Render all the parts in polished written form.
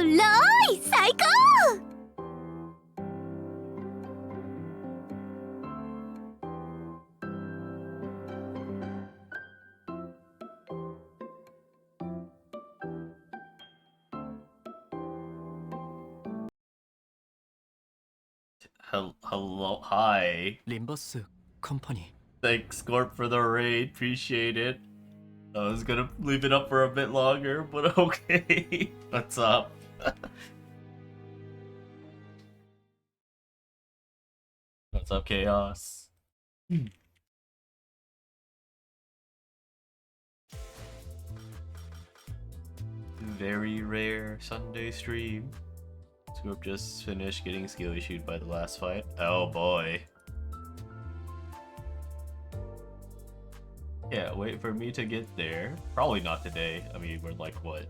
ロイ最高 Hello, hi. 림버스 컴퍼니. Thanks, Scorp, for the raid. Appreciate it. I was gonna leave it up for a bit longer, but okay. What's up? What's up, Chaos? Very rare Sunday stream. Scorp just finished getting skill issued by the last fight. Oh boy. Yeah, wait for me to get there. Probably not today. I mean, we're like, what?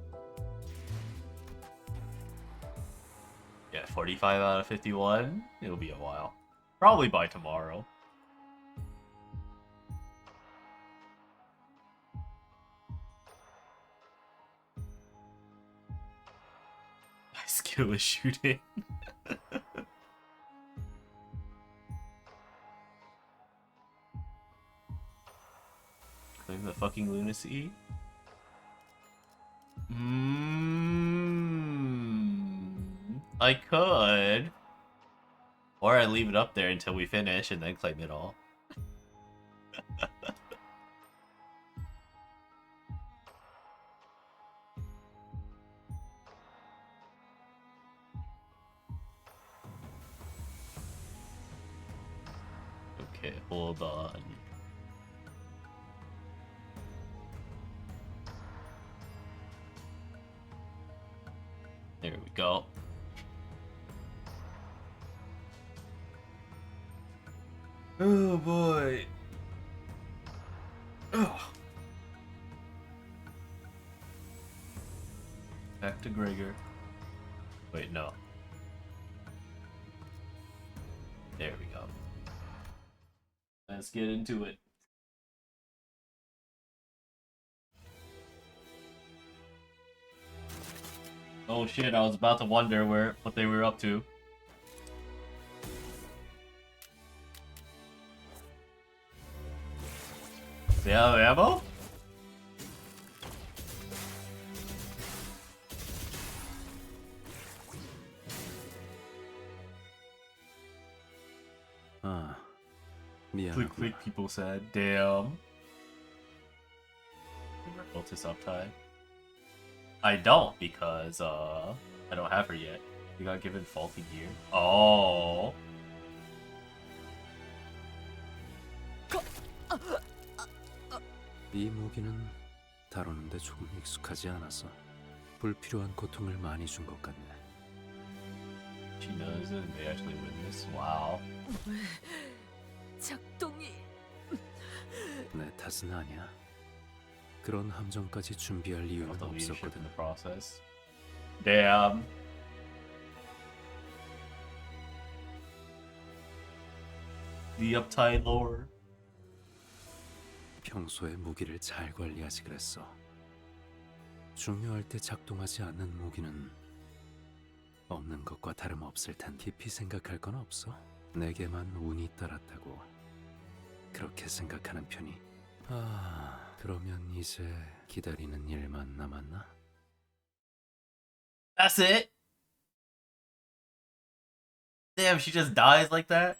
Yeah, 45 out of 51? It'll be a while. Probably by tomorrow. My skill is shooting. Claim the fucking lunacy? I could. Or I leave it up there until we finish and then claim it all. Okay, hold on. There we go. Oh boy. Ugh. Back to Gregor. Wait, no. There we go. Let's get into it. Oh shit, I was about to wonder what they were up to. They have ammo? 아, Click 미안하구나. click, people said. Damn. Lotus uptime. I don't because I don't have her yet. We got given faulty gear. Oh. 이 무기는 다루는데 조금 익숙하지 않아서 불필요한 고통을 많이 준 것 같네. She knows it and they actually witness. Wow. 작동이 내 탓은 아니야. 그런 함정까지 준비할 Of 이유는 the leadership in 없었거든. the process. Damn. The uptide lore. 평소에 무기를 잘 관리하지 그랬어. 중요할 때 작동하지 않는 무기는 없는 것과 다름없을 텐. 깊이 생각할 건 없어. 내게만 운이 따랐다고 그렇게 생각하는 편이. 아, 그러면 이제 기다리는 일만 남았나? That's it. Damn, she just dies like that.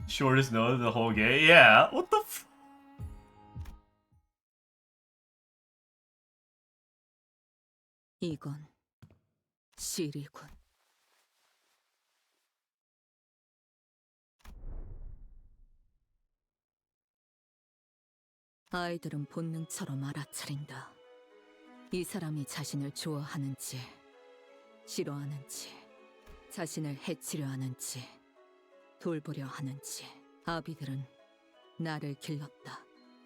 Shortest note of the whole game. Yeah. What the f? 이건 실이군. 아이들은 본능처럼 알아차린다. 이 사람이 자신을 좋아하는지, 싫어하는지, 자신을 해치려 하는지, 돌보려 하는지. 아비들은 나를 길렀다.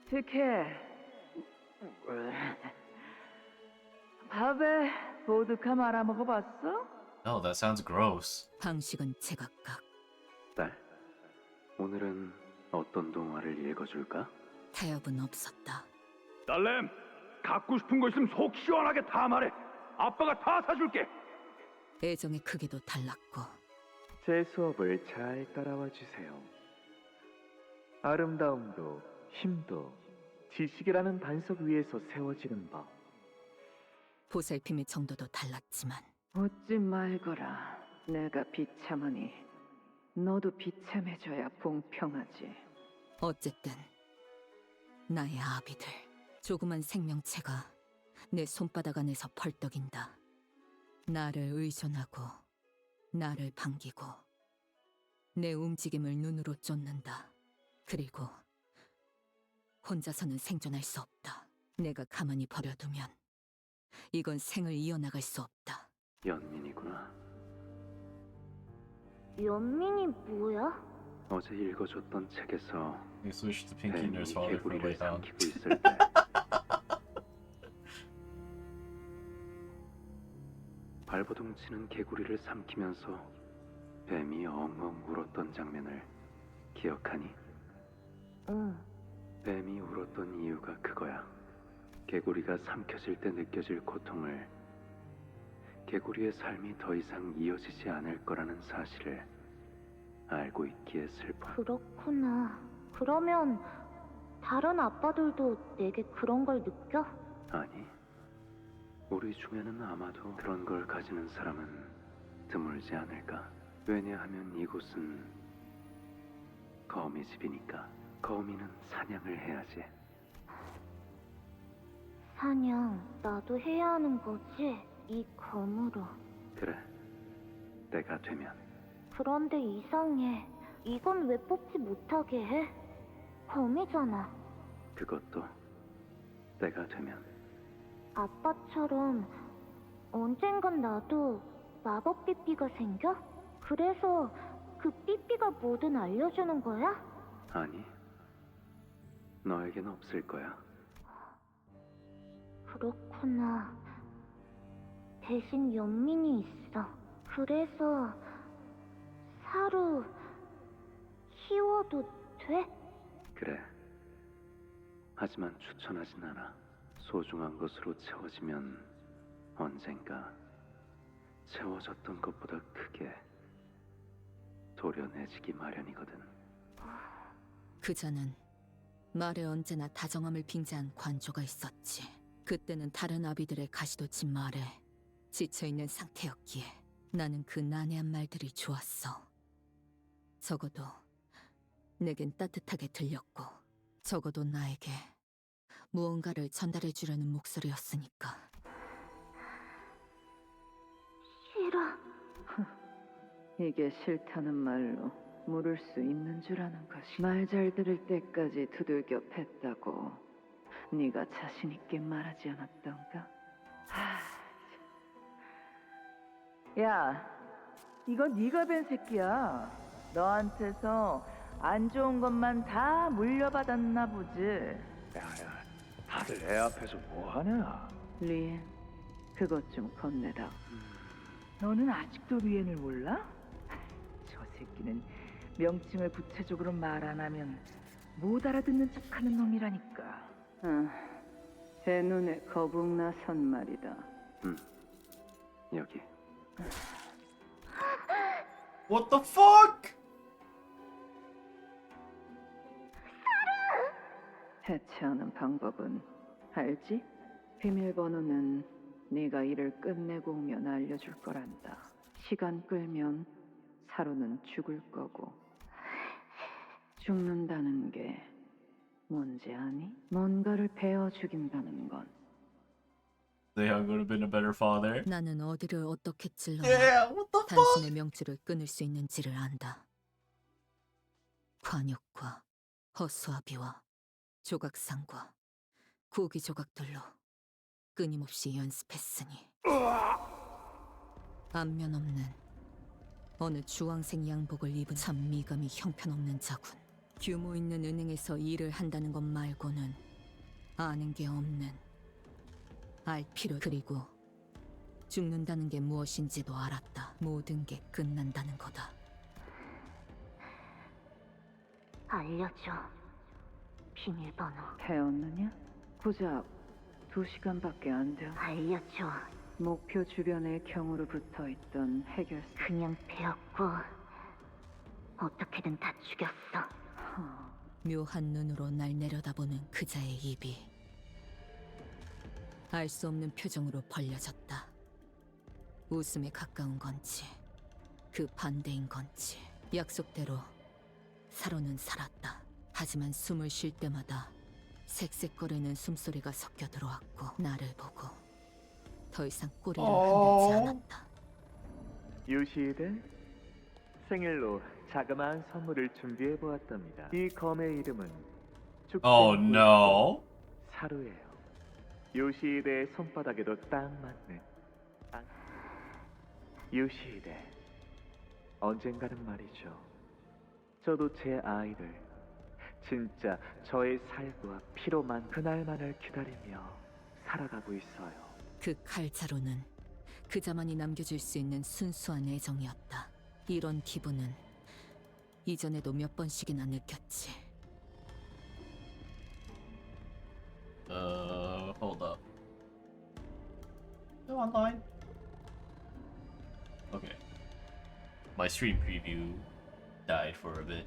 특혜. 밥에 보드카 말아 먹어봤어? No, that sounds gross. 방식은 제각각. 딸, 오늘은 어떤 동화를 읽어줄까? 타협은 없었다. 딸램, 갖고 싶은 거 있으면 속 시원하게 다 말해. 아빠가 다 사줄게. 애정의 크기도 달랐고 제 수업을 잘 따라와 주세요. 아름다움도 힘도 지식이라는 반석 위에서 세워지는 법. 보살핌의 정도도 달랐지만 웃지 말거라. 내가 비참하니 너도 비참해져야 공평하지. 어쨌든 나의 아비들 조그만 생명체가 내 손바닥 안에서 펄떡인다. 나를 의존하고 나를 반기고 내 움직임을 눈으로 쫓는다. 그리고 혼자서는 생존할 수 없다. 내가 가만히 버려두면 이건 생을 이어나갈 수 없다. 연민이구나. 연민이 뭐야? 어제 읽어줬던 책에서 They switched to Pinky and 뱀이 their father for 개구리를 way down. 삼키고 있을 때 발버둥 치는 개구리를 삼키면서 뱀이 엉엉 울었던 장면을 기억하니? 응. 뱀이 울었던 이유가 그거야. 개구리가 삼켜질 때 느껴질 고통을, 개구리의 삶이 더 이상 이어지지 않을 거라는 사실을 알고 있기에 슬퍼. 그렇구나. 그러면 다른 아빠들도 내게 그런 걸 느껴? 아니, 우리 중에는 아마도 그런 걸 가지는 사람은 드물지 않을까. 왜냐하면 이곳은 거미 집이니까. 거미는 사냥을 해야지. 사냥 나도 해야 하는 거지? 이 검으로. 그래, 때가 되면. 그런데 이상해. 이건 왜 뽑지 못하게 해? 검이잖아. 그것도 때가 되면. 아빠처럼 언젠간 나도 마법 삐삐가 생겨? 그래서 그 삐삐가 뭐든 알려주는 거야? 아니, 너에겐 없을 거야. 그렇구나. 대신 연민이 있어. 그래서 사루 키워도 돼? 그래. 하지만 추천하진 않아. 소중한 것으로 채워지면 언젠가 채워졌던 것보다 크게 도려내지기 마련이거든. 그자는 말에 언제나 다정함을 빙자한 관조가 있었지. 그때는 다른 아비들의 가시돋친 말에 지쳐있는 상태였기에 나는 그 난해한 말들이 좋았어. 적어도 내겐 따뜻하게 들렸고 적어도 나에게 무언가를 전달해주려는 목소리였으니까. 싫어. 이게 싫다는 말로 물을 수 있는 줄 아는 것이. 말 잘 들을 때까지 두들겨 팼다고 네가 자신 있게 말하지 않았던가? 야, 이거 네가 뵌 새끼야. 너한테서 안 좋은 것만 다 물려받았나 보지. 야야, 다들 애 앞에서 뭐 하냐? 리엔, 그것 좀 건네다. 너는 아직도 리엔을 몰라? 저 새끼는 명칭을 구체적으로 말 안 하면 못 알아듣는 척하는 놈이라니까. 제 눈에 거북나선 말이다. 여기. What the fuck? 해체하는 방법은 알지? 비밀번호는 네가 일을 끝내고 오면 알려줄 거란다. 시간 끌면 사로는 죽을 거고. 죽는다는 게 뭔지 아니? 뭔가를 베어 죽인다는 건. They would have been a better father. 나는 어디를 어떻게 찔러야 Yeah, what the fuck? 단숨에 명줄을 끊을 수 있는지를 안다. 관역과 허수아비와 조각상과 구기 조각들로 끊임없이 연습했으니 안면 없는 어느 주황색 양복을 입은 참 미감이 형편없는 자군. 규모 있는 은행에서 일을 한다는 것 말고는 아는 게 없는, 알 필요. 그리고 죽는다는 게 무엇인지도 알았다. 모든 게 끝난다는 거다. 알려줘. 비밀번호. 배웠느냐? 고작 2시간밖에 안 돼. 알려줘. 목표 주변에 경으로 붙어있던 해결사. 그냥 배웠고 어떻게든 다 죽였어. 묘한 눈으로 날 내려다보는 그자의 입이 알 수 없는 표정으로 벌려졌다. 웃음에 가까운 건지 그 반대인 건지 약속대로 사로는 살았다. 하지만 숨을 쉴 때마다 색색거리는 숨소리가 섞여 들어왔고 나를 보고 더 이상 꼬리를 흔들지 않았다. 요시히데 생일로 자그마한 선물을 준비해 보았답니다. 이 검의 이름은 Oh no. 사루예요. 요시히데의 손바닥에도 딱 맞네. 요시히데, 언젠가는 말이죠. 저도 제 아이를 진짜 저의 살과 피로만 그날만을 기다리며 살아가고 있어요. 그 칼자루는 그자만이 남겨줄 수 있는 순수한 애정이었다. 이런 기분은 이전에도 몇 번씩이나 느꼈지. Hold up. Go online. Okay. My stream preview died for a bit.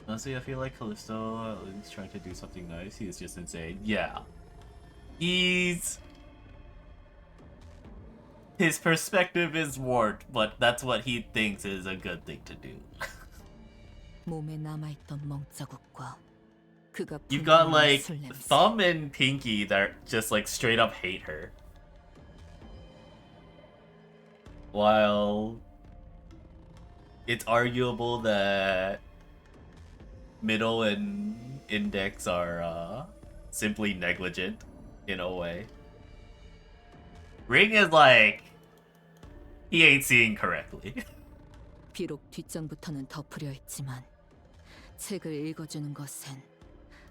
Honestly, I feel like Callisto is trying to do something nice. He is just insane. Yeah. His perspective is warped, but that's what he thinks is a good thing to do. 몸에 남아있던 멍자국과 그가 You've got 풍기는 like 술 냄새. Thumb and Pinky that just like straight up hate her. While it's arguable that Middle and Index are simply negligent in a way. Ring is like he ain't seeing correctly. 비록 뒷전부터는 덮으려 했지만 책을 읽어주는 것엔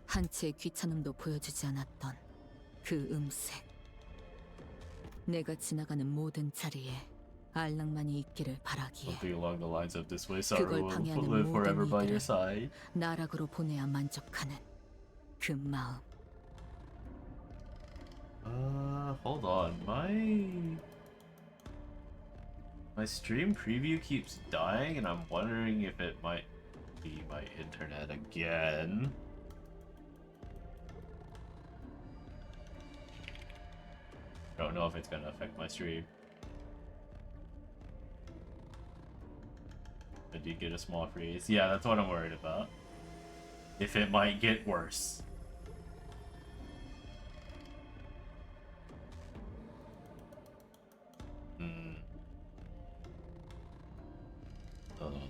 한치의 귀찮음도 보여주지 않았던 그 음색. 내가 지나가는 모든 자리에 알랑만이 있기를 바라기에 Something along the lines of this way, Saru 그걸 will 방해하는 live forever 모든 by your 이들을 side. 나락으로 보내야 만족하는 그 마음. Hold on. My stream preview keeps dying, and I'm wondering if it might be my internet again. Don't know if it's gonna affect my stream. I did get a small freeze. Yeah, that's what I'm worried about. If it might get worse.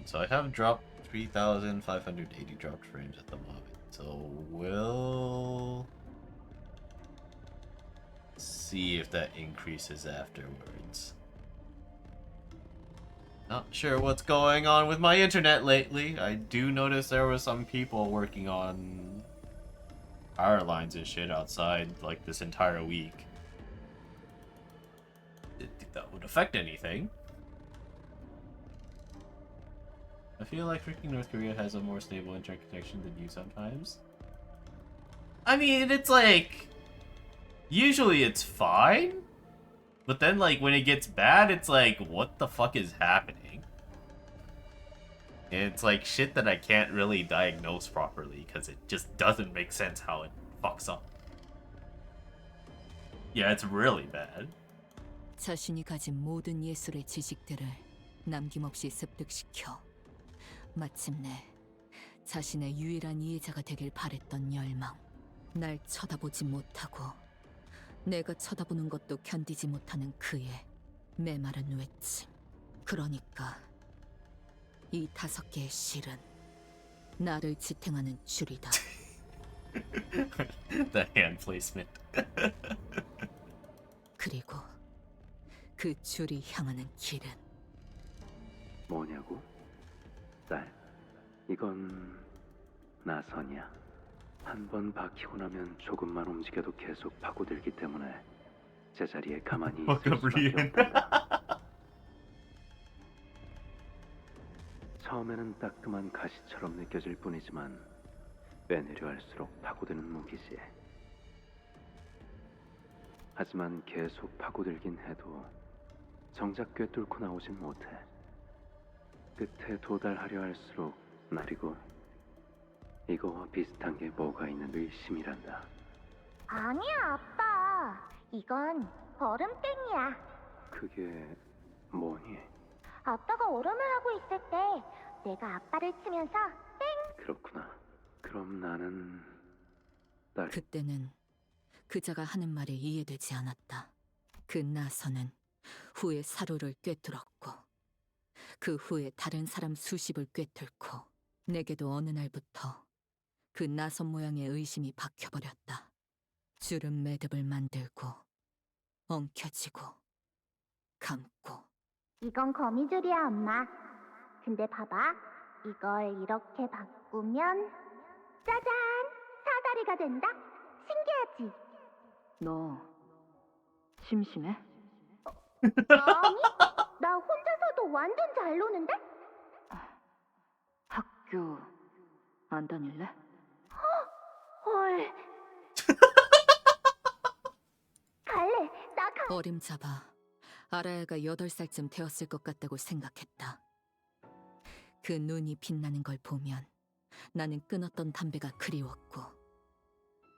So I have dropped 3,580 dropped frames at the moment. So we'll see if that increases afterwards. Not sure what's going on with my internet lately. I do notice there were some people working on power lines and shit outside like this entire week. Didn't think that would affect anything. I feel like freaking North Korea has a more stable internet connection than you sometimes. I mean, it's like usually it's fine, but then like when it gets bad, it's like what the fuck is happening? And it's like shit that I can't really diagnose properly because it just doesn't make sense how it fucks up. Yeah, it's really bad. 자신이 가진 모든 예술의 지식들을 남김없이 습득시켜 마침내 자신의 유일한 이해자가 되길 바랬던 열망. 날 쳐다보지 못하고 내가 쳐다보는 것도 견디지 못하는 그의 메마른 외침. 그러니까 이 5개의 실은 나를 지탱하는 줄이다. The hand placement. 그리고 그 줄이 향하는 길은 뭐냐고? 딸, 이건 나선이야. 한 번 박히고 나면 조금만 움직여도 계속 파고들기 때문에 제자리에 가만히 있을 수밖에 없다. 처음에는 따끔한 가시처럼 느껴질 뿐이지만 빼내려 할수록 파고드는 무기지. 하지만 계속 파고들긴 해도 정작 꿰뚫고 나오진 못해. 끝에 도달하려 할수록 그리고 이거와 비슷한 게 뭐가 있는 의심이란다. 아니야, 아빠. 이건 얼음땡이야. 그게 뭐니? 아빠가 얼음을 하고 있을 때 내가 아빠를 치면서 그렇구나. 그럼 나는 딸. 그때는 그자가 하는 말이 이해되지 않았다. 그 나선은 후에 사로를 꿰뚫었고 그 후에 다른 사람 수십을 꿰뚫고 내게도 어느 날부터 그 나선 모양의 의심이 박혀버렸다. 주름 매듭을 만들고 엉켜지고 감고. 이건 거미줄이야, 엄마. 근데 봐봐. 이걸 이렇게 바꾸면 짜잔! 사다리가 된다? 신기하지? 너 심심해? 아니, 나 혼자서도 완전 잘 노는데? 학교 안 다닐래? 헐. 갈래. 어림잡아 아라야가 8살쯤 되었을 것 같다고 생각했다. 그 눈이 빛나는 걸 보면 나는 끊었던 담배가 그리웠고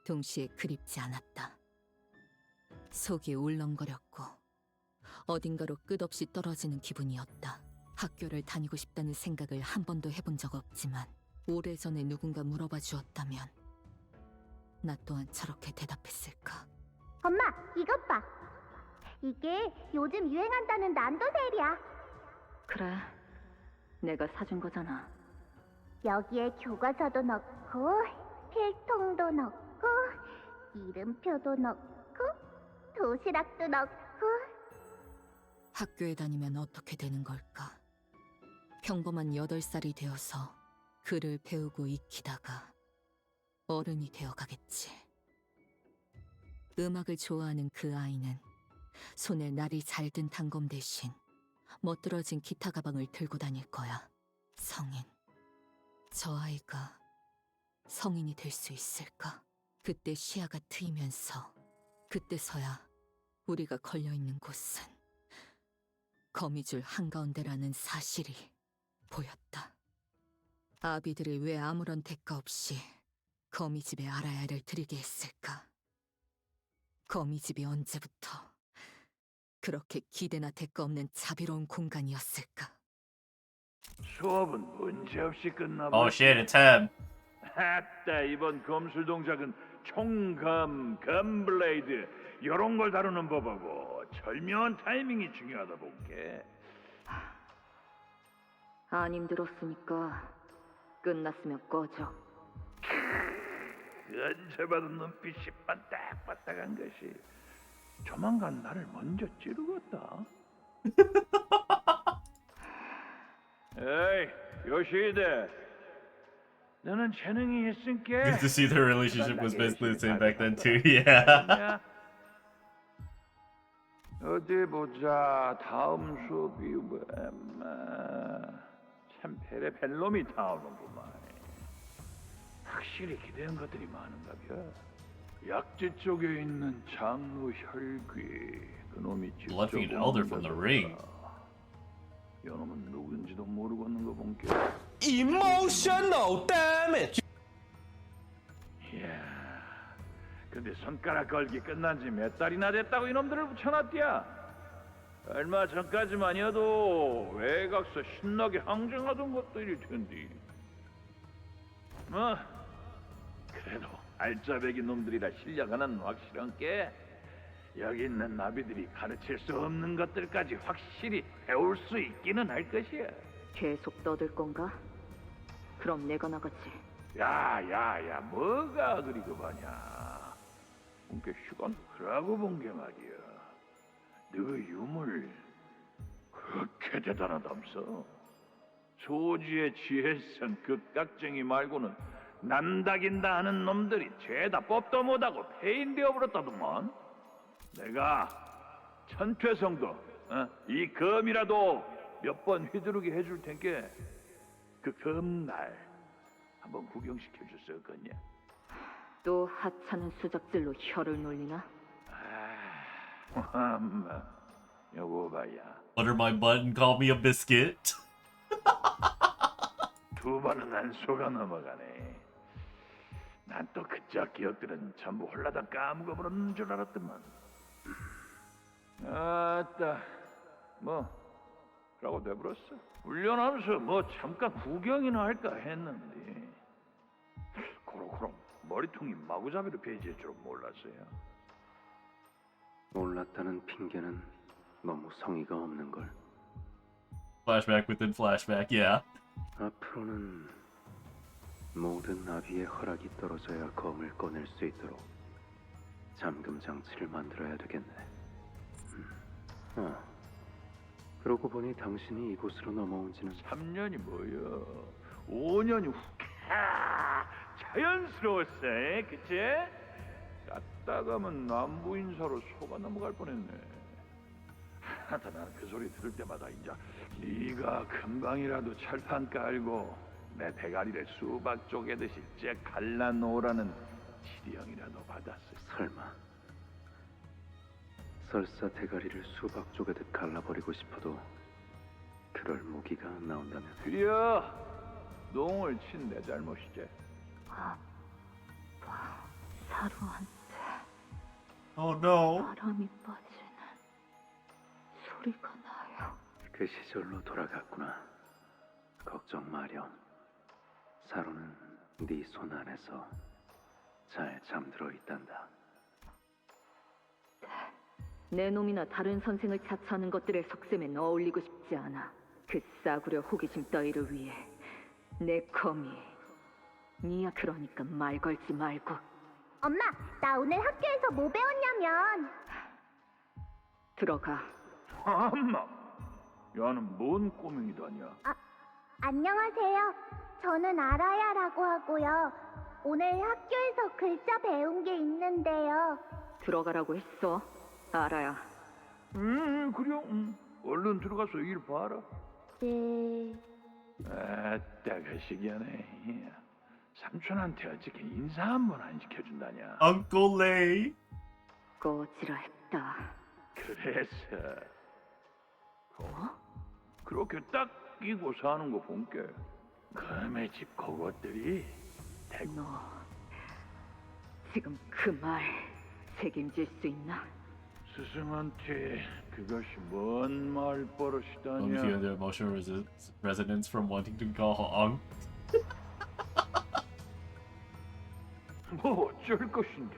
동시에 그립지 않았다. 속이 울렁거렸고 어딘가로 끝없이 떨어지는 기분이었다. 학교를 다니고 싶다는 생각을 한 번도 해본 적 없지만 오래전에 누군가 물어봐 주었다면 나 또한 저렇게 대답했을까? 엄마, 이것 봐. 이게 요즘 유행한다는 난도셀이야. 그래, 내가 사준 거잖아. 여기에 교과서도 넣고 필통도 넣고 이름표도 넣고 도시락도 넣고. 학교에 다니면 어떻게 되는 걸까? 평범한 8살이 되어서 글을 배우고 익히다가 어른이 되어가겠지. 음악을 좋아하는 그 아이는 손에 날이 잘 든 단검 대신 멋들어진 기타 가방을 들고 다닐 거야. 성인. 저 아이가 성인이 될 수 있을까? 그때 시야가 트이면서 그때서야 우리가 걸려있는 곳은 거미줄 한가운데라는 사실이 보였다. 아비들이 왜 아무런 대가 없이 거미집에 아라야를 들이게 했을까? 거미집이 언제부터 그렇게 기대나 대가 없는 자비로운 공간이었을까? 수업은 문제없이 끝나버렸어. Oh shit, it's him. 아따, 이번 검술 동작은 총검, 검블레이드 이런 걸 다루는 법하고 절묘한 타이밍이 중요하다 볼게. 안 힘들었으니까 끝났으면 꺼져. 연세받은 눈빛이 반딱반딱한 것이 조만간 나를 먼저 찌르겠다. 에이, 요시히데, 너는 재능이 있으니까. Good to see their relationship was basically the same back then too. Yeah. 어디 보자. 다음 수업이 참 벨놈이 나오는구만. 확실히 기대한 것들이 많은가벼. 약지 쪽에 있는 장로 혈귀, 그놈이 직접 Bloodfiend Elder from the Ring. 요놈은 누군지도 모르겠는 거 본게. Emotional damage. 이야, 근데 손가락 걸기 끝난 지 몇 달이나 됐다고 이놈들을 붙여놨디야. 얼마 전까지만이어도 외곽서 신나게 항쟁하던 것들일 텐데. 뭐 그래도 알짜배기 놈들이라 실력 하나는 확실한 게 여기 있는 나비들이 가르칠 수 없는 것들까지 확실히 배울 수 있기는 할 것이야. 계속 떠들 건가? 그럼 내가 나가지. 야야야, 뭐가 그리 급하냐. 본게 시간 그러고 본 게 말이야. 너 유물 그렇게 대단하담서. 소지의 지혜성 극각쟁이 말고는 난다긴다 하는 놈들이 죄다 법도 못하고 폐인되어 버렸다더만. 내가 천퇴성도 이 검이라도 몇 번 휘두르게 해줄 텐게 그 검날 한번 구경시켜 줄 수 없겠냐? 또 하찮은 수작질로 혀를 놀리나? 엄마, 요거 봐야. Butter my butt and call me a biscuit. 두 번은 안 속아 넘어가네. 난 또 그쪽 기억들은 전부 홀라당 까먹어버렸는 줄 알았더만. 아따, 뭐 그러고 돼버렸어. 훈련하면서 뭐 잠깐 구경이나 할까 했는데 그럼 머리통이 마구잡이로 배지할 줄은 몰랐어요. 몰랐다는 핑계는 너무 성의가 없는 걸. Flashback within flashback, yeah. 앞으로는 모든 나비의 허락이 떨어져야 검을 꺼낼 수 있도록 잠금 장치를 만들어야 되겠네. 그러고 보니 당신이 이곳으로 넘어온 지는 3년이 뭐야? 5년이 훅. 자연스러웠어, 그치? 갔다가면 남부 인사로 속아 넘어갈 뻔했네. 나는 그 소리 들을 때마다 이제 네가 금방이라도 철판 깔고 내 대가리를 수박 쪼개듯이 째 갈라놓으라는 지령이라도 받았을. 설마 설사 대가리를 수박 쪼개듯 갈라버리고 싶어도 그럴 무기가 안 나온다면 그려 농을 친 내 잘못이지. 사루한테 Oh no. 바람이 빠지는 소리가 나요. 그 시절로 돌아갔구나. 걱정 마렴. 사로는 네 손 안에서 잘 잠들어 있단다. 내 놈이나 다른 선생을 자처하는 것들의 속셈에 어울리고 싶지 않아. 그 싸구려 호기심 따위를 위해 내 검이. 니야 그러니까 말 걸지 말고. 엄마, 나 오늘 학교에서 뭐 배웠냐면 들어가. 엄마, 야는 뭔 꼬맹이다냐? 안녕하세요. 저는 아라야라고 하고요. 오늘 학교에서 글자 배운 게 있는데요. 들어가라고 했어. 알아야. 그래. 얼른 들어가서 일 봐라. 네. 아따, 그 시기하네. 삼촌한테 어떻게 인사 한 번 안 시켜준다냐? Uncle Lay. 꺼지라 했다. 그래서 그렇게 딱 끼고 사는 거 본게 금의 집 그것들이 너 지금 그 말 책임질 수 있나? 스승한테 그것이 뭔 Let me feel 말버릇이다냐? the emotional resonance from wanting to call her Unc. 뭐 어쩔 것인데?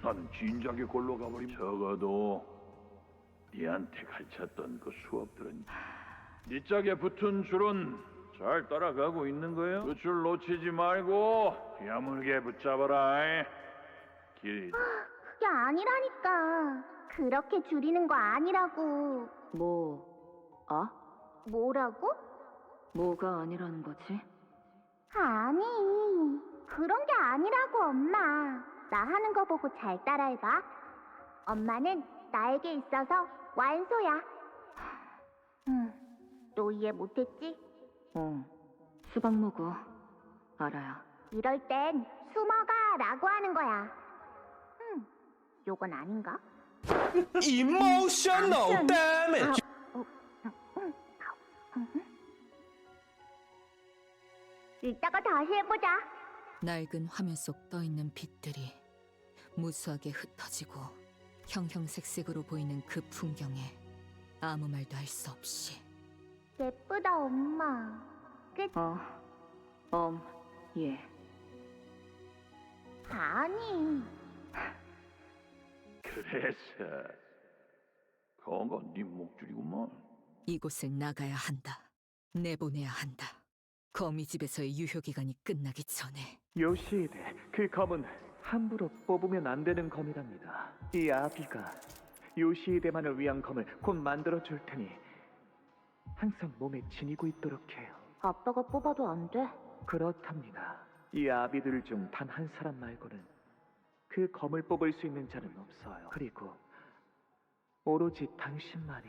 난 진작에 골로 가버림. 적어도 네한테 가르쳤던 그 수업들은 네 짝에 붙은 줄은 잘 따라가고 있는 거예요? 그 줄 놓치지 말고 야물게 붙잡아라. 길 그게 아니라니까. 그렇게 줄이는 거 아니라고. 뭐라고? 뭐가 아니라는 거지? 아니, 그런 게 아니라고, 엄마. 나 하는 거 보고 잘 따라해봐. 엄마는 나에게 있어서 완소야. 또 이해 못했지? 수박 먹어. 알아야. 이럴 땐 숨어가라고 하는 거야. 요건 아닌가? Emotional damage. 이따가 다시 해보자. 낡은 화면 속 떠있는 빛들이 무수하게 흩어지고 형형색색으로 보이는 그 풍경에 아무 말도 할 수 없이. 예쁘다, 엄마. 끝. 예. 아니, 그래서 그건 네 목줄이구먼. 이곳을 나가야 한다. 내보내야 한다. 거미집에서의 유효기간이 끝나기 전에. 요시히데, 그 검은 함부로 뽑으면 안 되는 검이랍니다. 이 아비가 요시히데만을 위한 검을 곧 만들어 줄 테니 항상 몸에 지니고 있도록 해요. 아빠가 뽑아도 안 돼? 그렇답니다. 이 아비들 중 단 한 사람 말고는 그 검을 뽑을 수 있는 자는 없어요. 그리고 오로지 당신만이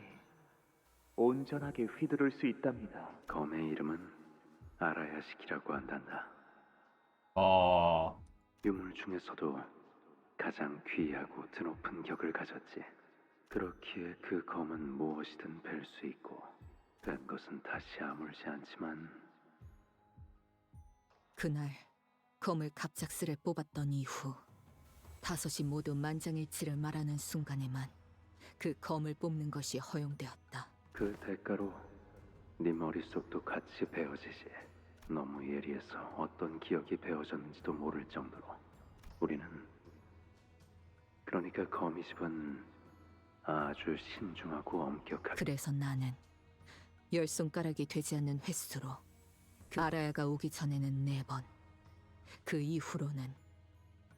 온전하게 휘두를 수 있답니다. 검의 이름은 아라야식이라고 한단다. Oh. 유물 중에서도 가장 귀하고 드높은 격을 가졌지. 그렇기에 그 검은 무엇이든 벨 수 있고 뺀 것은 다시 아물지 않지만 그날 검을 갑작스레 뽑았던 이후 다섯이 모두 만장일치를 말하는 순간에만 그 검을 뽑는 것이 허용되었다. 그 대가로 네 머릿속도 같이 베어지지. 너무 예리해서 어떤 기억이 베어졌는지도 모를 정도로. 우리는 그러니까 거미집은 아주 신중하고 엄격하게. 그래서 나는 열 손가락이 되지 않는 횟수로 그 아라야가 오기 전에는 4번, 그 이후로는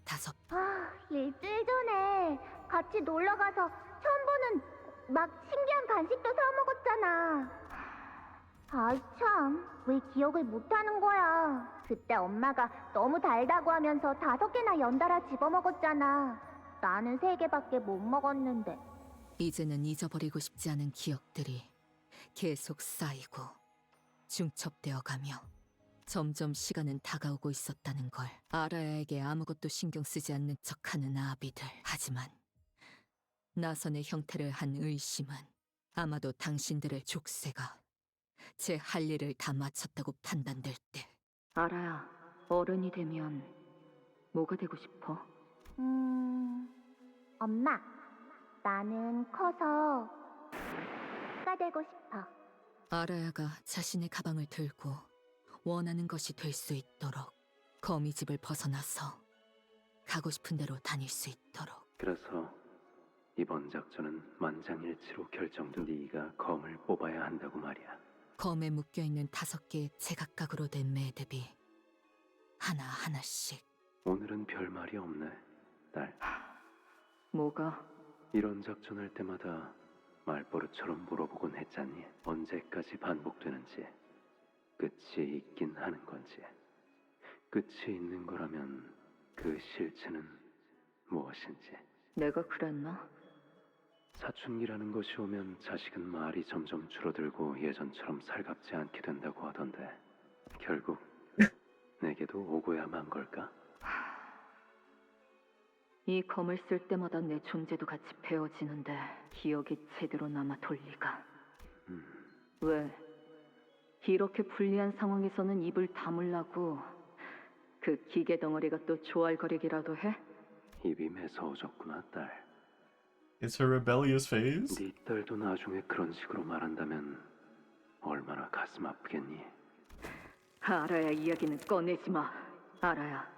5번. 아, 일주일 전에 같이 놀러 가서 처음 보는 막 신기한 간식도 사 먹었잖아. 아이 참, 왜 기억을 못 하는 거야? 그때 엄마가 너무 달다고 하면서 5개나 연달아 집어 먹었잖아. 나는 3개밖에 못 먹었는데. 이제는 잊어버리고 싶지 않은 기억들이 계속 쌓이고 중첩되어 가며 점점 시간은 다가오고 있었다는 걸. 아라야에게 아무것도 신경 쓰지 않는 척하는 아비들. 하지만 나선의 형태를 한 의심은 아마도 당신들의 족쇄가 제 할 일을 다 마쳤다고 판단될 때. 아라야, 어른이 되면 뭐가 되고 싶어? 엄마, 나는 커서 가 되고 싶어. 아라야가 자신의 가방을 들고 원하는 것이 될 수 있도록, 거미집을 벗어나서 가고 싶은 대로 다닐 수 있도록. 그래서 이번 작전은 만장일치로 결정된. 네가 검을 뽑아야 한다고 말이야. 검에 묶여있는 5개의 제각각으로 된 매듭이 하나하나씩. 오늘은 별말이 없네, 딸. 뭐가? 이런 작전할 때마다 말버릇처럼 물어보곤 했잖니. 언제까지 반복되는지, 끝이 있긴 하는 건지. 끝이 있는 거라면 그 실체는 무엇인지. 내가 그랬나? 사춘기라는 것이 오면 자식은 말이 점점 줄어들고 예전처럼 살갑지 않게 된다고 하던데 결국 내게도 오고야 만 걸까? 이 검을 쓸 때마다 내 존재도 같이 베어지는데 기억이 제대로 남아 돌리가. 왜? 이렇게 불리한 상황에서는 입을 다물라고 그 기계 덩어리가 또 조알거리기라도 해? 입이 매서워졌구나, 딸. It's her rebellious phase? 네 딸도 나중에 그런 식으로 말한다면 얼마나 가슴 아프겠니? 아라야 이야기는 꺼내지 마. 아라야.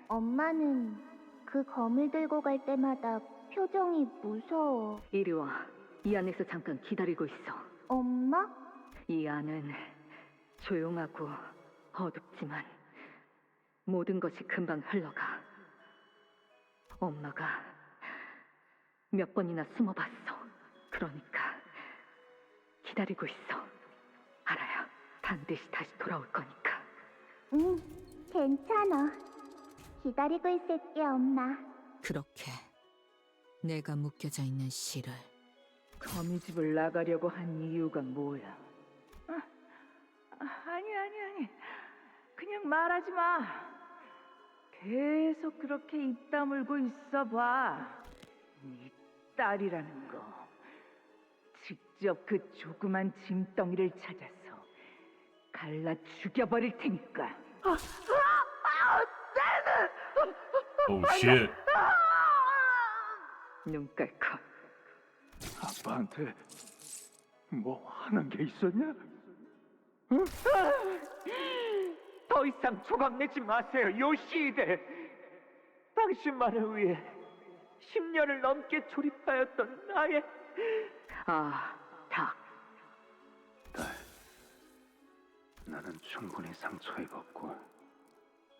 엄마는 그 검을 들고 갈 때마다 표정이 무서워. 이리 와. 이 안에서 잠깐 기다리고 있어. 엄마? 이 안은 조용하고 어둡지만 모든 것이 금방 흘러가. 엄마가 몇 번이나 숨어봤어. 그러니까 기다리고 있어. 알아요. 반드시 다시 돌아올 거니까. 응, 괜찮아. 기다리고 있을게, 엄마. 그렇게 내가 묶여져 있는 실을 거미집을 나가려고 한 이유가 뭐야? 아니. 그냥 말하지 마. 계속 그렇게 입 다물고 있어봐. 네 딸이라는 거. 직접 그 조그만 짐덩이를 찾아서 갈라 죽여버릴 테니까. Oh shit. 눈 깔고. 아빠한테 뭐 하는 게 있었냐? 더 이상 조각내지 마세요, 요시히데. 당신만을 위해 10년을 넘게 조립하였던 나의 닭. 딸, 나는 충분히 상처 입었고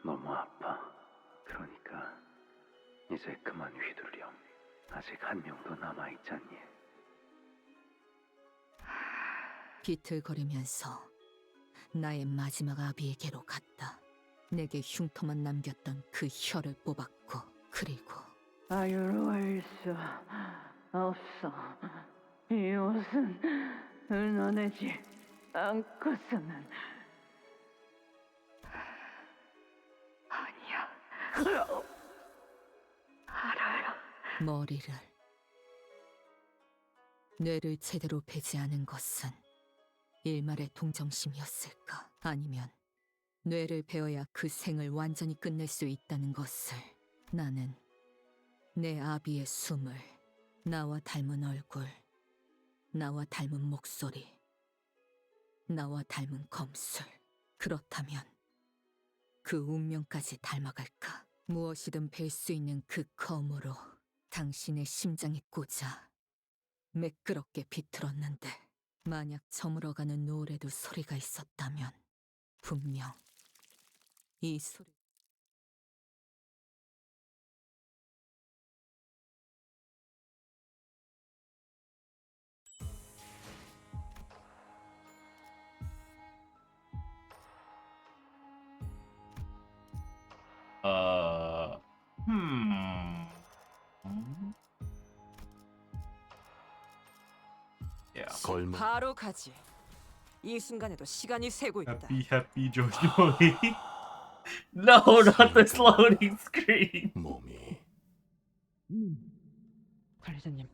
너무 아파. 그러니까 이제 그만 휘두르렴. 아직 한 명도 남아있잖니. 비틀거리면서 나의 마지막 아비에게로 갔다. 내게 흉터만 남겼던 그 혀를 뽑았고, 그리고 자유로울 수 없어. 이 옷은 흘러내지 않고서는. 알아요. 머리를, 뇌를 제대로 베지 않은 것은 일말의 동정심이었을까? 아니면 뇌를 베어야 그 생을 완전히 끝낼 수 있다는 것을. 나는 내 아비의 숨을, 나와 닮은 얼굴, 나와 닮은 목소리, 나와 닮은 검술. 그렇다면 그 운명까지 닮아갈까? 무엇이든 뵐 수 있는 그 검으로 당신의 심장에 꽂아 매끄럽게 비틀었는데, 만약 저물어가는 노래도 소리가 있었다면 분명 이 소리. Hmm. Yeah. 걸목 바로 가지. 이 순간에도 시간이 새고 있다. Happy Jojo. No, not this loading screen. 몸이 관리자님.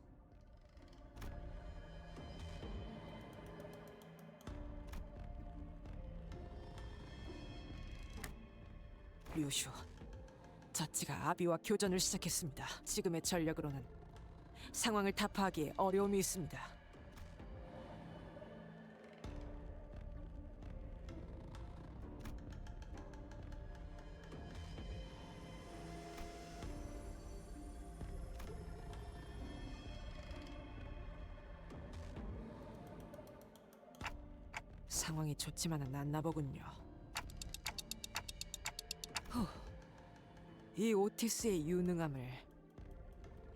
류슈, 자치가 아비와 교전을 시작했습니다. 지금의 전력으로는 상황을 타파하기에 어려움이 있습니다. 상황이 좋지만은 않나 보군요. 이 오티스의 유능함을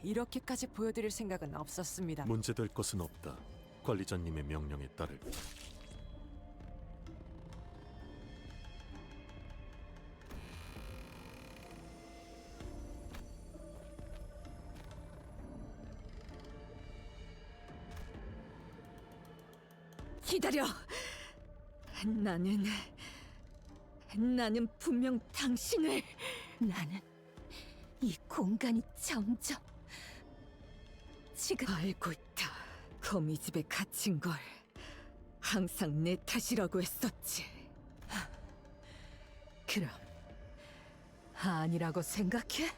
이렇게까지 보여드릴 생각은 없었습니다. 문제될 것은 없다. 관리자님의 명령에 따를. 기다려. 나는 분명 당신을. 나는 이 공간이 점점 지금 알고 있다. 거미집에 갇힌 걸 항상 내 탓이라고 했었지. 그럼 아니라고 생각해?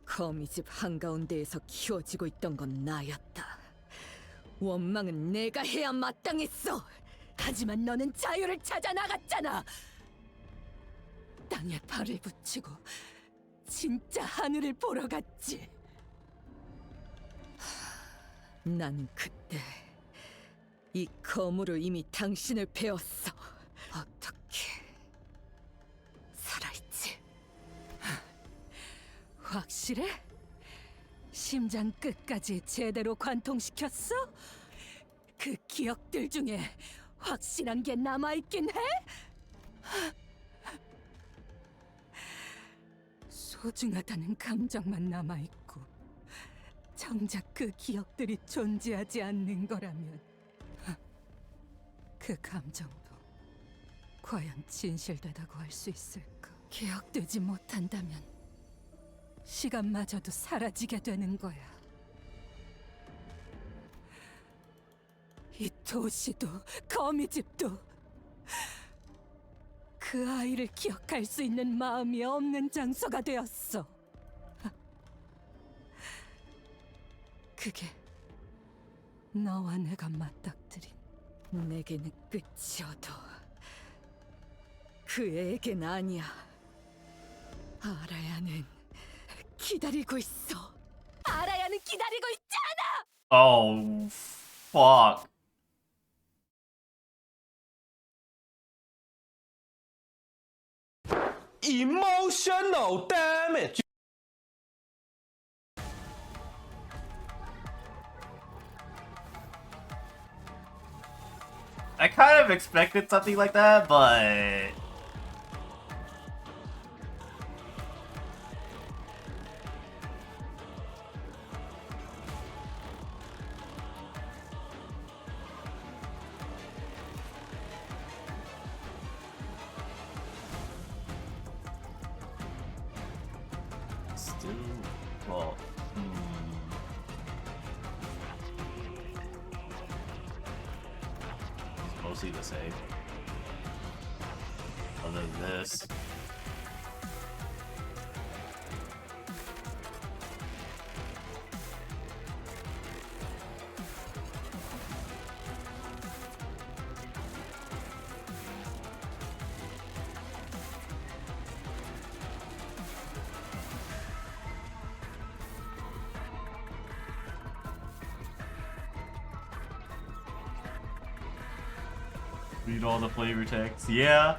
거미집 한가운데에서 키워지고 있던 건 나였다. 원망은 내가 해야 마땅했어. 하지만 너는 자유를 찾아 나갔잖아. 땅에 발을 붙이고 진짜 하늘을 보러 갔지. 나는 그때 이 검으로 이미 당신을 베었어. 어떻게 살아있지? 확실해? 심장 끝까지 제대로 관통시켰어? 그 기억들 중에 확실한 게 남아있긴 해? 소중하다는 감정만 남아있고 정작 그 기억들이 존재하지 않는 거라면 그 감정도 과연 진실되다고 할 수 있을까? 기억되지 못한다면 시간마저도 사라지게 되는 거야. 이 도시도 거미집도 그 아이를 기억할 수 있는 마음이 없는 장소가 되었어. 그게 너와 내가 맞닥뜨린, 내게는 끝이어도 그에겐 아니야. 아라야는 기다리고 있어. 아라야는 기다리고 있잖아. Oh, fuck. Emotional damage. I kind of expected something like that, but still, well, it's mostly the same. Other than this. Read all the flavor text. Yeah.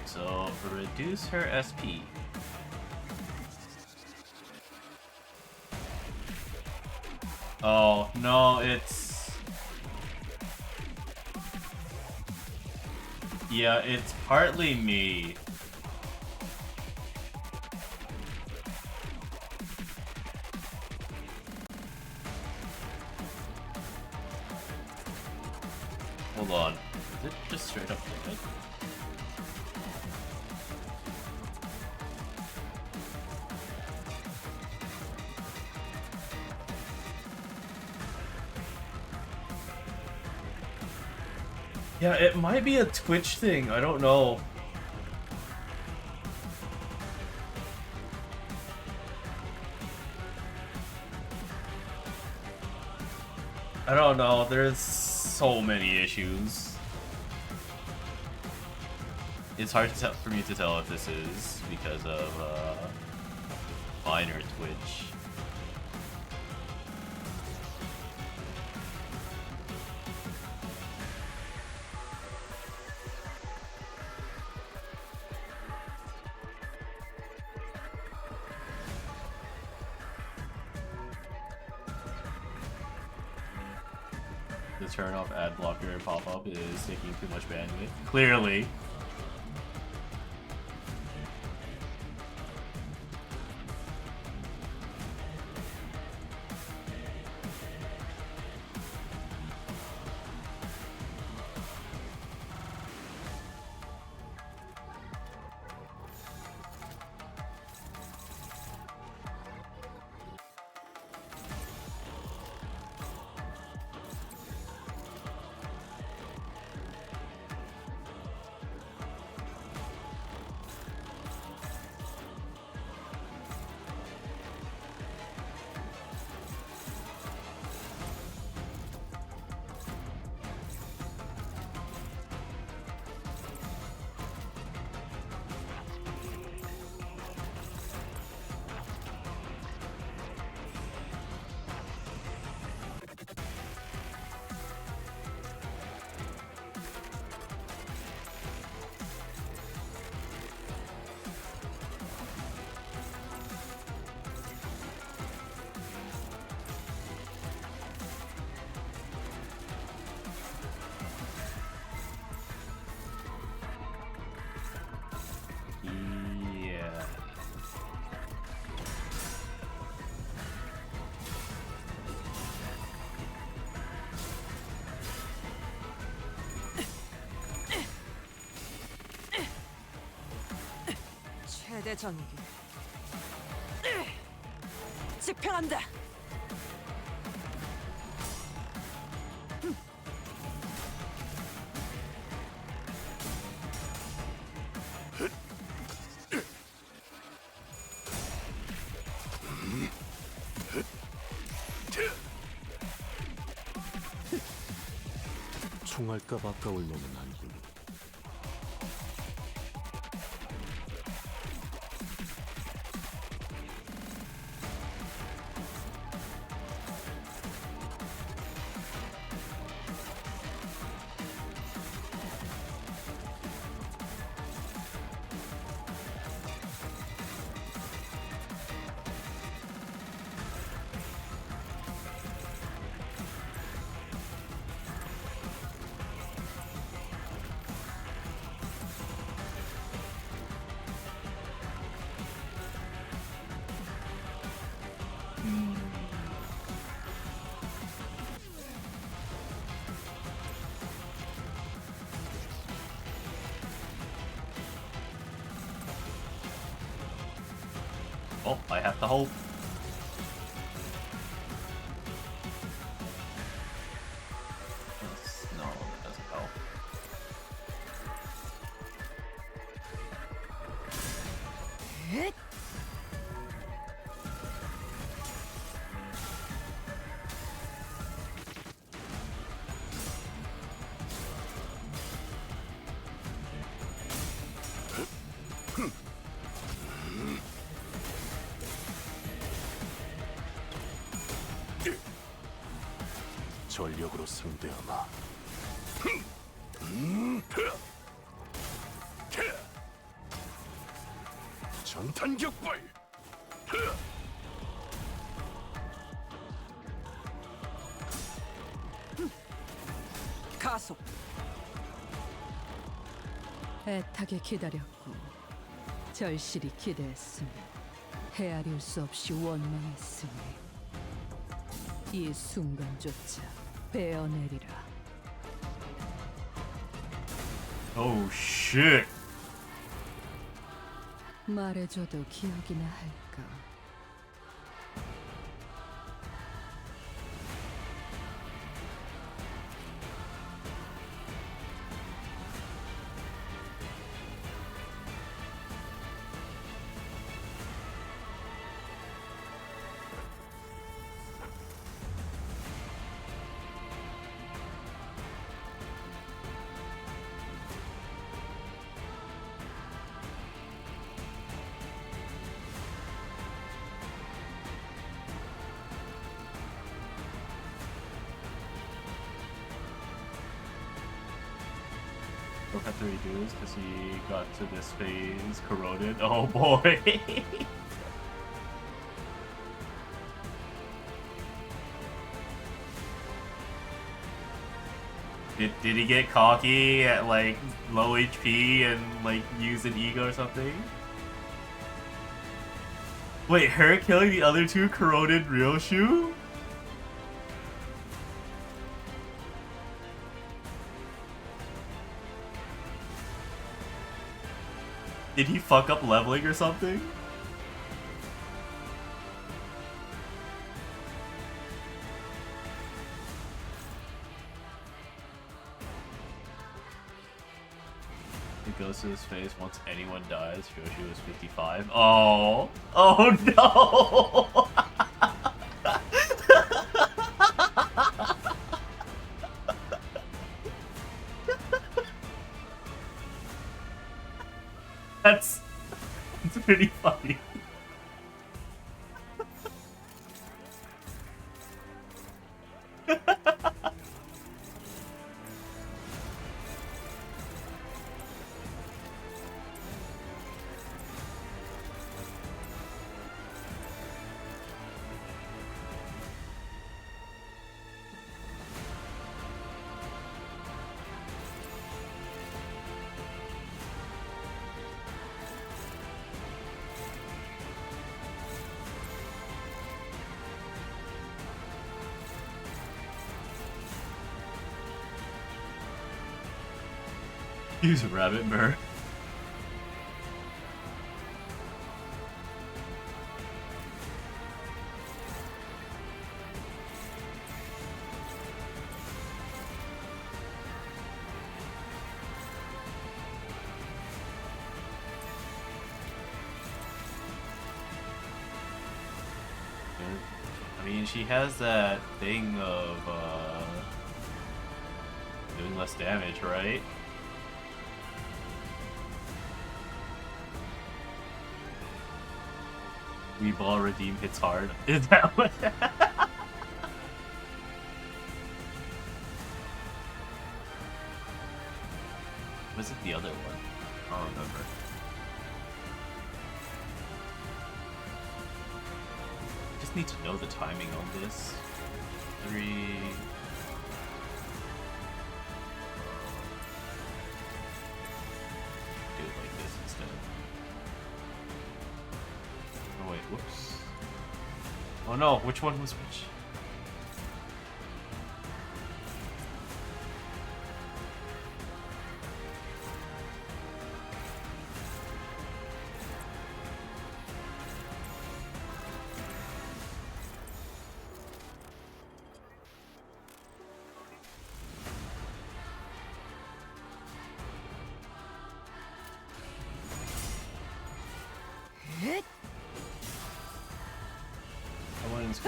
So reduce her SP. Oh, no, it's... Yeah, it's partly me. Hold on. Is it just straight up dead? Yeah, it might be a Twitch thing. I don't know. I don't know. There's so many issues. It's hard to for me to tell if this is because of mine or Twitch. The turn off ad blocker pop-up is taking too much bandwidth. Clearly. Yeah. 최대 전기. 집행한다. 총알값 아까울 놈은 아니군. Oh, I have to hope. Yes, no, it doesn't help. 전력으로 상대하마. 전탄격발. 가속. 애타게 기다렸고 절실히 기대했으니 헤아릴 수 없이 원망했으니 이 순간조차 베어내리라. Oh shit. 말해줘도 기억이나 할까. Broke had to reduce because he got to this phase corroded. Oh boy. Did he get cocky at like low HP and like use an ego or something? Wait, her killing the other two corroded Ryoshu? Did he fuck up leveling or something? It goes to his face once anyone dies. Yoshi was 55. Oh. Oh no! That's pretty funny. Use rabbit bird. I mean, she has that thing of doing less damage, right? Weeball redeem hits hard. Is that what? Was it the other one? I don't remember. Just need to know the timing on this. 3. Do it like this instead. Oh wait, whoops. Oh no, which one was which?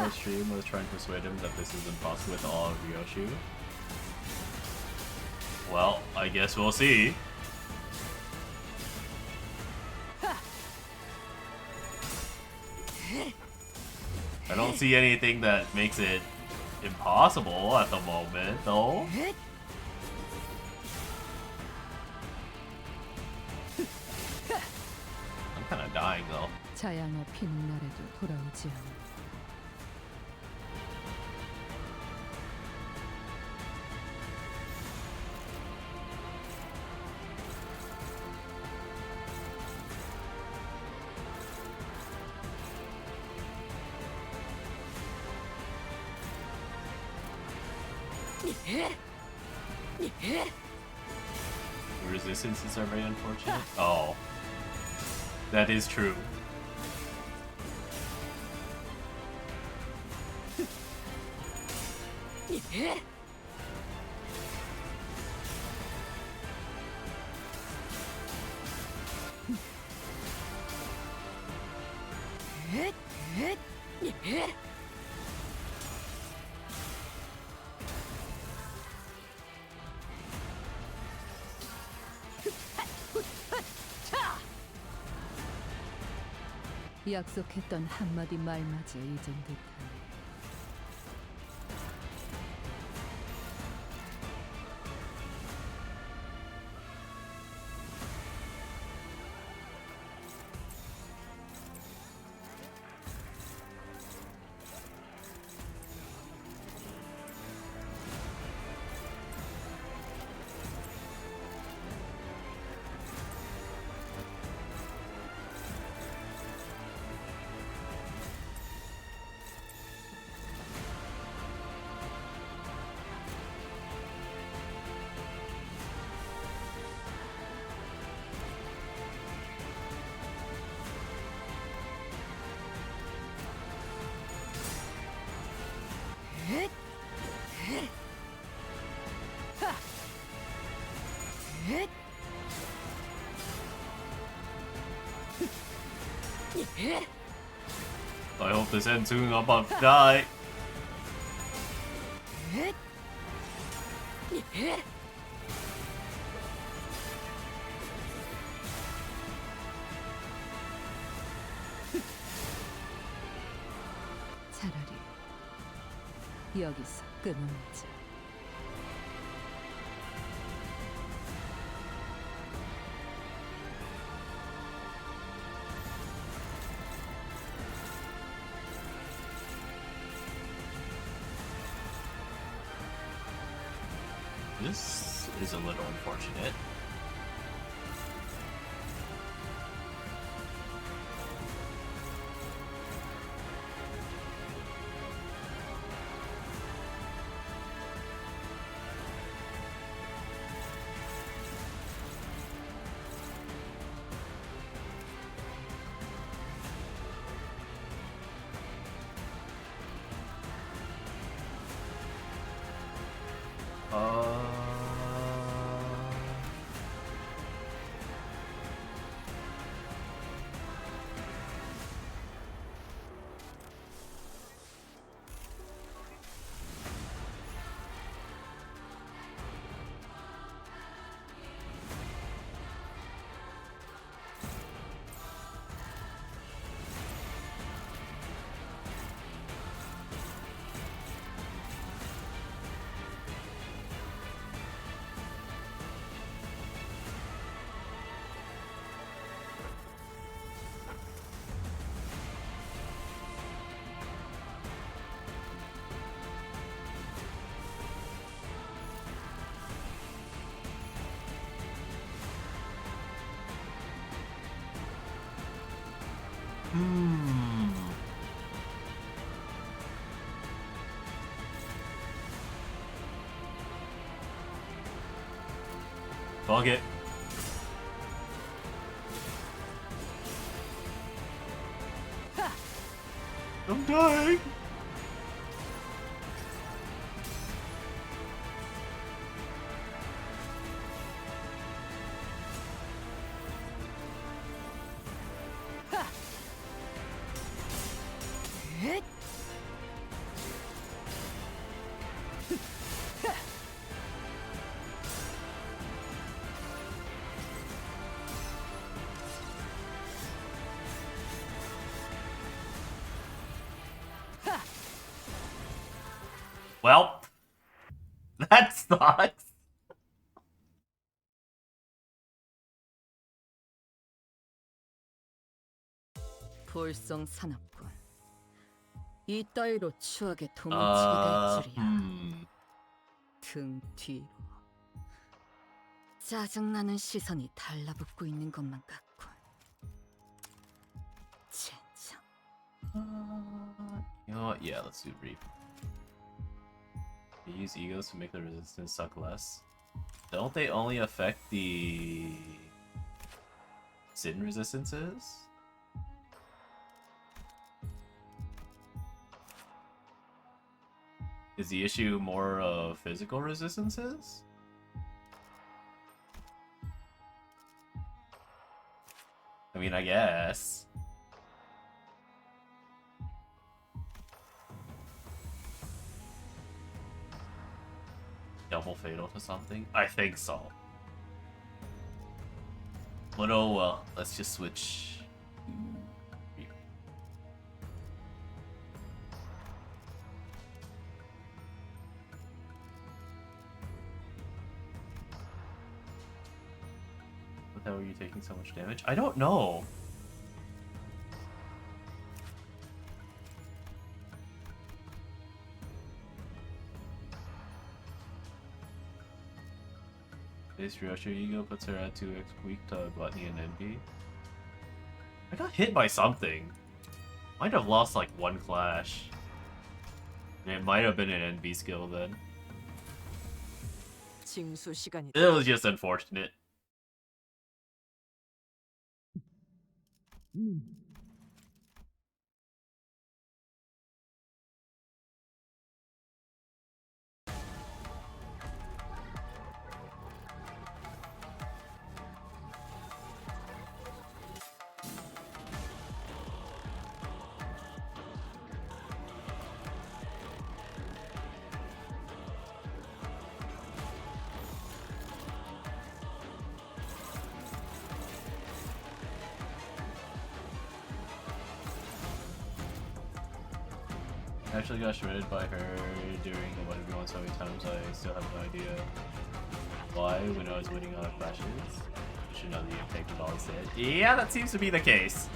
before stream was trying to persuade him that this is impossible with all of Ryoshu. Well, I guess we'll see. I don't see anything that makes it impossible at the moment, though. I'm kind of dying, though. 자양아 피는 날에도 돌아오지 않아. Resistances are very unfortunate. Oh. That is true. 약속했던 한마디 말마저 잊은 듯하네. I hope this ends soon. I'm about to die. 차라리 여기서 끊어내자. This is a little unfortunate. Fuck it. I'm dying. That sucks. 볼성 사납군. 이 따위로 추하게 도망치게 될 줄이야. 등 뒤로 짜증나는 시선이 달라붙고 있는 것만 같군. 젠장. You know what? Yeah, let's do brief. They use egos to make the resistance suck less. Don't they only affect the sin resistances? Is the issue more of physical resistances? I mean, I guess. Double fatal to something? I think so. But oh well, let's just switch. What the hell are you taking so much damage? I don't know. This Ryosho Ego puts her at 2x weak to Gluttony and Envy. I got hit by something. Might have lost like one clash. It might have been an Envy skill then. 징수 시간이 It was just unfortunate. I actually got shredded by her during the 1v1 so many times I still have no idea why when I was winning on flashes. I should know the impact of all said. Yeah, that seems to be the case.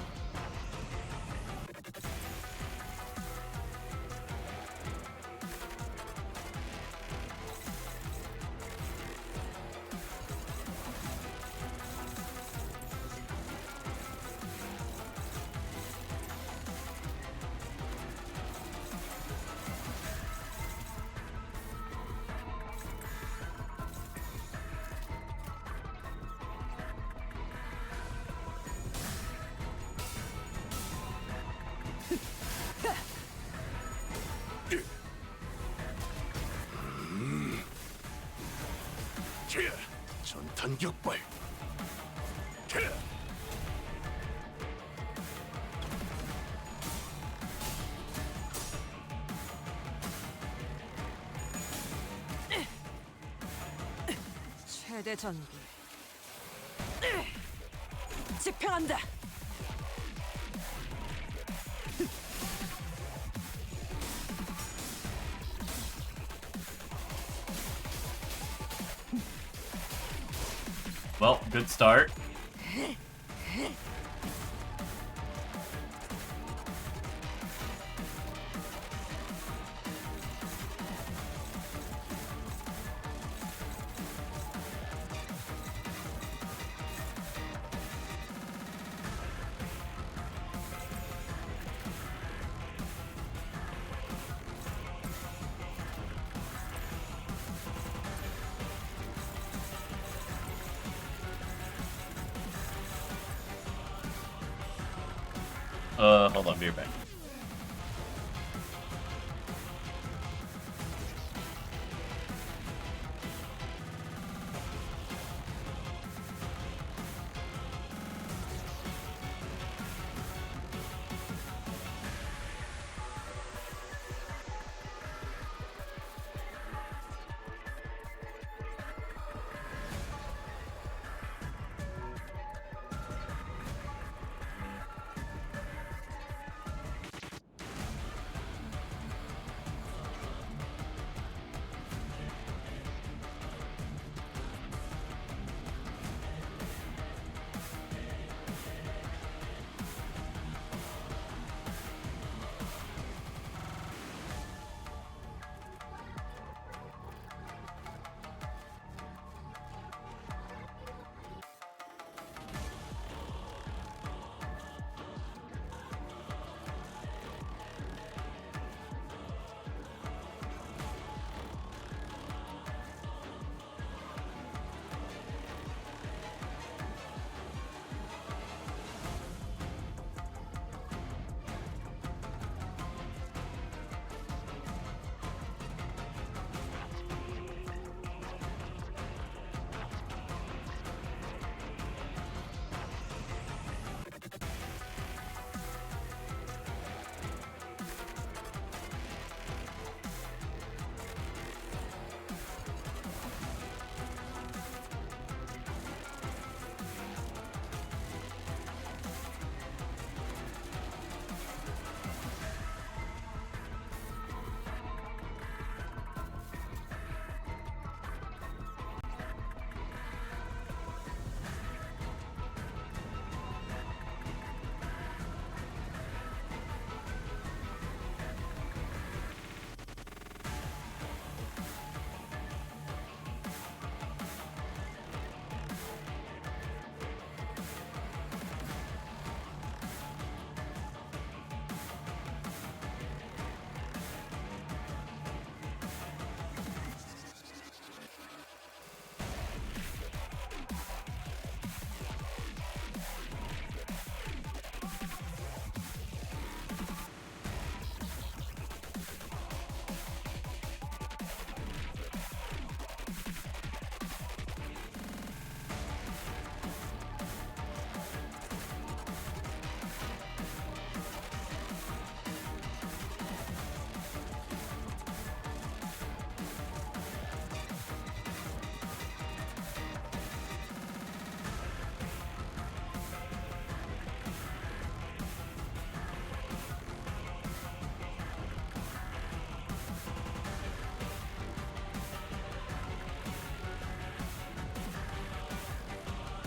전탄 격발. 최대 전기. 집행한다. Well, good start. Hold on, be right back.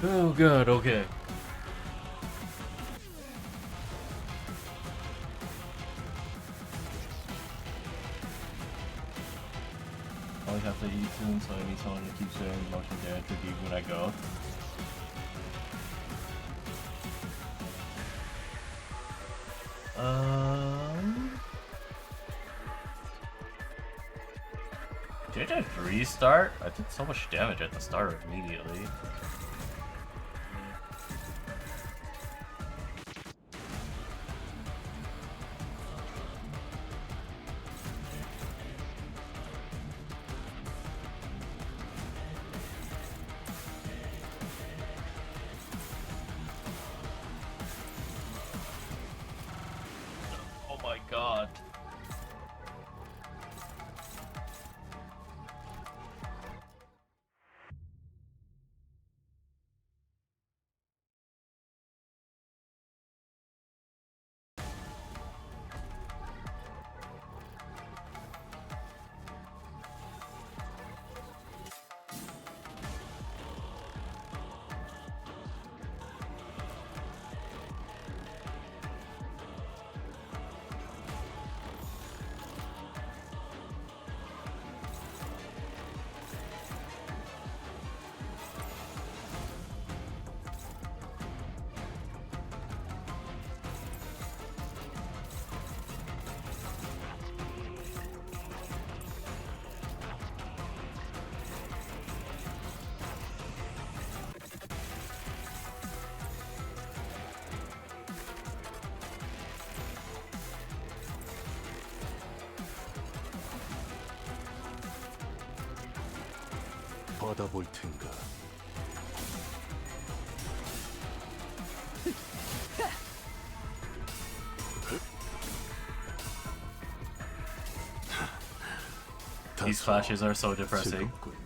Oh god, okay. Always have to eat soon, so I need someone to keep sharing motion damage with you when I go. Did I just restart? I did so much damage at the start immediately. Oh my god. 받아볼 텐가. These clashes are so depressing. 즐겁군.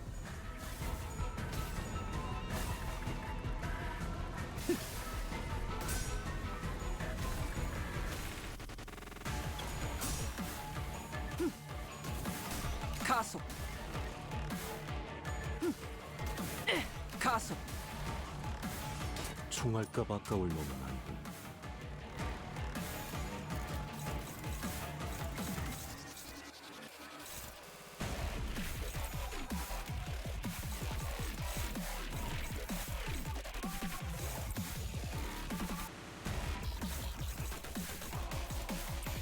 가속. 가속. 총알값 아까울 놈은 아니군.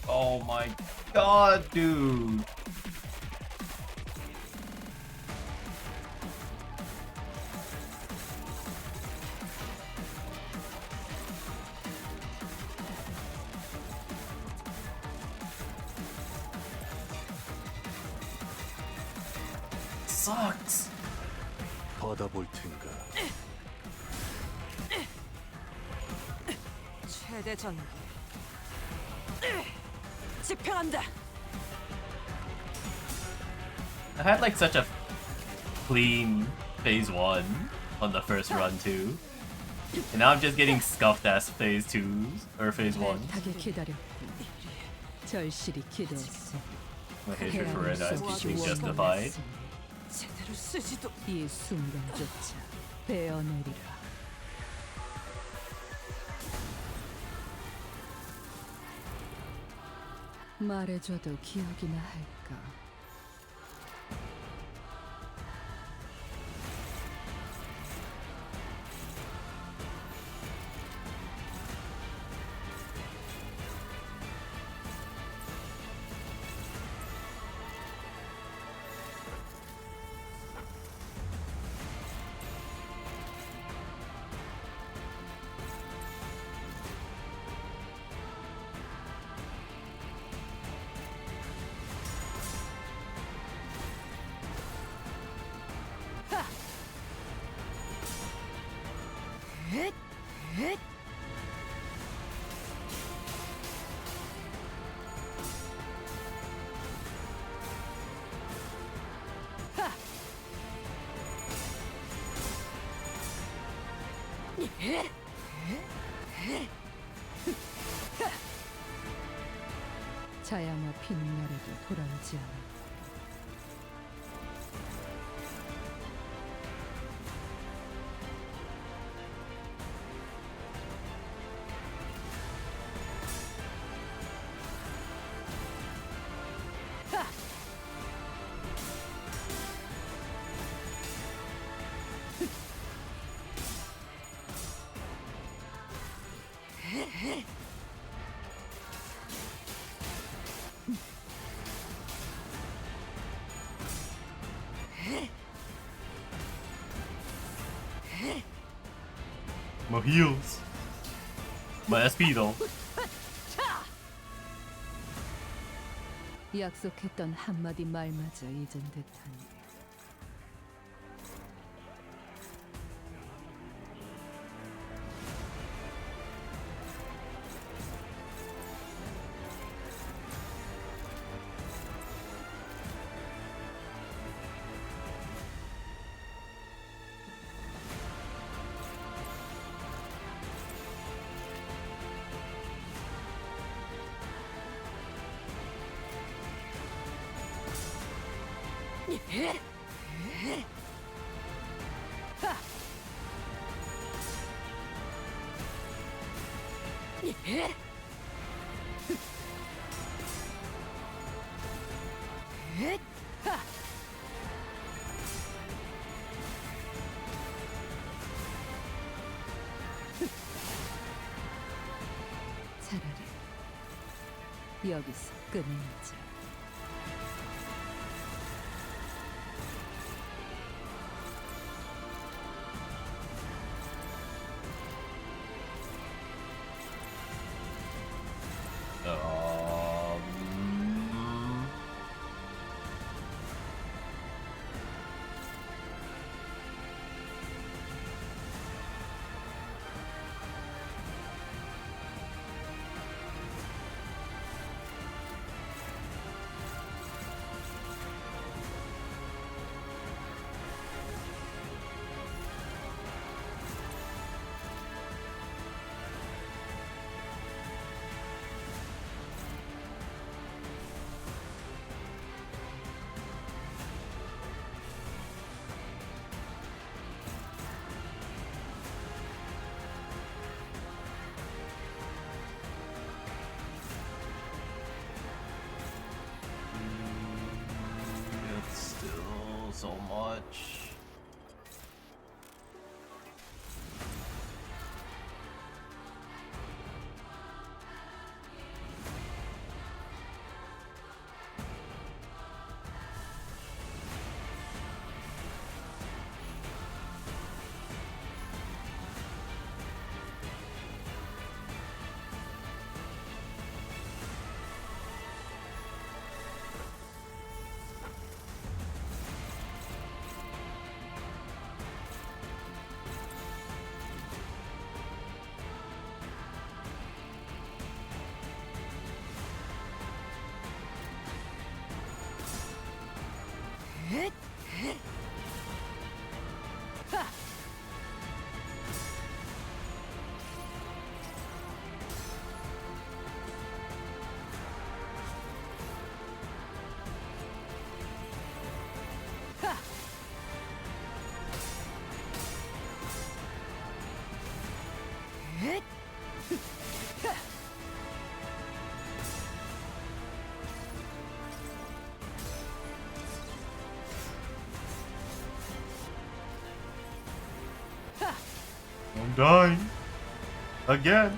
Oh my god, dude. Sucks. 받아볼 텐가. 최대 전기. 집행한다. I had like such a clean phase 1 on the first run too. And now I'm just getting scuffed as phase 2 or phase 1. 애타게 기다렸고 절실히 기도했어. My hatred for Red Eyes being justified. 제대로 쓰지도. 이 순간조차 베어내리라. 말해줘도 기억이나 할까. 자양아 피는 날에도 돌아오지 않아. My heels. My Espido. 약속했던 한마디 말마저 잊은 듯하니 차라리 여기서 끝내자. It's still so much. I'm dying. Again.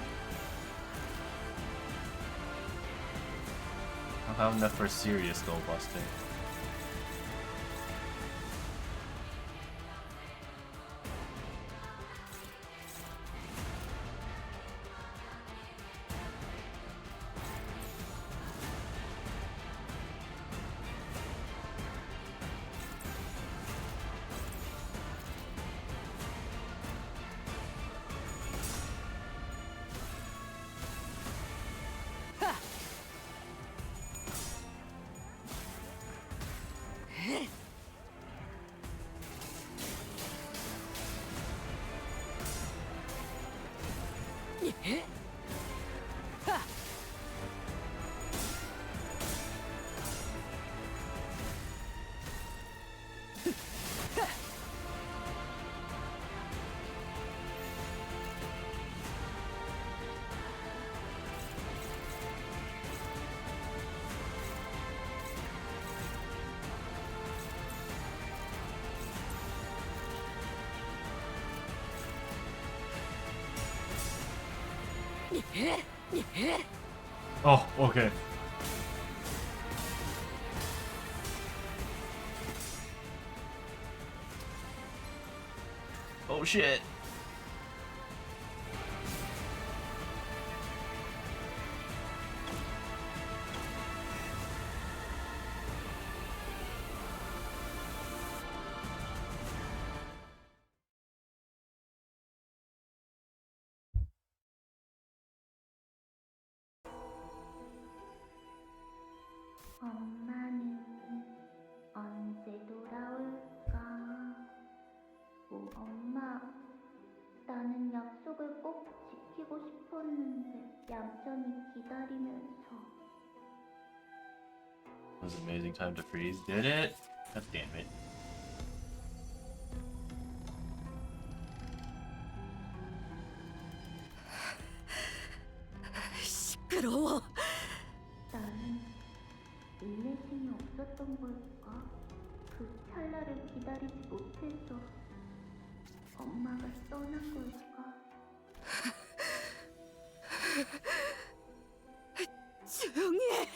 I'm having that for serious goal busting. Oh, okay. Oh shit. 엄마는 언제 돌아올까? 엄마, 나는 약속을 꼭 지키고 싶었는데 얌전히 기다리면서. It was an amazing time to freeze. Did it? God damn it. 시끄러워. 나는 인내심이 없었던 걸까? 그 찰나를 기다리지 못해서 엄마가 떠난 걸까? 조용히 해.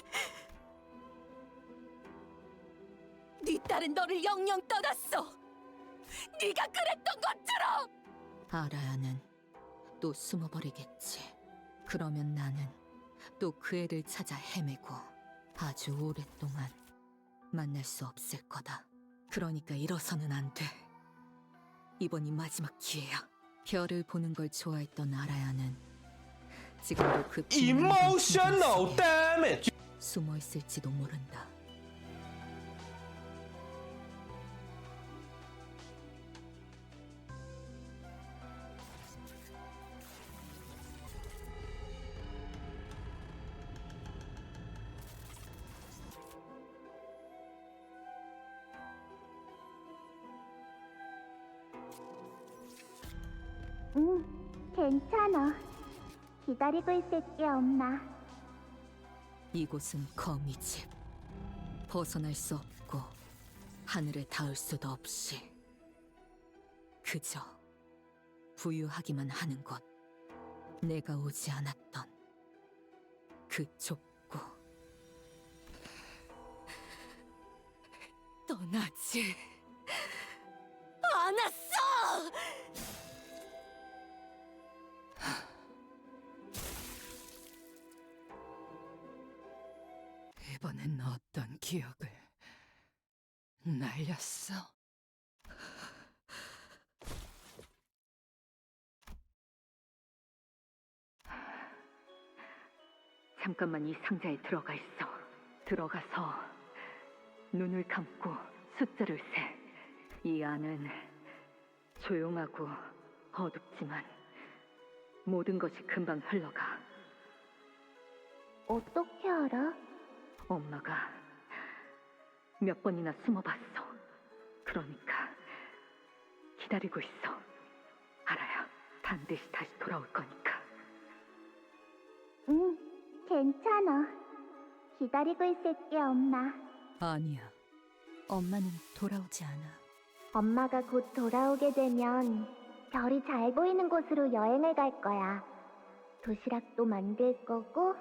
네 딸은 너를 영영 떠났어. 네가 그랬던 것처럼. 아라야는 또 숨어버리겠지. 그러면 나는 또 그 애를 찾아 헤매고 아주 오랫동안 만날 수 없을 거다. 그러니까 일어서는 안 돼. 이번이 마지막 기회야. 별을 보는 걸 좋아했던 아라야는 지금도 그 Emotional damage. 숨어 있을지도 모른다. 응, 괜찮아. 기다리고 있을게, 엄마. 이곳은 거미 집. 벗어날 수 없고 하늘을 닿을 수도 없이 그저 부유하기만 하는 곳. 내가 오지 않았던 그 좁고 떠나지 않았어! 이번엔 어떤 기억을 날렸어? 잠깐만 이 상자에 들어가 있어. 들어가서 눈을 감고 숫자를 세. 이 안은 조용하고 어둡지만 모든 것이 금방 흘러가. 어떻게 알아? 엄마가 몇 번이나 숨어봤어. 그러니까 기다리고 있어. 알아야 반드시 다시 돌아올 거니까. 응, 괜찮아. 기다리고 있을게, 엄마. 아니야. 엄마는 돌아오지 않아. 엄마가 곧 돌아오게 되면 별이 잘 보이는 곳으로 여행을 갈 거야. 도시락도 만들 거고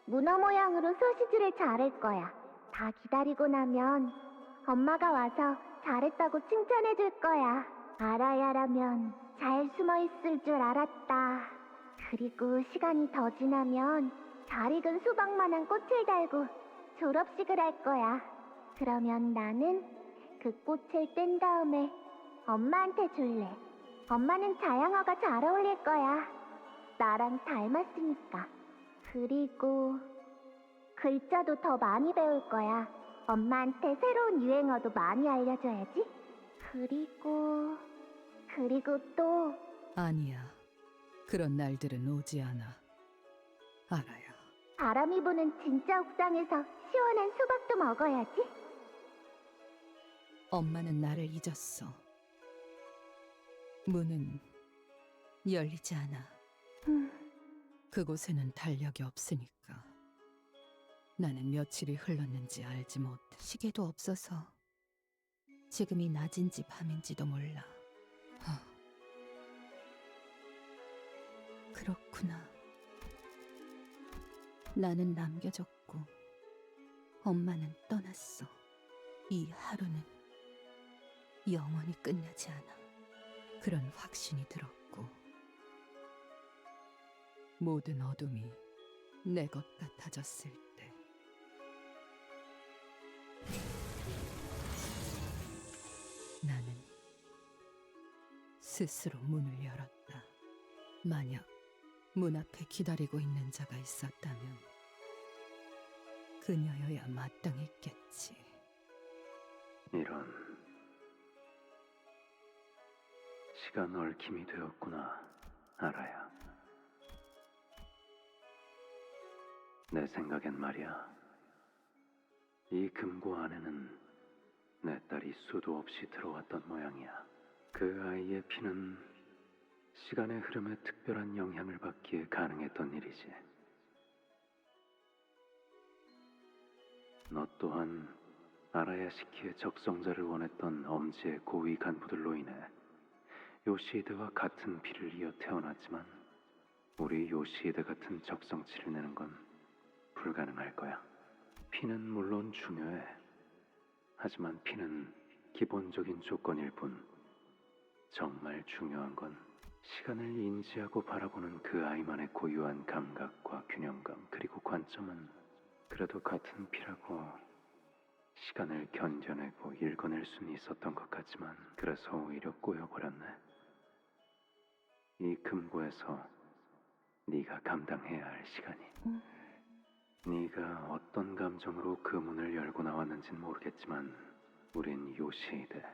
문어 모양으로 소시지를 자를 거야. 다 기다리고 나면 엄마가 와서 잘했다고 칭찬해 줄 거야. 아라야라면 잘 숨어 있을 줄 알았다. 그리고 시간이 더 지나면 잘 익은 수박만한 꽃을 달고 졸업식을 할 거야. 그러면 나는 그 꽃을 뗀 다음에 엄마한테 줄래. 엄마는 자양어가 잘 어울릴 거야. 나랑 닮았으니까. 그리고 글자도 더 많이 배울 거야. 엄마한테 새로운 유행어도 많이 알려줘야지. 그리고 또 아니야. 그런 날들은 오지 않아. 알아요. 바람이 부는 진짜 옥상에서 시원한 수박도 먹어야지. 엄마는 나를 잊었어. 문은 열리지 않아. 그곳에는 달력이 없으니까. 나는 며칠이 흘렀는지 알지 못해. 시계도 없어서 지금이 낮인지 밤인지도 몰라. 그렇구나. 나는 남겨졌고 엄마는 떠났어. 이 하루는 영원히 끝나지 않아. 그런 확신이 들었고 모든 어둠이 내 것 같아졌을 때 나는 스스로 문을 열었다. 만약 문 앞에 기다리고 있는 자가 있었다면 그녀여야 마땅했겠지. 이런 시간 얽힘이 되었구나, 알아야. 내 생각엔 말이야, 이 금고 안에는 내 딸이 수도 없이 들어왔던 모양이야. 그 아이의 피는 시간의 흐름에 특별한 영향을 받기에 가능했던 일이지. 너 또한 아라야시키의 적성자를 원했던 엄지의 고위 간부들로 인해 요시히데와 같은 피를 이어 태어났지만 우리 요시히데 같은 적성치를 내는 건 불가능할 거야. 피는 물론 중요해. 하지만 피는 기본적인 조건일 뿐 정말 중요한 건 시간을 인지하고 바라보는 그 아이만의 고유한 감각과 균형감, 그리고 관점은 그래도 같은 피라고 시간을 견뎌내고 읽어낼 수는 있었던 것 같지만, 그래서 오히려 꼬여버렸네. 이 금고에서 네가 감당해야 할 시간이. 네가 어떤 감정으로 그 문을 열고 나왔는진 모르겠지만 우린 요시히데,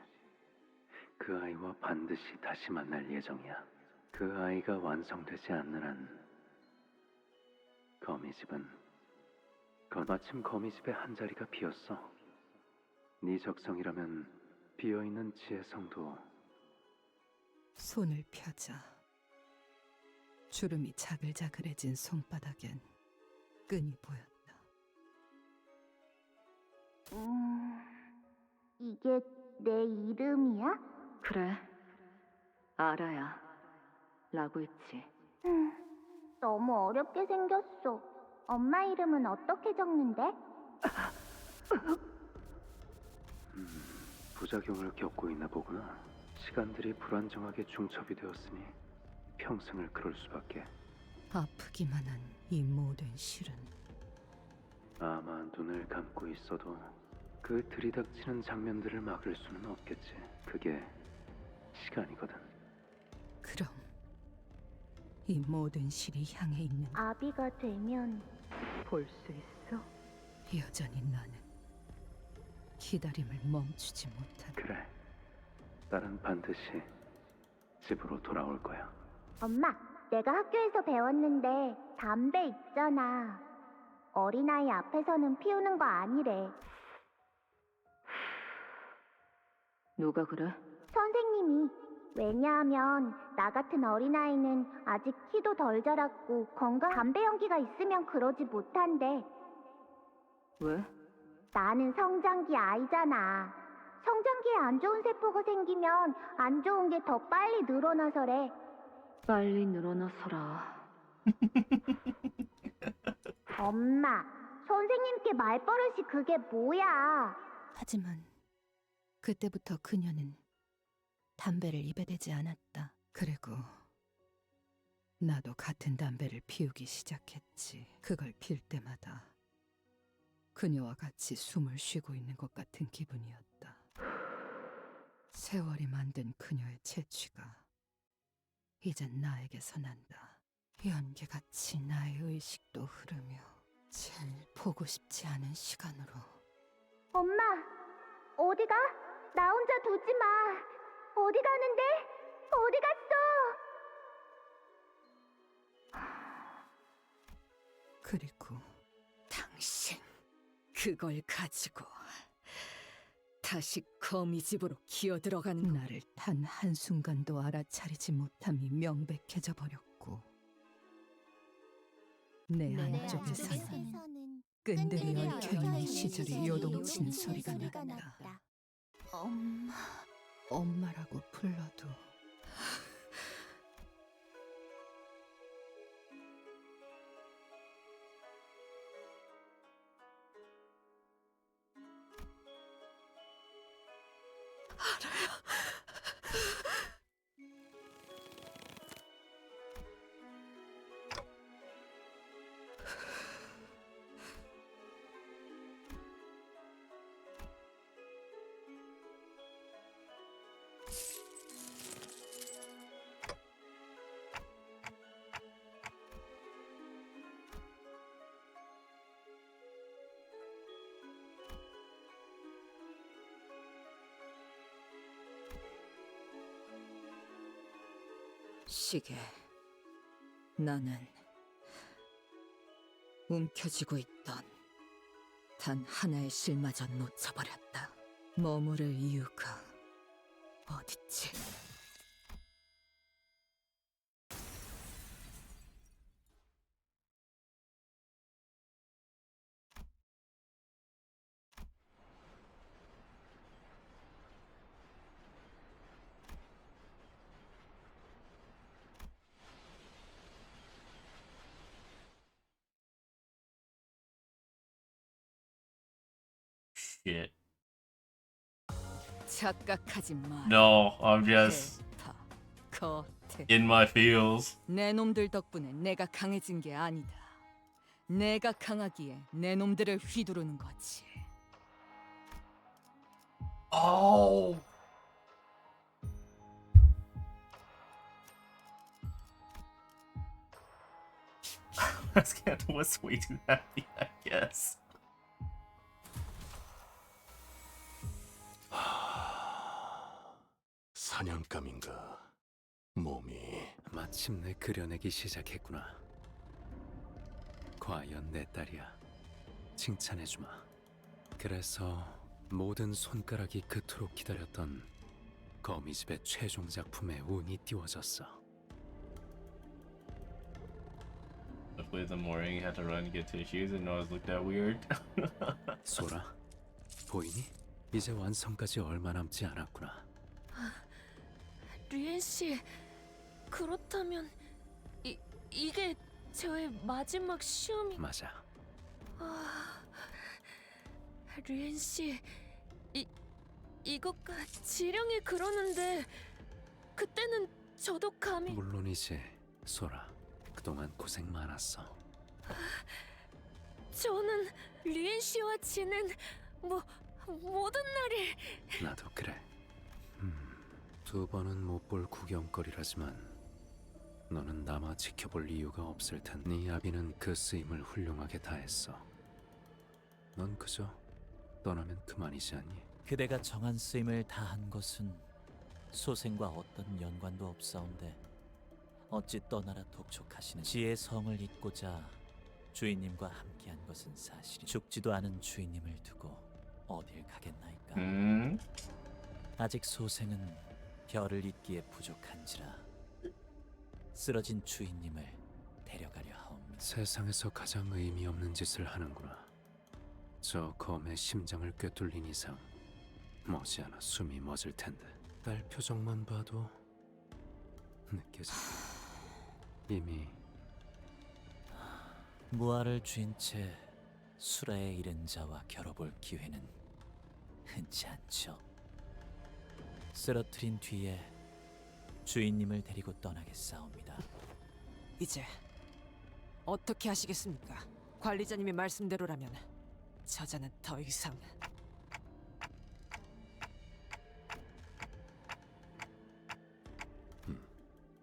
그 아이와 반드시 다시 만날 예정이야. 그 아이가 완성되지 않는 한 거미집은 마침 거미집에 한 자리가 비었어. 네 적성이라면 비어있는 지혜성도. 손을 펴자. 주름이 자글자글해진 손바닥엔 끈이 보였다. 이게 내 이름이야? 그래, 알아야. 라고 했지. 너무 어렵게 생겼어. 엄마 이름은 어떻게 적는데? 부작용을 겪고 있나 보구나. 시간들이 불안정하게 중첩이 되었으니 평생을 그럴 수밖에. 아프기만 한 이 모든 실은 아마 눈을 감고 있어도 그 들이닥치는 장면들을 막을 수는 없겠지. 그게 시간이거든. 그럼 이 모든 실이 향해 있는 아비가 되면 볼 수 있어? 여전히 나는 기다림을 멈추지 못한다. 그래, 딸은 반드시 집으로 돌아올 거야. 엄마, 내가 학교에서 배웠는데 담배 있잖아. 어린아이 앞에서는 피우는 거 아니래. 누가 그래? 선생님이. 왜냐하면 나 같은 어린아이는 아직 키도 덜 자랐고 담배 연기가 있으면 그러지 못한대. 왜? 나는 성장기 아이잖아. 성장기에 안 좋은 세포가 생기면 안 좋은 게 더 빨리 늘어나서래. 빨리 늘어나서라. 엄마, 선생님께 말버릇이 그게 뭐야? 하지만 그때부터 그녀는 담배를 입에 대지 않았다. 그리고 나도 같은 담배를 피우기 시작했지. 그걸 필 때마다 그녀와 같이 숨을 쉬고 있는 것 같은 기분이었다. 세월이 만든 그녀의 채취가 이젠 나에게서 난다. 연기같이 나의 의식도 흐르며 제일 보고 싶지 않은 시간으로. 엄마, 어디가? 나 혼자 두지 마. 어디 가는데? 어디 갔어? 그리고 당신 그걸 가지고 다시 거미집으로 기어들어가는 나를 단 한순간도 알아차리지 못함이 명백해져 버렸고, 내 안쪽에서는 끈들이 얽혀있는 시절이 요동치는 소리가 났다. 엄마라고 불러도 시계. 나는 움켜쥐고 있던 단 하나의 실마저 놓쳐버렸다. 머무를 이유가 어딨지? Shit. 착각하지 마. No, I'm just 다 겉에. in my feels. 내 놈들 덕분에 내가 강해진 게 아니다. 내가 강하기에 내 놈들을 휘두르는 거지. Oh. Scandal was way too happy, I guess. 사냥감인가? 몸이 마침내 그려내기 시작했구나. 과연 내 딸이야. 칭찬해주마. 그래서 모든 손가락이 그토록 기다렸던 거미집의 최종 작품에 운이 띄워졌어. Hopefully the morning he had to run to get tissues and Noah's looked that weird. 소라, 보이니? 이제 완성까지 얼마 남지 않았구나. 류엔 씨, 그렇다면 이게 저의 마지막 시험이... 맞아. 류엔 씨, 이것과 지령이 그러는데 그때는 저도 감히... 물론이지, 소라. 그동안 고생 많았어. 저는 류엔 씨와 지낸 모든 날이... 나도 그래. 두 번은 못 볼 구경거리라지만 너는 남아 지켜볼 이유가 없을 텐. 네 아비는 그 쓰임을 훌륭하게 다했어. 넌 그저 떠나면 그만이지 않니? 그대가 정한 쓰임을 다한 것은 소생과 어떤 연관도 없사온데 어찌 떠나라 독촉하시는 지의 성을 잇고자 주인님과 함께한 것은 사실이. 죽지도 않은 주인님을 두고 어딜 가겠나이까. 아직 소생은 별을 잇기에 부족한지라 쓰러진 주인님을 데려가려 하옵니다. 세상에서 가장 의미 없는 짓을 하는구나. 저 검의 심장을 꿰뚫린 이상 머지않아 숨이 멎을 텐데. 딸 표정만 봐도 느껴진다. 이미 무아를 쥔 채 수라에 이른 자와 겨뤄볼 기회는 흔치 않죠. 쓰러뜨린 뒤에 주인님을 데리고 떠나겠사옵니다. 이제 어떻게 하시겠습니까? 관리자님의 말씀대로라면 저자는 더 이상...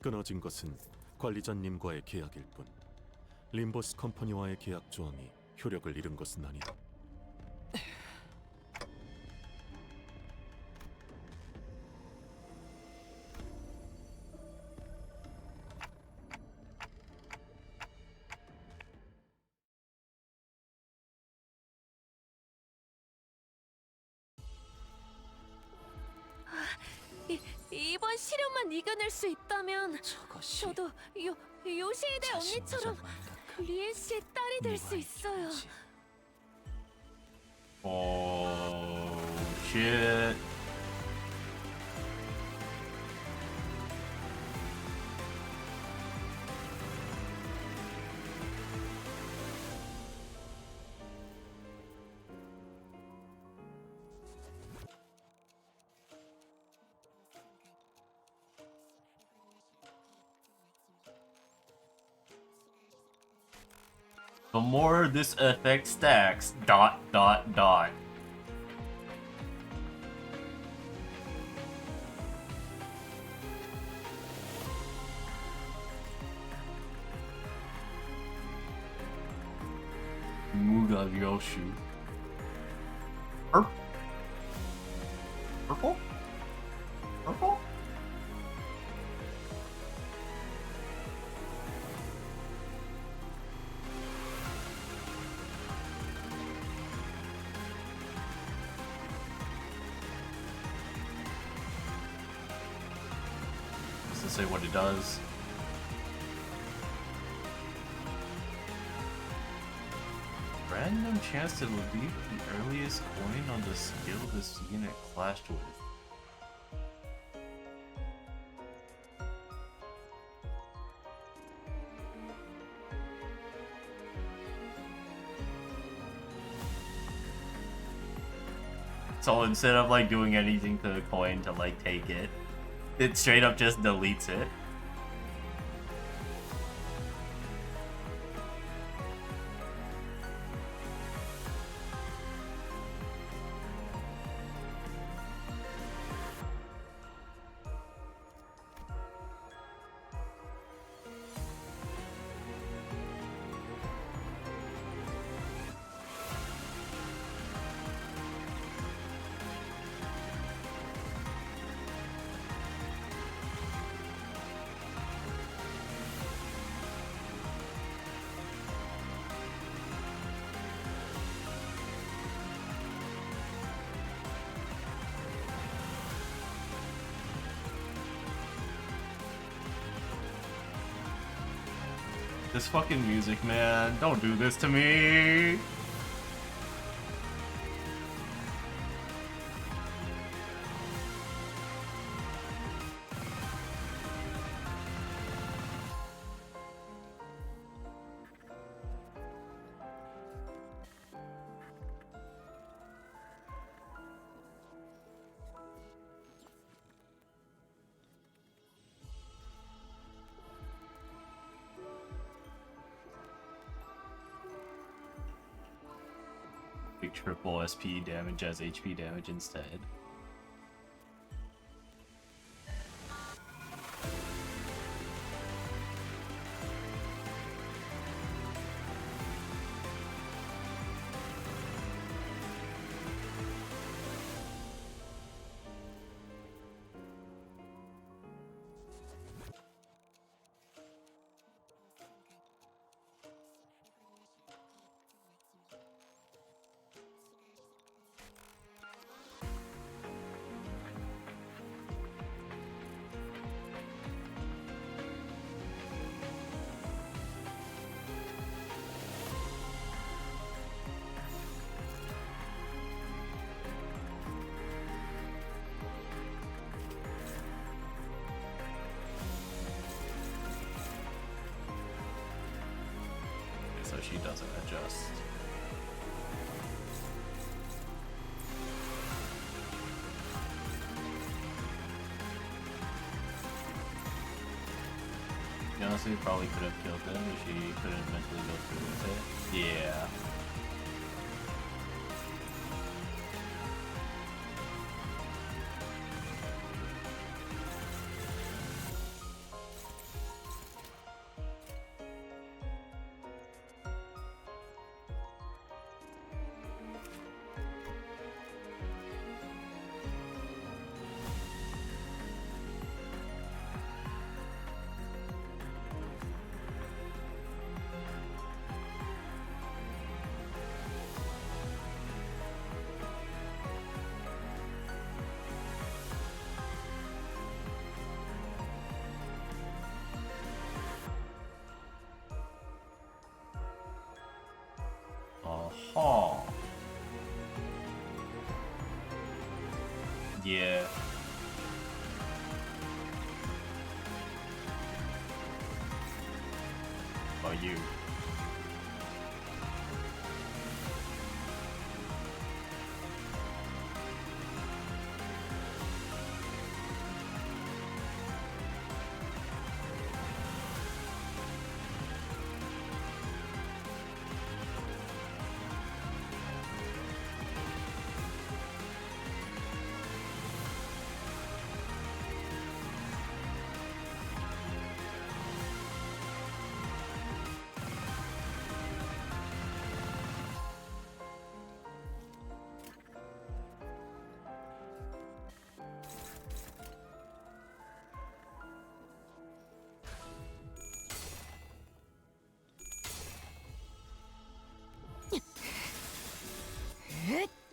끊어진 것은 관리자님과의 계약일 뿐 림보스 컴퍼니와의 계약 조항이 효력을 잃은 것은 아니다. 이번 시련만 이겨낼 수 있다면 저것이 저도 요시히데 언니처럼 류엔 씨의 딸이 될 수 있어요. Oh shit. The more this effect stacks, ... Muga Yoshu. Purple? Purple? to say what it does. Random chance to leave the earliest coin on the skill this unit clashed with. So instead of like doing anything to the coin to like take it, it straight up just deletes it. This fucking music, man. Don't do this to me. Big triple SP damage as HP damage instead. So she doesn't adjust. She honestly probably could have killed him if she couldn't mentally go through with it. Yeah. Aha. Yeah. Or you.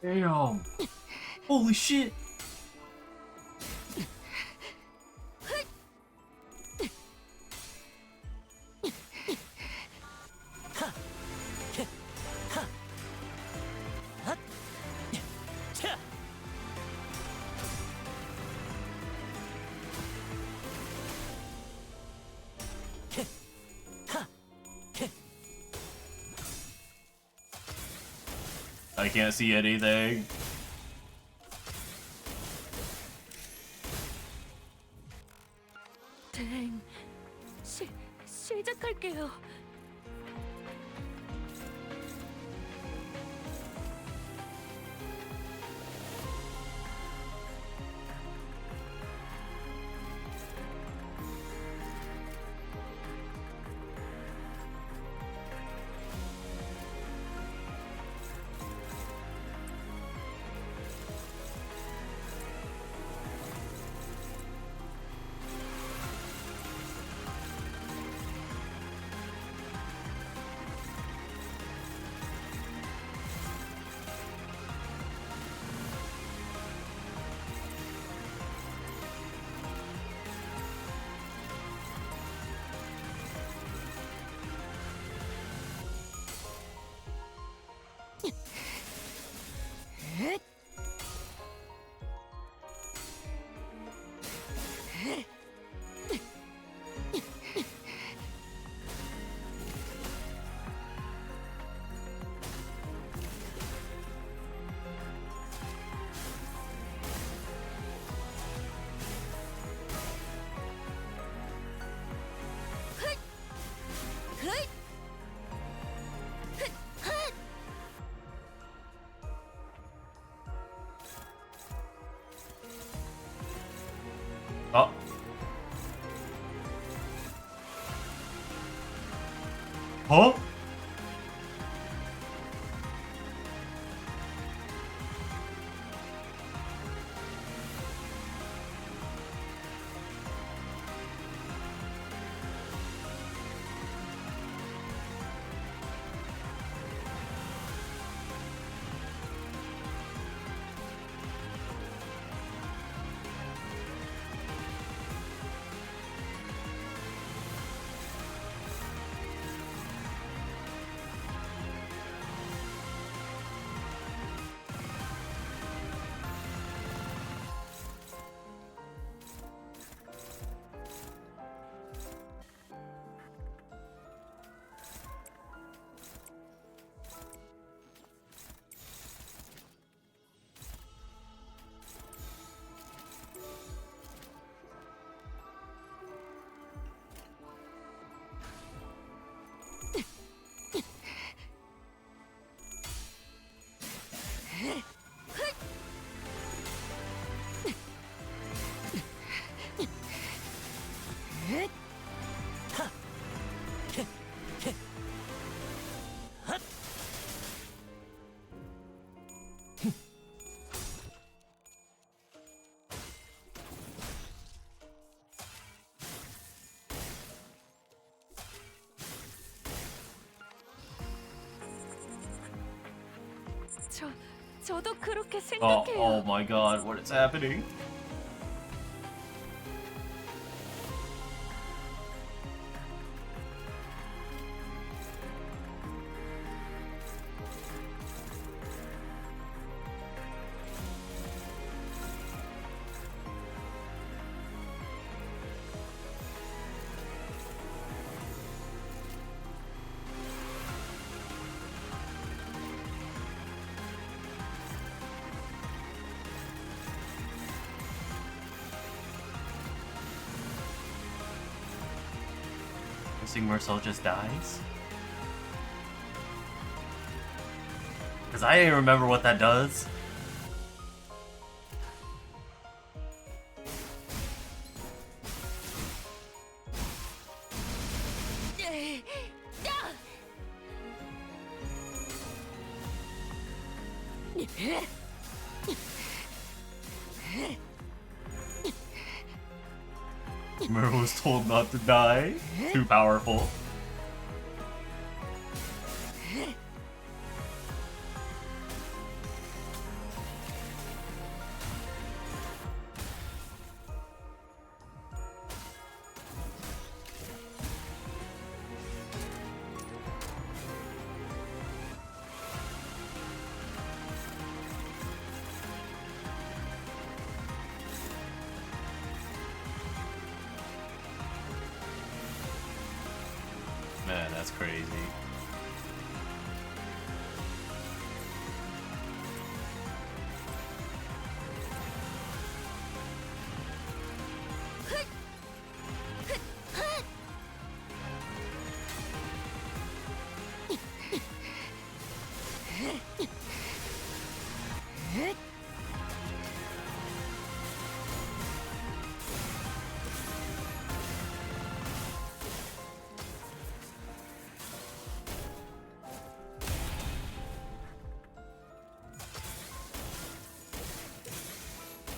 Damn. Holy shit. I can't see anything. 땡. 시작할게요. Oh. Huh? 저도 그렇게 Oh, 생각해요. oh my god, what is happening? Guessing Marcel just dies? Because I didn't remember what that does. Merle was told not to die. Too powerful. Man, that's crazy.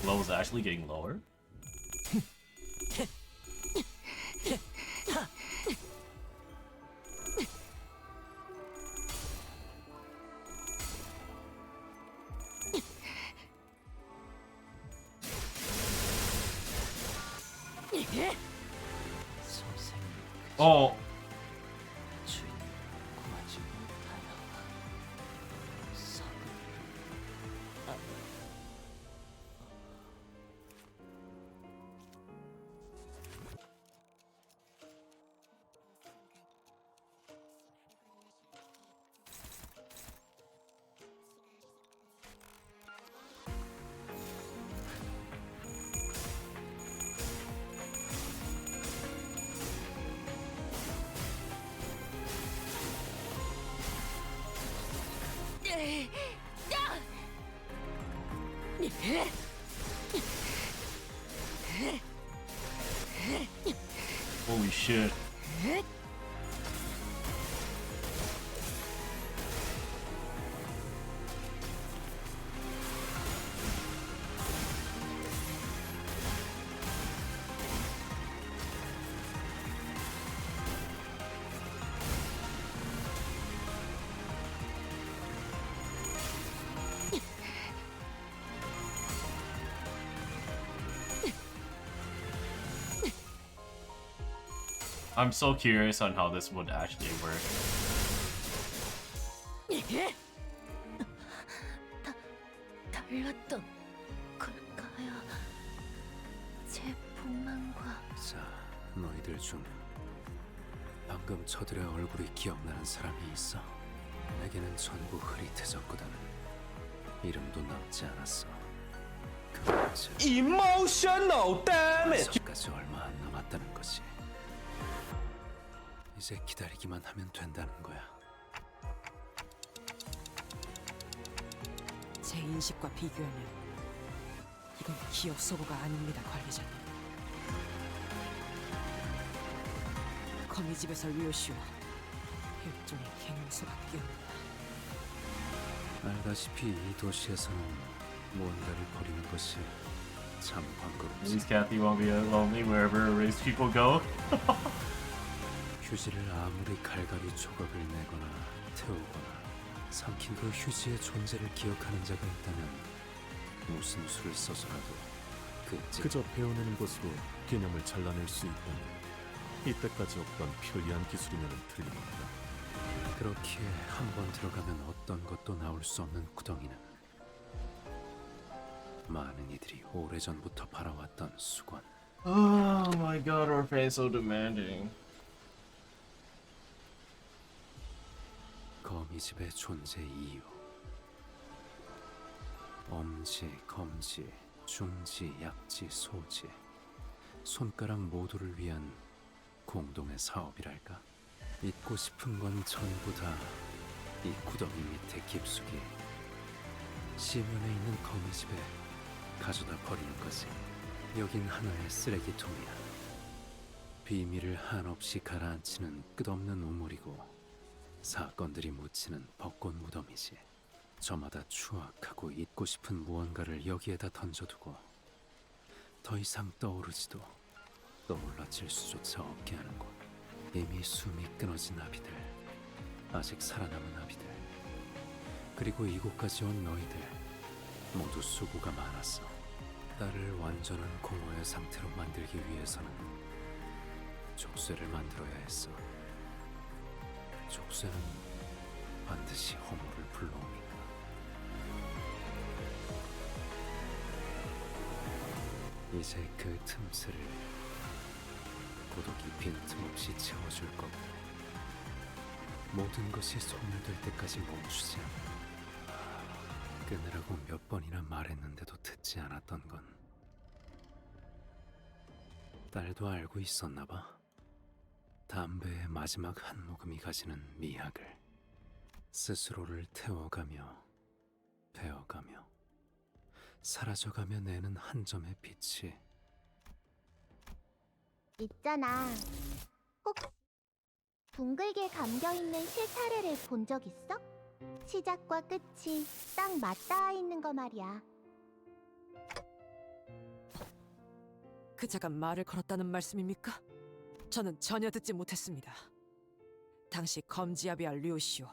Level's actually getting lower? Oh. Holy shit. I'm so curious on how this would actually work. 달랐던 걸까요? 제 복만과 자, 너희들 중 방금 저들의 얼굴이 기억나는 사람이 있어? 내게는 전부 흐릿해졌거든. 이름도 남지 않았어. 그 문제 Emotional damage. 까지 얼마 안 남았다는 거지. 이제 기다리기만 하면 된다는 거야. 제 인식과 비교하면 이건 기억 소모가 아닙니다, 관리자님. 거미집에서 류시와 일종의 갱수밖에 없다. 알다시피 이 도시에서는 무언가를 버리는 것이 참 At 번거롭지. least Kathy won't be lonely wherever rich people go. 휴지를 아무리 갈갈이 조각을 내거나 태우거나 삼킨 그 휴지의 존재를 기억하는 자가 있다면 무슨 수를 써서라도 그저 베어내는 것으로 개념을 잘라낼 수 있다면 이때까지 없던 편리한 기술이면 틀림없다. 그렇기에 한 번 들어가면 어떤 것도 나올 수 없는 구덩이는 많은 이들이 오래전부터 바라왔던 수건. Oh my god, our fans so demanding. 거미집의 존재 이유. 엄지, 검지, 중지, 약지, 소지. 손가락 모두를 위한 공동의 사업이랄까. 잊고 싶은 건 전부 다 이 구덩이 밑에 깊숙이 시면에 있는 거미집에 가져다 버리는 거지. 여긴 하나의 쓰레기통이야. 비밀을 한없이 가라앉히는 끝없는 우물이고 사건들이 묻히는 벚꽃 무덤이지. 저마다 추악하고 잊고 싶은 무언가를 여기에다 던져두고 더 이상 떠오르지도 떠올라질 수조차 없게 하는 곳. 이미 숨이 끊어진 아비들, 아직 살아남은 아비들, 그리고 이곳까지 온 너희들 모두 수고가 많았어. 나를 완전한 공허의 상태로 만들기 위해서는 족쇄를 만들어야 했어. 족쇄는 반드시 허물을 불러오니까. 이제 그 틈새를 고독이 빈틈없이 채워줄 거고 모든 것이 소멸될 때까지 멈추지 않아. 끊으라고 몇 번이나 말했는데도 듣지 않았던 건 딸도 알고 있었나 봐. 담배의 마지막 한 모금이 가지는 미학을 스스로를 태워가며 베어가며 사라져가며 내는 한 점의 빛이 있잖아. 꼭 둥글게 감겨있는 실타래를 본 적 있어? 시작과 끝이 딱 맞닿아 있는 거 말이야. 그자가 말을 걸었다는 말씀입니까? 저는 전혀 듣지 못했습니다. 당시 검지아비와 류시오,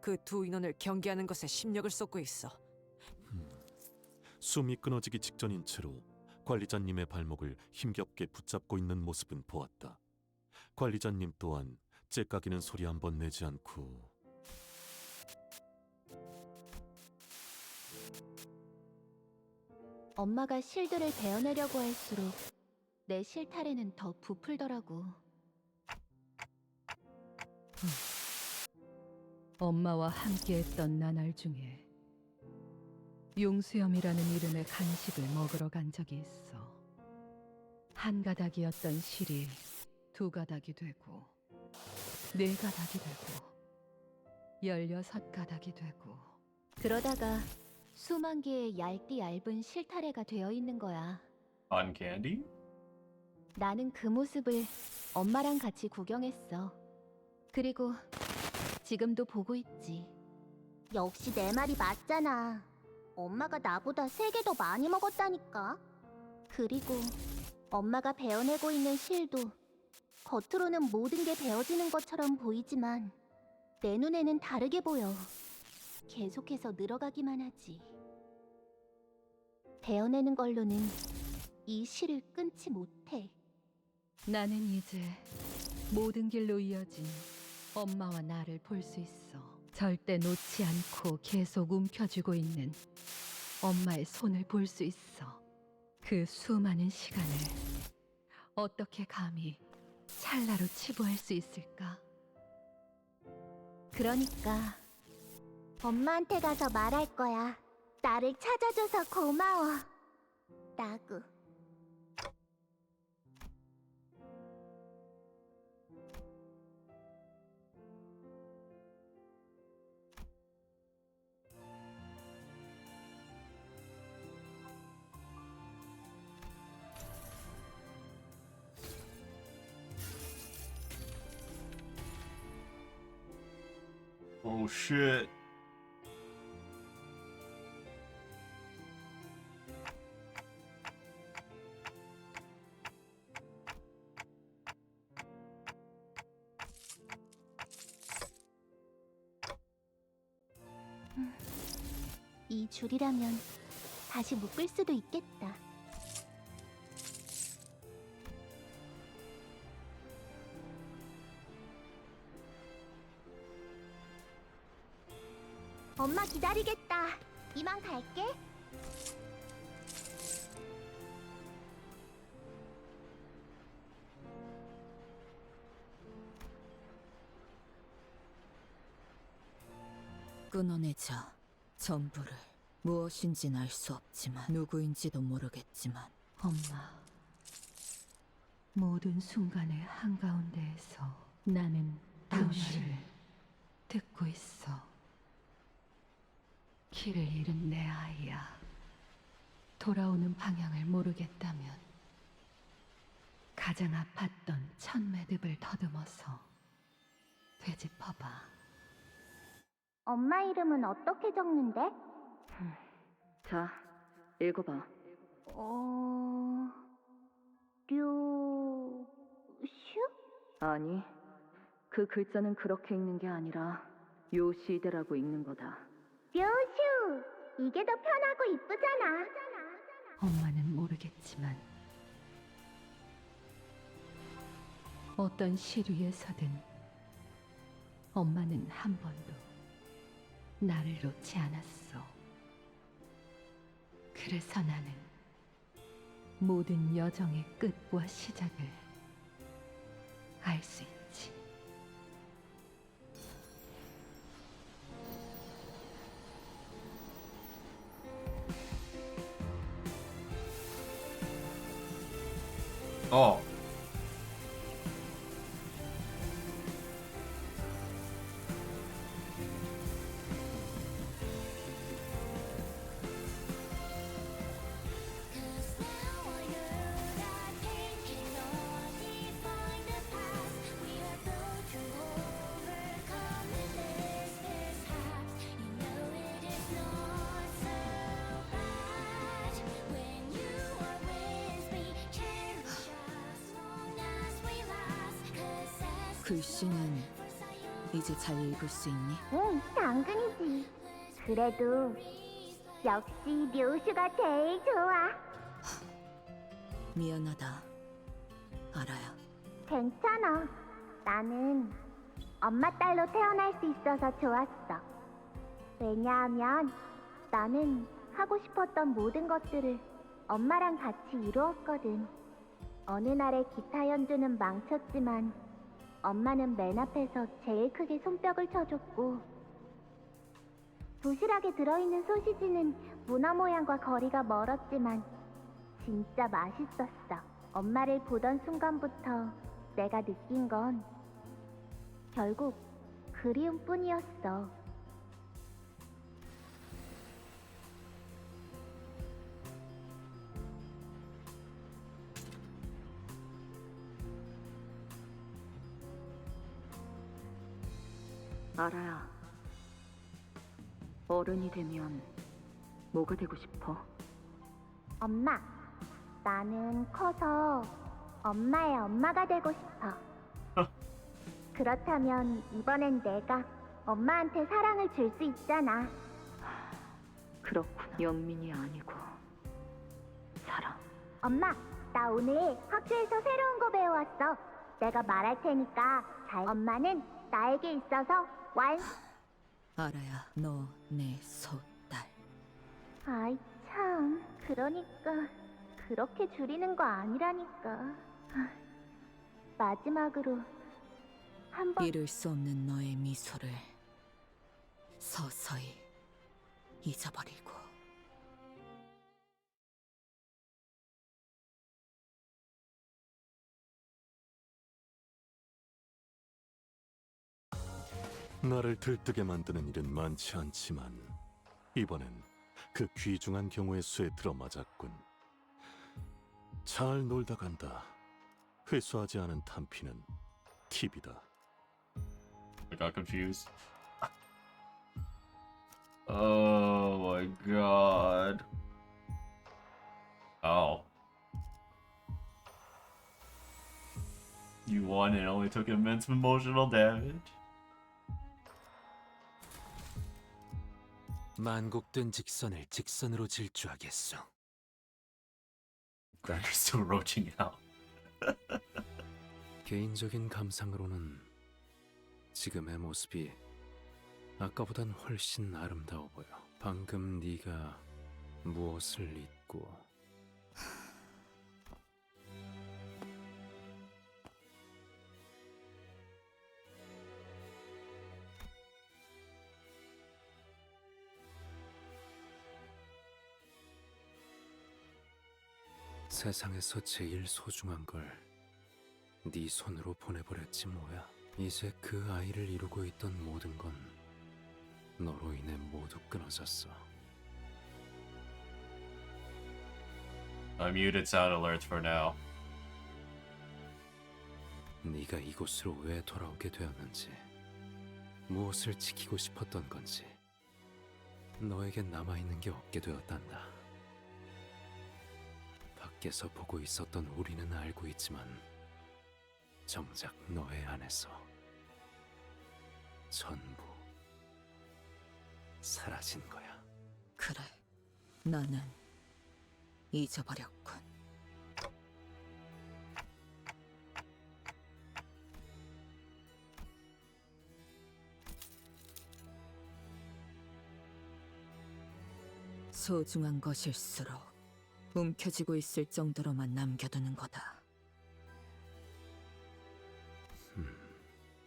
그 두 인원을 경계하는 것에 심력을 쏟고 있어. 숨이 끊어지기 직전인 채로 관리자님의 발목을 힘겹게 붙잡고 있는 모습은 보았다. 관리자님 또한 째까기는 소리 한 번 내지 않고 엄마가 실드를 베어내려고 할수록 내 실타래는 더 부풀더라고. 엄마와 함께했던 나날 중에 용수염이라는 이름의 간식을 먹으러 간 적이 있어. 한 가닥이었던 실이 두 가닥이 되고, 네 가닥이 되고, 16가닥이 되고. 그러다가 수만 개의 얇디 얇은 실타래가 되어 있는 거야. On candy? 나는 그 모습을 엄마랑 같이 구경했어. 그리고 지금도 보고 있지. 역시 내 말이 맞잖아. 엄마가 나보다 3개 더 많이 먹었다니까. 그리고 엄마가 베어내고 있는 실도 겉으로는 모든 게 베어지는 것처럼 보이지만 내 눈에는 다르게 보여. 계속해서 늘어가기만 하지. 베어내는 걸로는 이 실을 끊지 못해. 나는 이제 모든 길로 이어진 엄마와 나를 볼 수 있어. 절대 놓지 않고 계속 움켜쥐고 있는 엄마의 손을 볼 수 있어. 그 수많은 시간을 어떻게 감히 찰나로 치부할 수 있을까? 그러니까 엄마한테 가서 말할 거야. 나를 찾아줘서 고마워. 라고. Oh shit. 이 줄이라면 다시 묶을 수도 있겠다. 엄마 기다리겠다. 이만 갈게. 끊어내자. 전부를. 무엇인지는 알 수 없지만 누구인지도 모르겠지만 엄마, 모든 순간의 한가운데에서 나는 당신을 듣고 있어. 길을 잃은 내 아이야. 돌아오는 방향을 모르겠다면 가장 아팠던 첫 매듭을 더듬어서 되짚어봐. 엄마 이름은 어떻게 적는데? 자, 읽어봐. 슈? 아니, 그 글자는 그렇게 읽는 게 아니라 요시대라고 읽는 거다. 류슈! 이게 더 편하고 이쁘잖아. 엄마는 모르겠지만 어떤 실 위에서든 엄마는 한 번도 나를 놓지 않았어. 그래서 나는 모든 여정의 끝과 시작을 알 수 있지. Oh. 글씨는 이제 잘 읽을 수 있니? 응, 당근이지. 그래도 역시 료슈가 제일 좋아. 미안하다, 아라야. 괜찮아. 나는 엄마 딸로 태어날 수 있어서 좋았어. 왜냐하면 나는 하고 싶었던 모든 것들을 엄마랑 같이 이루었거든. 어느 날에 기타 연주는 망쳤지만 엄마는 맨 앞에서 제일 크게 손뼉을 쳐줬고, 도시락에 들어있는 소시지는 문어 모양과 거리가 멀었지만 진짜 맛있었어. 엄마를 보던 순간부터 내가 느낀 건 결국 그리움뿐이었어. 아라야, 어른이 되면 뭐가 되고 싶어? 엄마, 나는 커서 엄마의 엄마가 되고 싶어. 그렇다면 이번엔 내가 엄마한테 사랑을 줄 수 있잖아. 그렇군. 영민이 아니고 사랑. 엄마, 나 오늘 학교에서 새로운 거 배워왔어. 내가 말할 테니까 엄마는 나에게 있어서 아라야, 너 내 소딸. 아이 참, 그러니까 그렇게 줄이는 거 아니라니까. 마지막으로 한번 잃을 수 없는 너의 미소를 서서히 잊어버리고. 나를 들뜨게 만드는 일은 많지 않지만 이번엔 그 귀중한 경우의 수에 들어맞았군. 잘 놀다 간다. 회수하지 않은 탄피는 팁이다. I got confused. Oh my god. Oh. You won and only took immense emotional damage. 만국된 직선을 직선으로 질주하겠소. Gregor's still roaching out. 개인적인 감상으로는 지금의 모습이 아까보단 훨씬 아름다워 보여. 방금 네가 무엇을 잊고 세상에서 제일 소중한 걸 네 손으로 보내버렸지 뭐야. 이제 그 아이를 이루고 있던 모든 건 너로 인해 모두 끊어졌어. I muted sound alerts for now. 네가 이곳으로 왜 돌아오게 되었는지, 무엇을 지키고 싶었던 건지 너에게 남아있는 게 없게 되었단다. 밖에서 보고 있었던 우리는 알고 있지만 정작 너의 안에서 전부 사라진 거야. 그래, 나는 잊어버렸군. 소중한 것일수록 움켜쥐고 있을 정도로만 남겨두는 거다.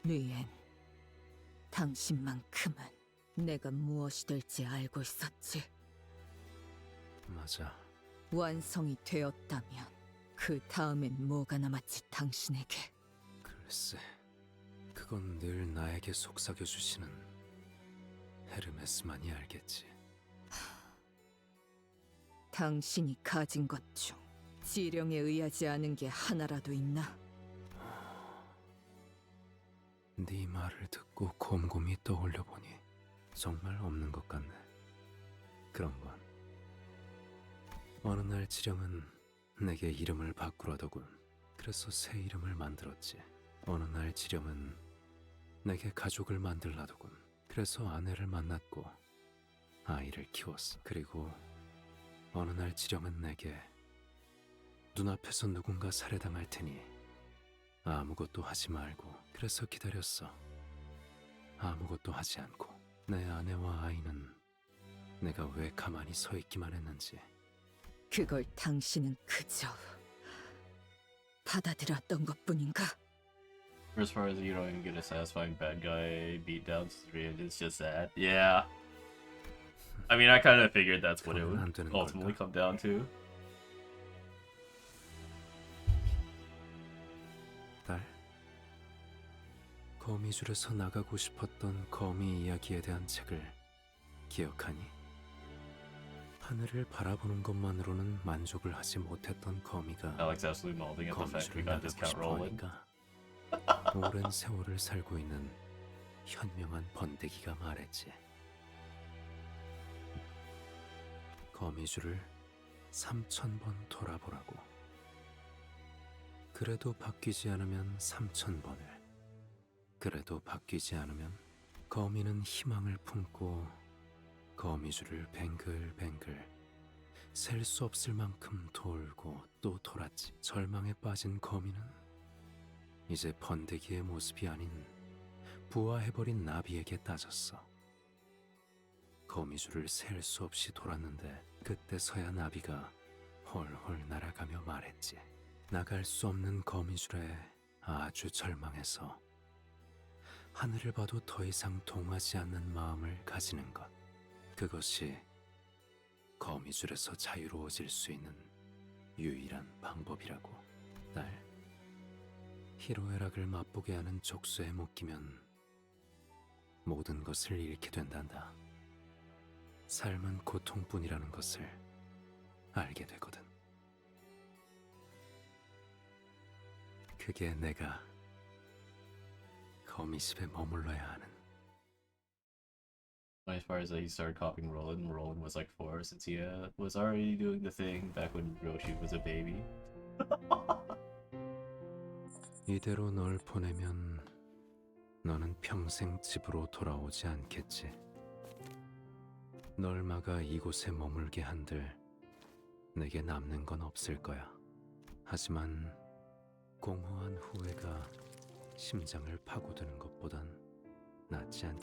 리엔, 당신만큼은 내가 무엇이 될지 알고 있었지. 맞아. 완성이 되었다면 그 다음엔 뭐가 남았지 당신에게? 글쎄, 그건 늘 나에게 속삭여 주시는 헤르메스만이 알겠지. 당신이 가진 것 중 지령에 의하지 않은 게 하나라도 있나? 네 말을 듣고 곰곰이 떠올려 보니 정말 없는 것 같네. 그런 건 어느 날 지령은 내게 이름을 바꾸라더군. 그래서 새 이름을 만들었지. 어느 날 지령은 내게 가족을 만들라더군. 그래서 아내를 만났고 아이를 키웠어. 그리고 어느 날 지령은 내게 눈앞에서 누군가 살해당할 테니 아무것도 하지 말고, 그래서 기다렸어. 아무것도 하지 않고. 내 아내와 아이는 내가 왜 가만히 서 있기만 했는지. 그걸 당신은 그저 받아들였던 것뿐인가? As far as you don't even get a satisfying bad guy beatdowns, it's just that. Yeah. I mean, I kind of figured that's what it would ultimately come down to. 딸, 거미줄에서 나가고 싶었던 거미 이야기에 대한 책을 기억하니? 하늘을 바라보는 것만으로는 만족을 하지 못했던 거미가 Alex absolutely molding at the fact we got discount rolling. 오랜 세월을 살고 있는 현명한 번데기가 말했지. 거미줄을 3000번 돌아보라고. 그래도 바뀌지 않으면 3000번을. 그래도 바뀌지 않으면 거미는 희망을 품고 거미줄을 뱅글뱅글 셀 수 없을 만큼 돌고 또 돌았지. 절망에 빠진 거미는 이제 번데기의 모습이 아닌 부화해버린 나비에게 따졌어. 거미줄을 셀 수 없이 돌았는데 그때서야 나비가 홀홀 날아가며 말했지. 나갈 수 없는 거미줄에 아주 절망해서 하늘을 봐도 더 이상 동하지 않는 마음을 가지는 것. 그것이 거미줄에서 자유로워질 수 있는 유일한 방법이라고. 딸, 희로애락을 맛보게 하는 족쇄에 묶이면 모든 것을 잃게 된단다. 삶은 고통뿐이라는 것을 알게 되거든. 그게 내가 거미집에 머물러야 하는. As far as he started copying Roland, Roland was like 4 since he was already doing the thing back when Roshi was a baby. 이대로 널 보내면 너는 평생 집으로 돌아오지 않겠지. 널 막아 이곳에 머물게 한들 내게 남는 건 없을 거야. 하지만 공허한 후회가 심장을 파고드는 것보단 낫지 않니?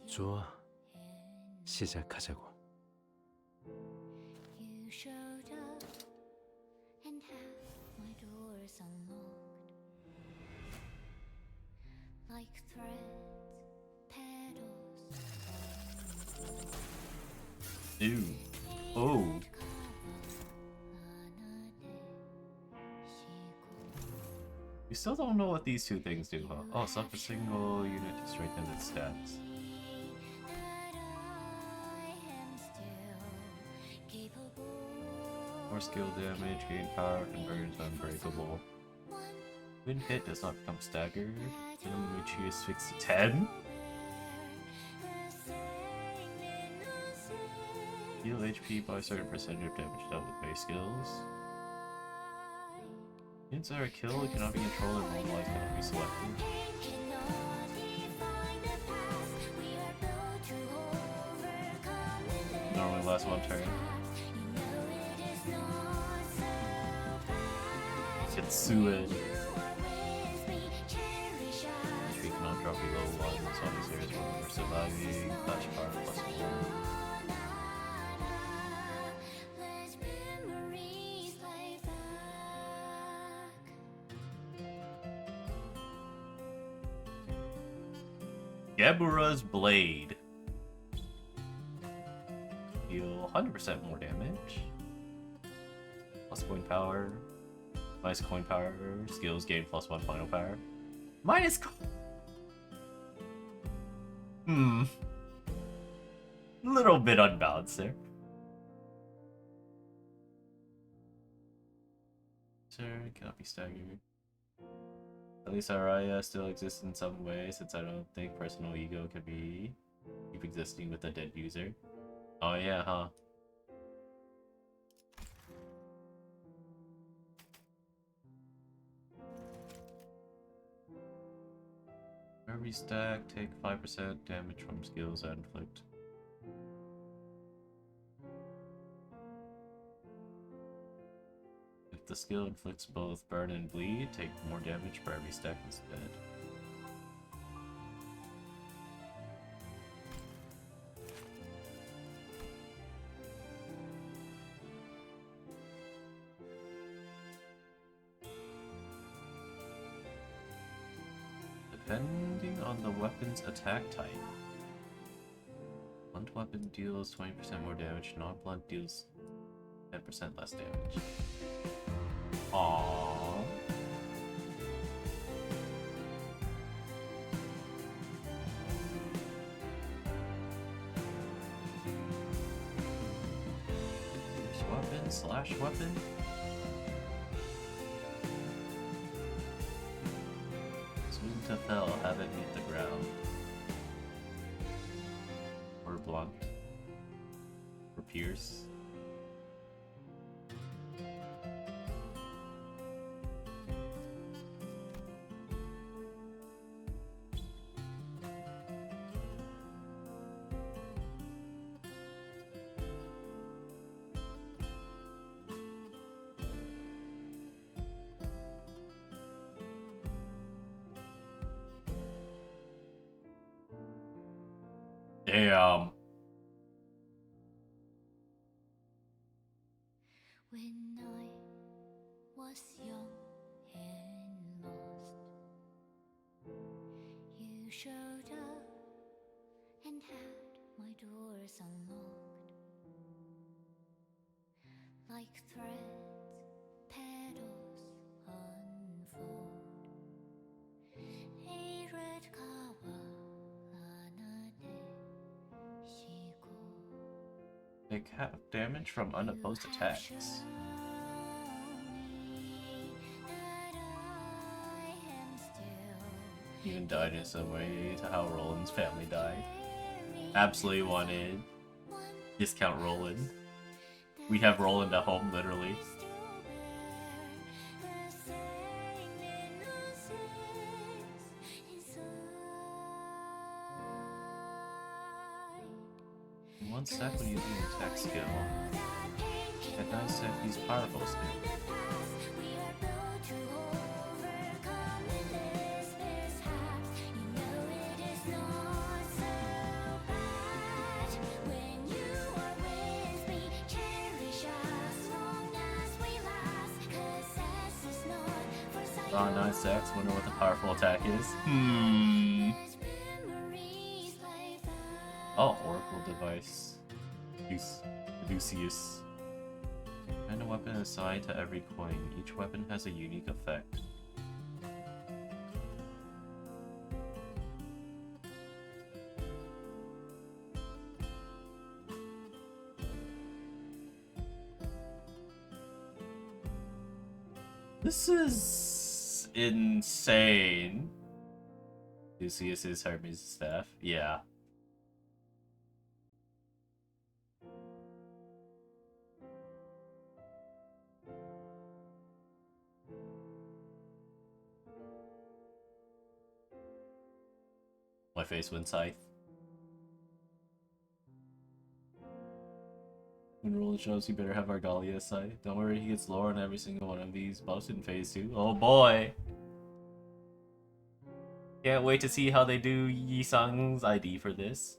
좋아, 시작하자고. You showed up and half my doors unlocked. Like threads, petals. Ew. Oh. We still don't know what these two things do, huh? Oh, suck a single unit to strengthen its stats. More skill damage, gain power, conversions unbreakable. When hit does not become staggered. Minimum HP is fixed to 10. Heal HP by a certain percentage of damage dealt with base skills. Units that are killed cannot be controlled or normalized, cannot be selected. Normally lasts 1 turn. Kitsuen. HP cannot drop below 1. This obviously is one for surviving. Flash power plus 1. Gebura's Blade. Deal 100% more damage. Plus coin power. Minus coin power. Skills gain +1 final power. Minus Little bit unbalanced there. Sir, cannot be staggered. At least Araya still exists in some way, since I don't think personal ego can keep existing with a dead user. Oh yeah, huh? Every stack, take 5% damage from skills that inflict. If the skill inflicts both burn and bleed, take more damage for every stack instead. Depending on the weapon's attack type. Blunt weapon deals 20% more damage, non-blunt deals 10% less damage. Aww. Weapon slash weapon? Swing to fell, have it hit the ground. Or blunt. Or pierce. Damn. When I was young and lost, you showed up and had my doors unlocked. Like threads, petals unfold. A red kawa Take half damage from unopposed attacks. Even died in some way to how Roland's family died. Absolutely wanted discount Roland. We have Roland at home, literally. One sec when using an attack skill. At 9 sec, use powerful skill. Ah, 9 secs. Wonder what the powerful attack is. Oh, Oracle Device. Lucius. And a weapon assigned to every coin. Each weapon has a unique effect. This is insane. Lucius is Hermes' staff. Yeah. My face went scythe. When Roland shows, you better have Argalia scythe. Don't worry, he gets lore on every single one of these buffs in phase 2. Oh boy! Can't wait to see how they do Yi Sang's ID for this.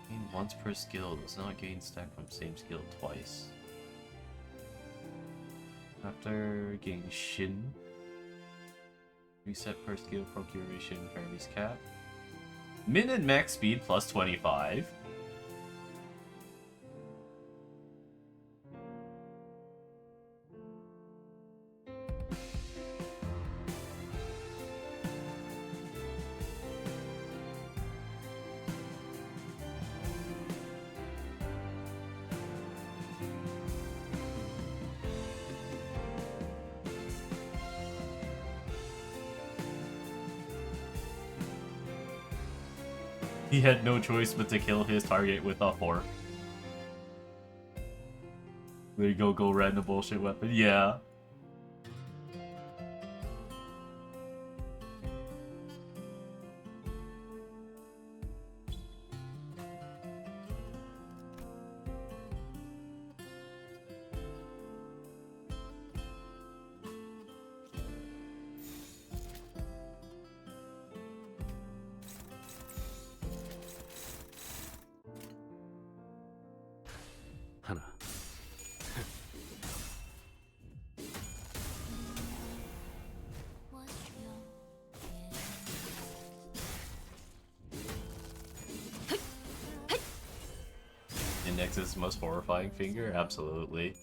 Gain once per skill, does not gain stack from same skill twice. After getting Shin, reset per skill procuration Hermes cap. Min and max speed plus 25. He had no choice but to kill his target with a fork. There you go random bullshit weapon. Yeah. 하나. Index's most horrifying finger? Absolutely.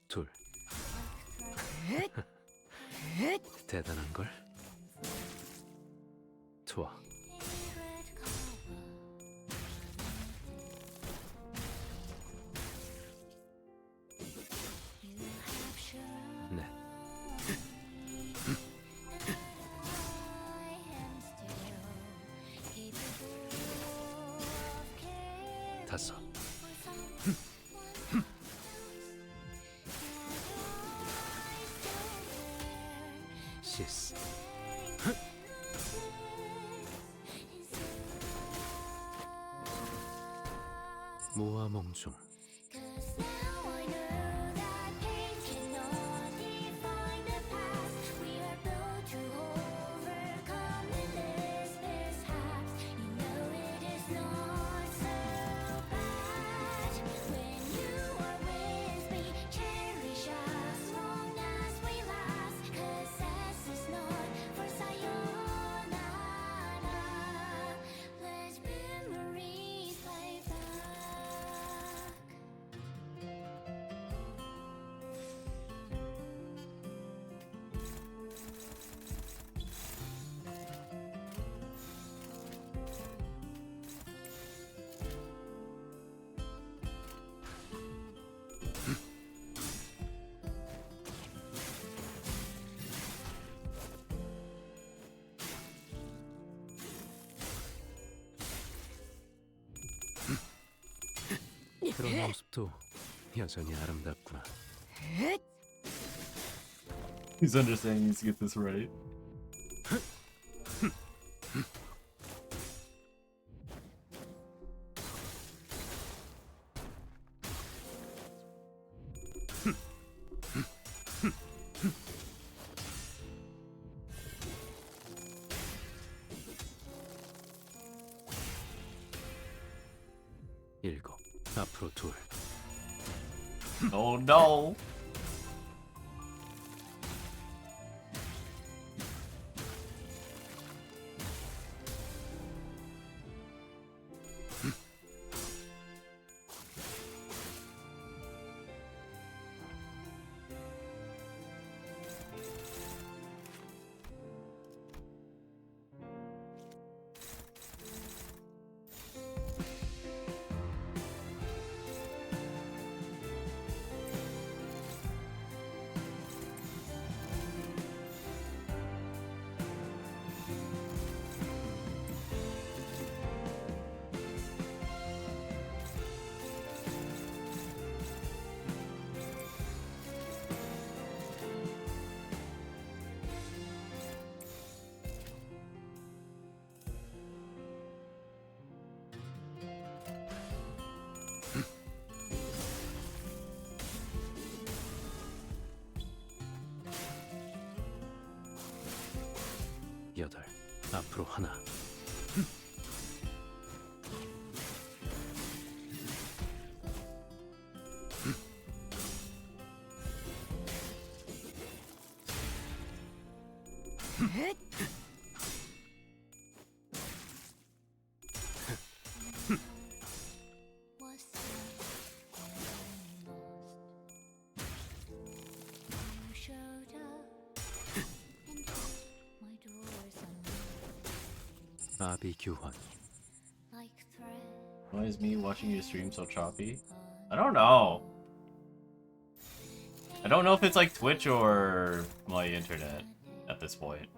둘. 대단한 걸. 좋아. 네. 다섯. 시스. 모아 몽중. 그런 모습도 여전히 아름답구나. He's understanding he needs to get this right. 일곱. 앞으로 둘. Oh no. 여덟. 앞으로 하나. 아비 규환. Why is me watching your stream so choppy? I don't know. I don't know if it's like Twitch or my internet at this point.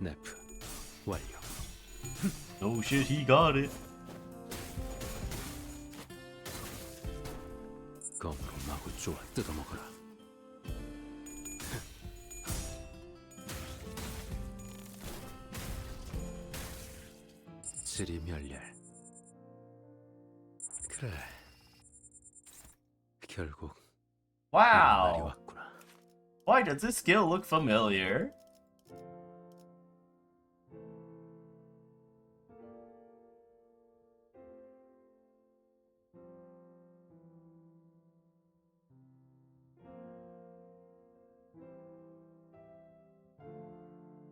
네프 완료. Oh shit, he got it. 검으로 마구 쪼아 뜯어먹어라. 지리멸렬. 그래. 결국 날이 Wow. 왔구나. Why does this skill look familiar?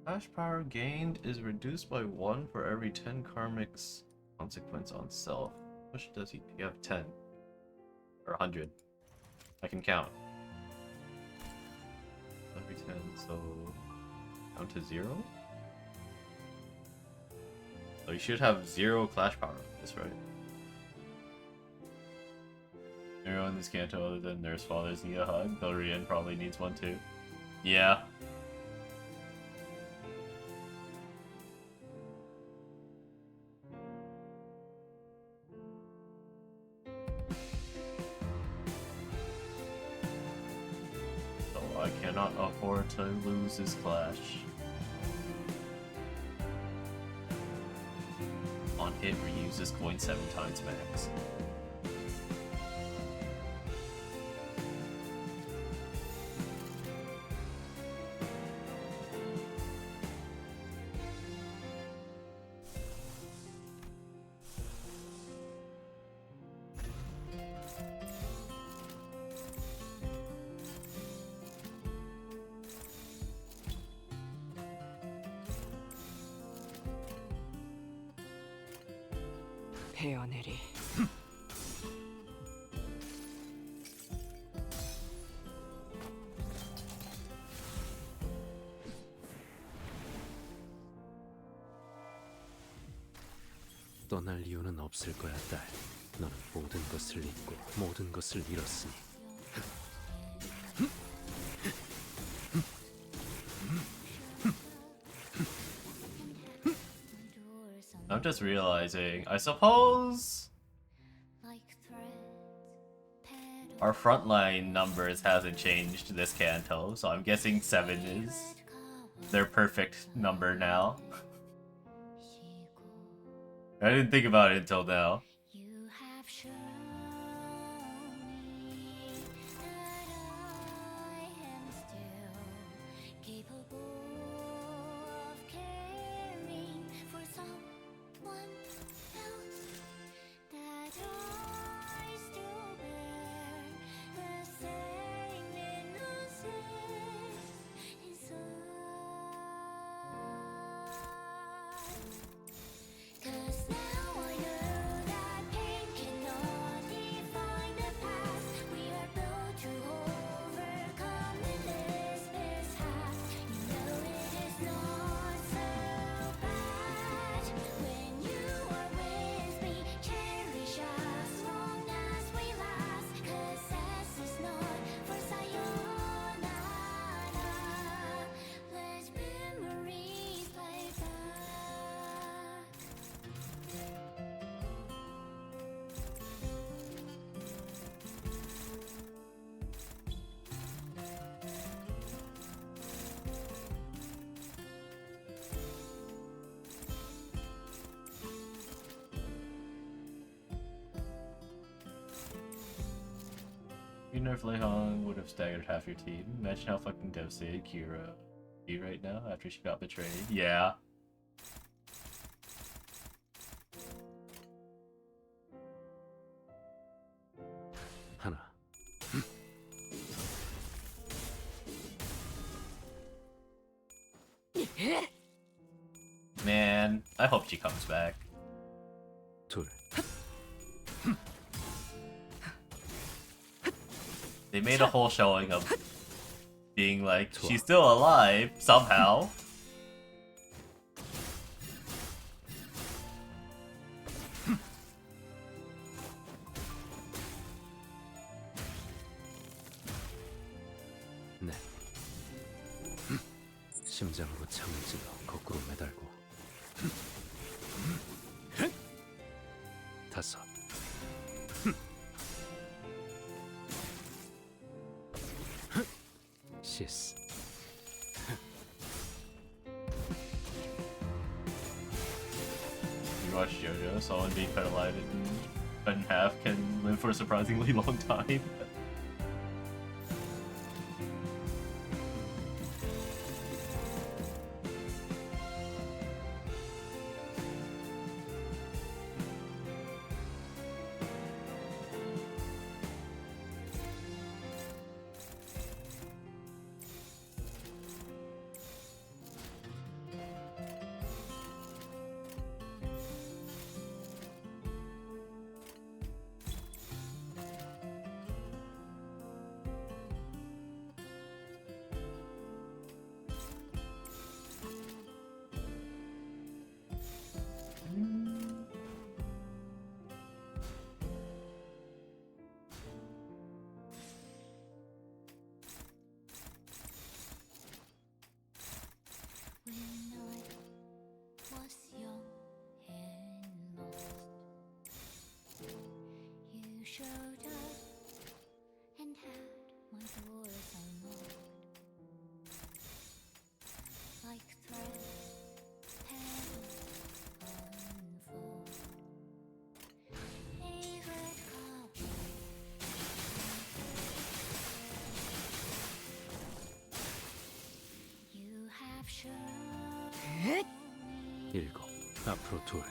Flash power gained is reduced by 1 for every 10 karmic's consequence on self. How much does he? You have 10 or 100. I can count. Every 10, so count to 0. So you should have 0 clash power. That's right. Everyone in this canto other than Nurse Fathers need a hug. Belrian probably needs one too. Yeah. I cannot afford to lose this clash. On hit, reuse this coin 7 times max. 베어내리. 떠날 이유는 없을 거야, 딸. 너는 모든 것을 잊고 모든 것을 잃었으니. I'm just realizing, I suppose our frontline numbers hasn't changed this canto, so I'm guessing 7 is their perfect number now. I didn't think about it until now. You nerf Lei Hong would have staggered half your team. Imagine how fucking devastated Kira be right now after she got betrayed. Yeah. 하나. Man, I hope she comes back. 둘. They made a whole showing of being like, she's still alive, somehow. 넷. 심장으로 창을 찔러 거꾸로 매달고. 다섯. 시스. You watch JoJo, someone being cut alive and cut in half can live for a surprisingly long time. 일곱. 앞으로 둘.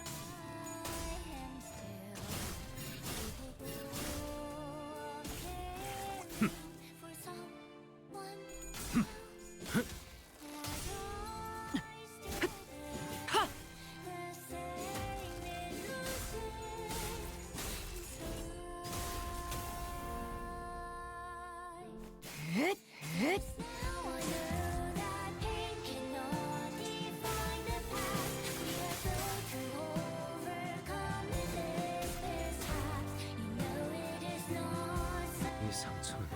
이 상처는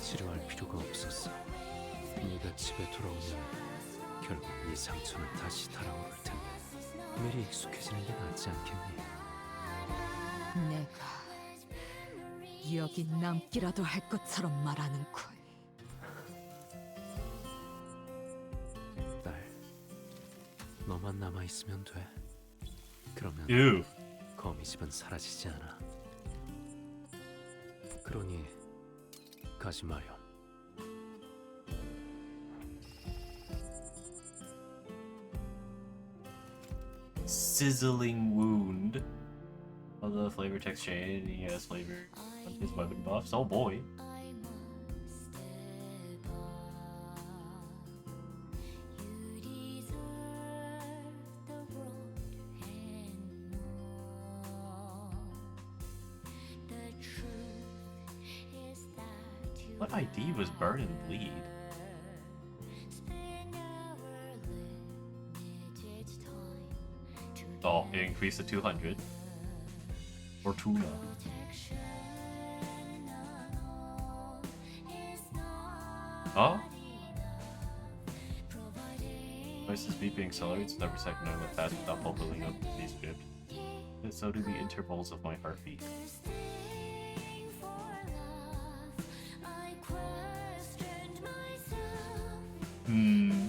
치료할 필요가 없었어. 네가 집에 돌아오면 결국 이 상처는 다시 달아오를 텐데 미리 익숙해지는 게 낫지 않겠니? 내가 여기 남기라도 할 것처럼 말하는 걸. 딸, 너만 남아 있으면 돼. 그러면 Ew. 거미집은 사라지지 않아. 그러니 가지 마렴. Sizzling wound. Although flavor text shade, he has flavor on his weapon buffs. Oh boy. What ID was burn and bleed? Oh, it increased to 200. Or tuna. Huh? Twice the speed being accelerates every second I went fast without bubbling up the script. And so do the intervals of my heartbeat. Hmm.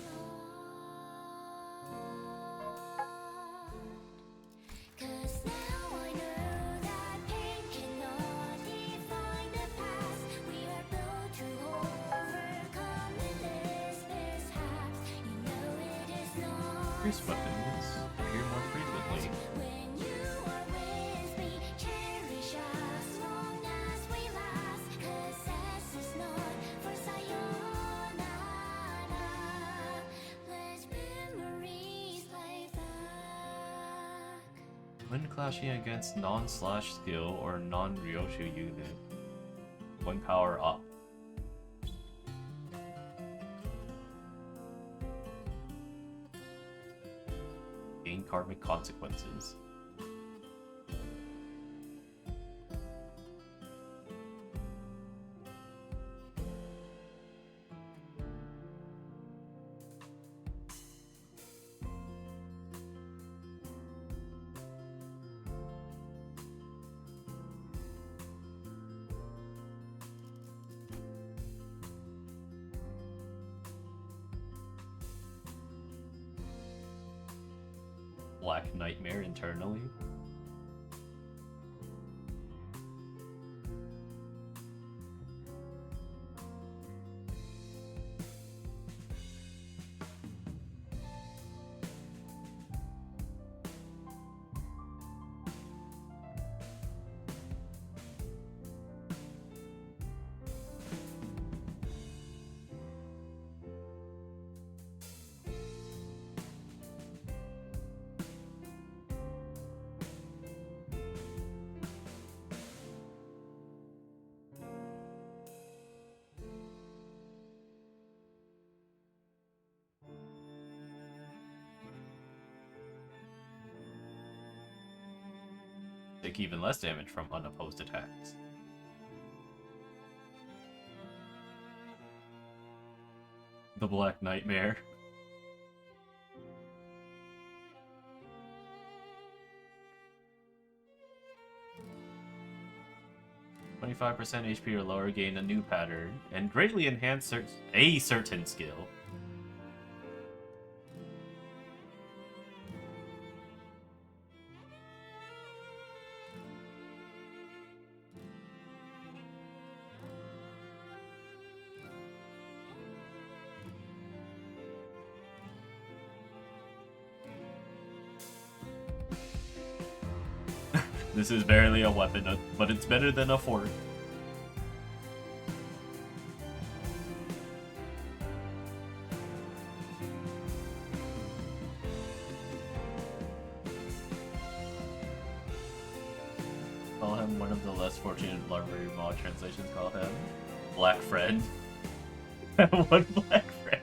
Pierce weapons appear more frequently. When you are with me, cherish us long as we last. 'Cause this is not for sayonara. Let memories play back. When clashing against non-slash skill or non-Ryoshu unit, one power up. Gain karmic consequences. Black Nightmare internally. Take even less damage from unopposed attacks. The Black Nightmare. "25% HP or lower gain a new pattern, and greatly enhance a certain skill." This is barely a weapon, but it's better than a fork. Call him one of the less fortunate library mod translations call him Black Friend. One Black Friend.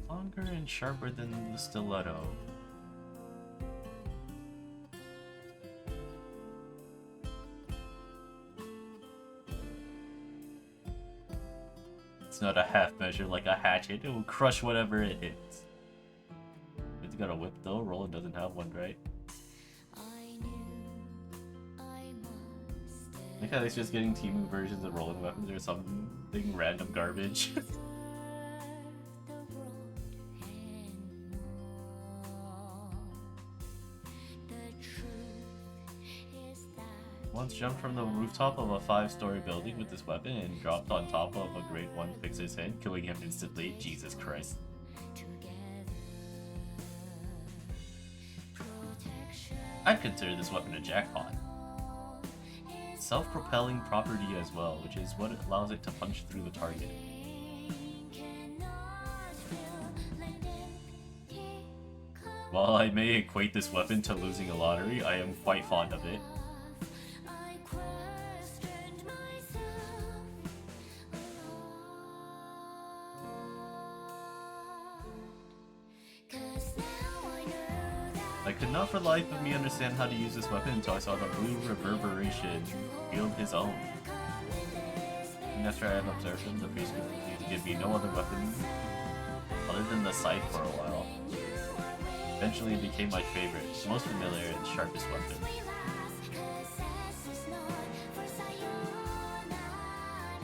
Longer and sharper than the stiletto. It's not a half measure like a hatchet. It will crush whatever it hits. It's got a whip though. Roland doesn't have one, right? I think he's just getting Temu versions of Roland weapons or something random garbage. Once jumped from the rooftop of a 5-story building with this weapon and dropped on top of a grade 1 Fixer's head, killing him instantly. Jesus Christ. I'd consider this weapon a jackpot. Self-propelling property as well, which is what allows it to punch through the target. While I may equate this weapon to losing a lottery, I am quite fond of it. I could not for the life of me understand how to use this weapon until I saw the blue reverberation wield his own. And after I have observed him, the priest would continue to give me no other weapon other than the scythe for a while. Eventually it became my favorite, most familiar, and sharpest weapon.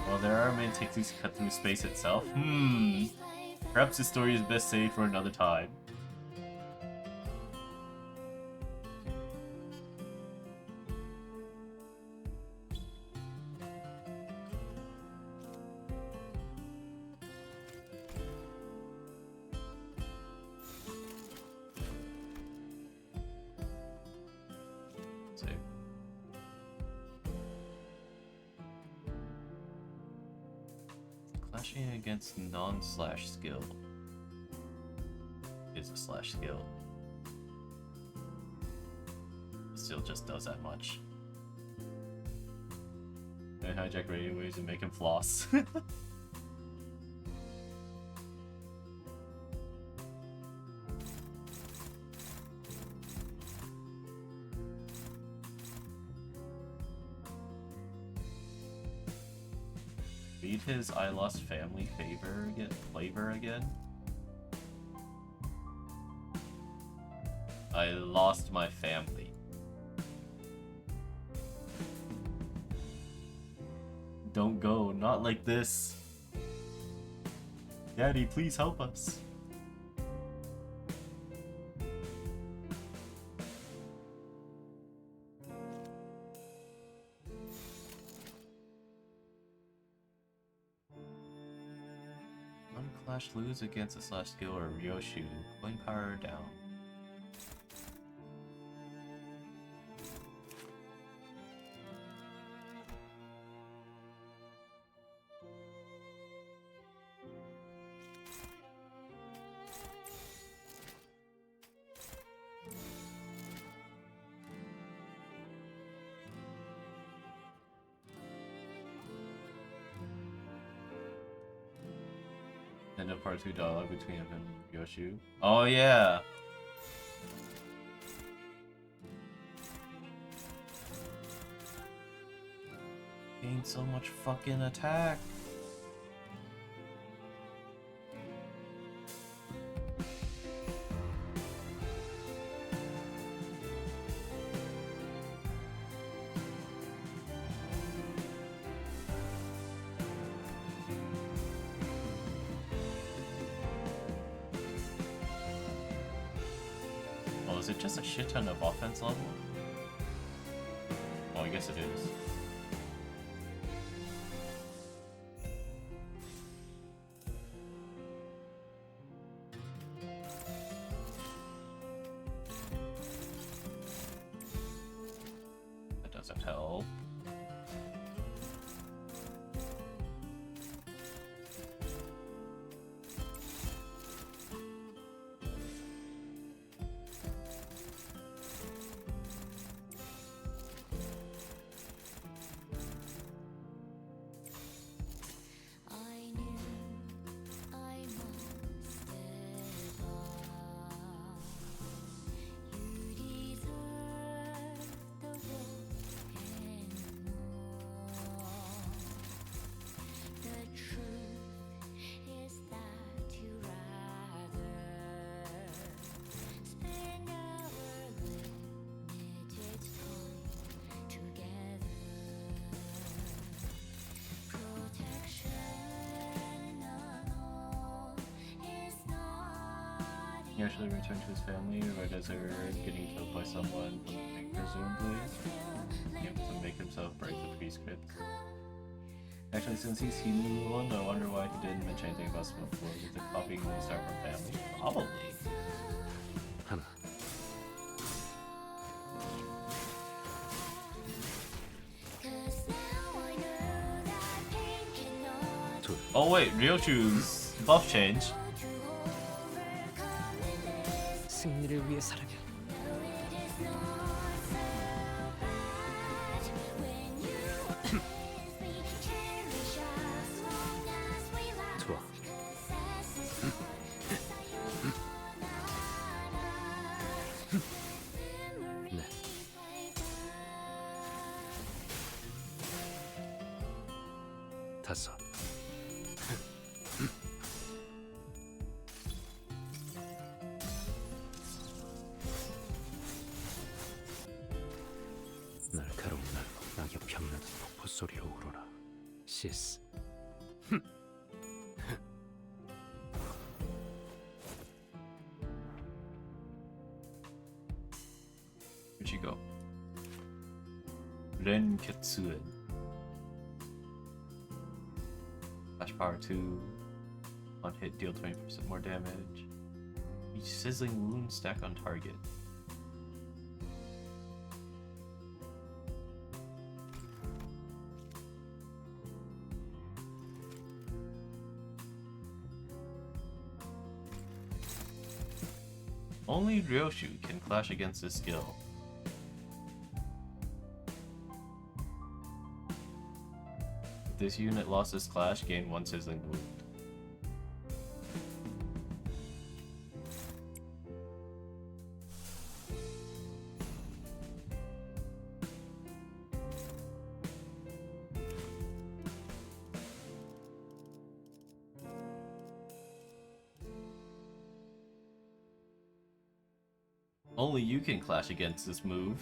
While there are many techniques to cut through space itself, perhaps this story is best saved for another time. Slashing against non-slash skill. It's a slash skill. It still just does that much. And hijack radio waves and make him floss. Read his I lost family flavor again. I lost my family. Don't go, not like this. Daddy, please help us. Unclash lose against a slash skill or Ryoshu. Coin power down. End of part 2 dialogue between him and Ryoshu. Oh yeah! Gain so much fucking attack! Oh, is it just a shit ton of offense level? Oh, I guess it is. That doesn't help. I knew I must step up. You deserve the world and more. The truth is that you rather spend our limited time together. Protection alone is not He actually returned to his family right as they were getting killed by someone, presumably. He had to make himself break the prescript. Actually, since he's Hindu, I wonder why he didn't mention anything about Smoke before. Did the copying really start from family? Probably. 하나, 둘, Oh wait, Ryoshu's buff change. 승리를 위해서라면 좋아. 네. 다섯. 날카로운 날로 낙엽 향나는 폭포 소리로 울어라. 시스. Where'd she go? Renketsuen. Flash power 2. On hit, deal 20% more damage. Each sizzling wound stack on target. Only Ryoshu can clash against this skill. If this unit lost this clash, gain 1 sizzling wound. Only you can clash against this move.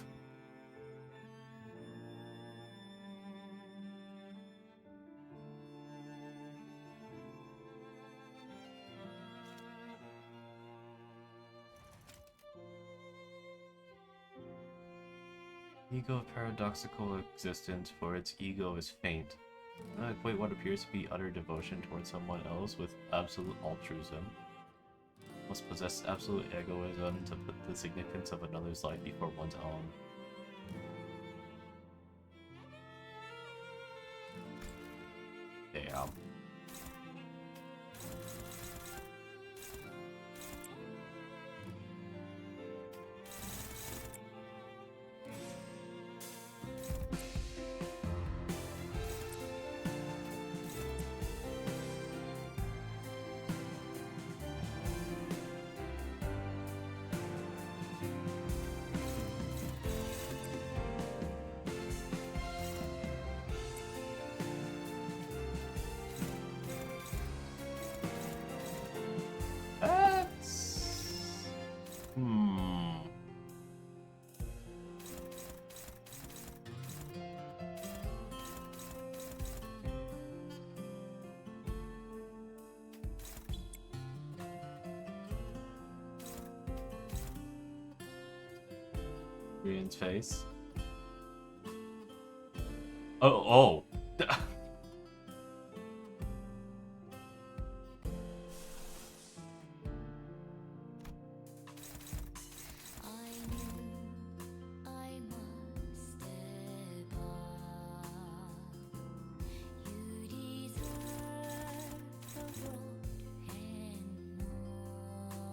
Ego of paradoxical existence, for its ego is faint. Equate what appears to be utter devotion towards someone else with absolute altruism. Must possess absolute egoism to put the significance of another's life before one's own. Damn. Rion's face. Oh.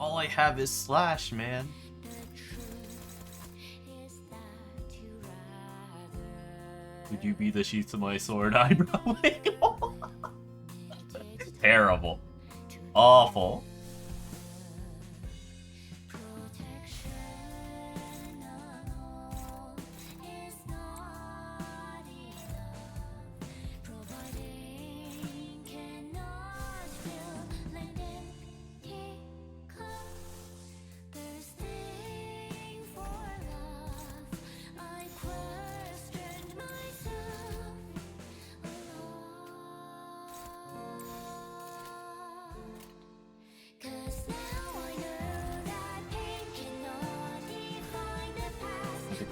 All I have is slash, man. Would you be the sheath to my sword eyebrow wiggle? Terrible. Awful.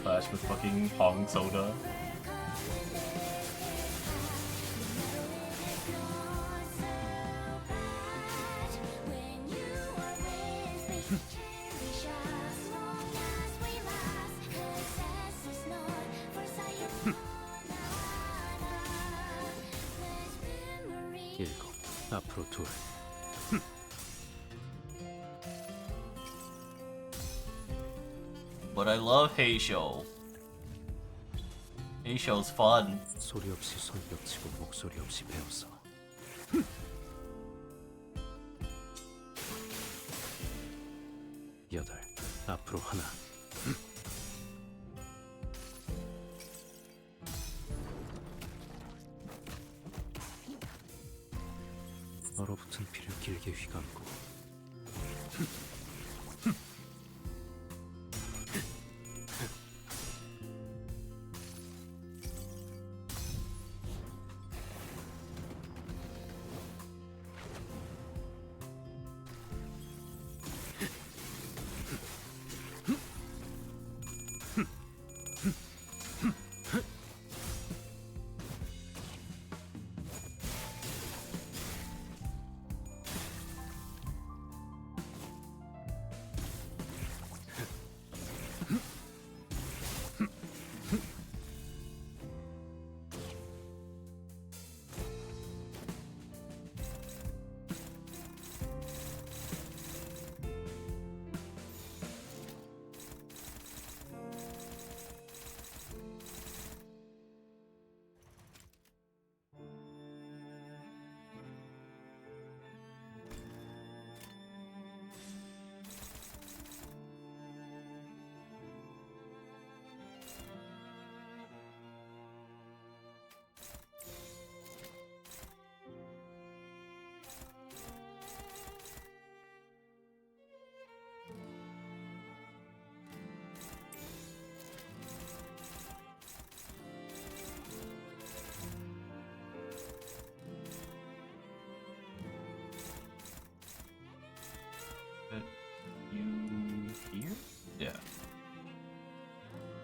Clash with fucking Hong Soda. 일곱, 앞으로 둘. But I love Heisho. Heisho's fun. 소리 없이 손뼉치고 목소리 없이 배웠어. 여덟, 앞으로 하나. 얼어붙은 피를 길게 휘감고.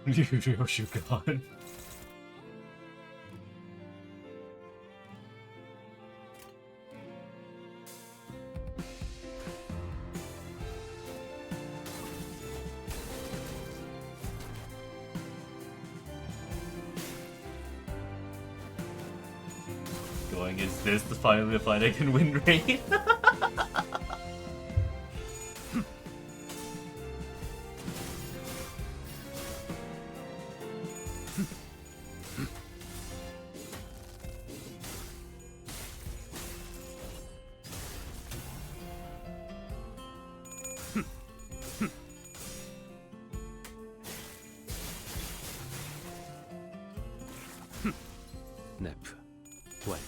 Ryoshu God. Going, is this finally the fight I can win Rain? 네프 완료.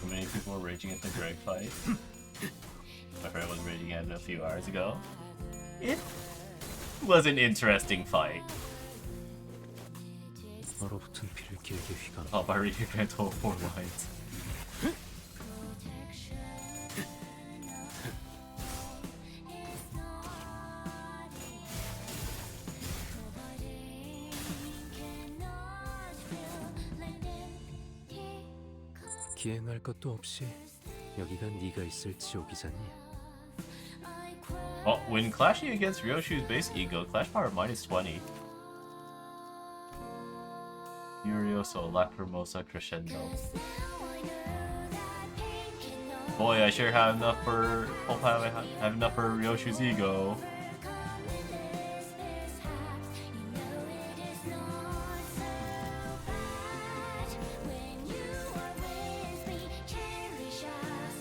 So many people were raging at the Greg fight. My friend was raging at it a few hours ago. It was an interesting fight. 얼어붙은 피를 길게 휘감아. Oh, by reading Grand Total 4 lines. 기행할 것도 없이 여기가 네가 있을 지옥이잖니. Oh, when clashing against Ryoshu's base ego, clash power -20. Furioso, Lacrimosa, Crescendo. Boy, I sure have enough for have enough for Ryoshu's ego.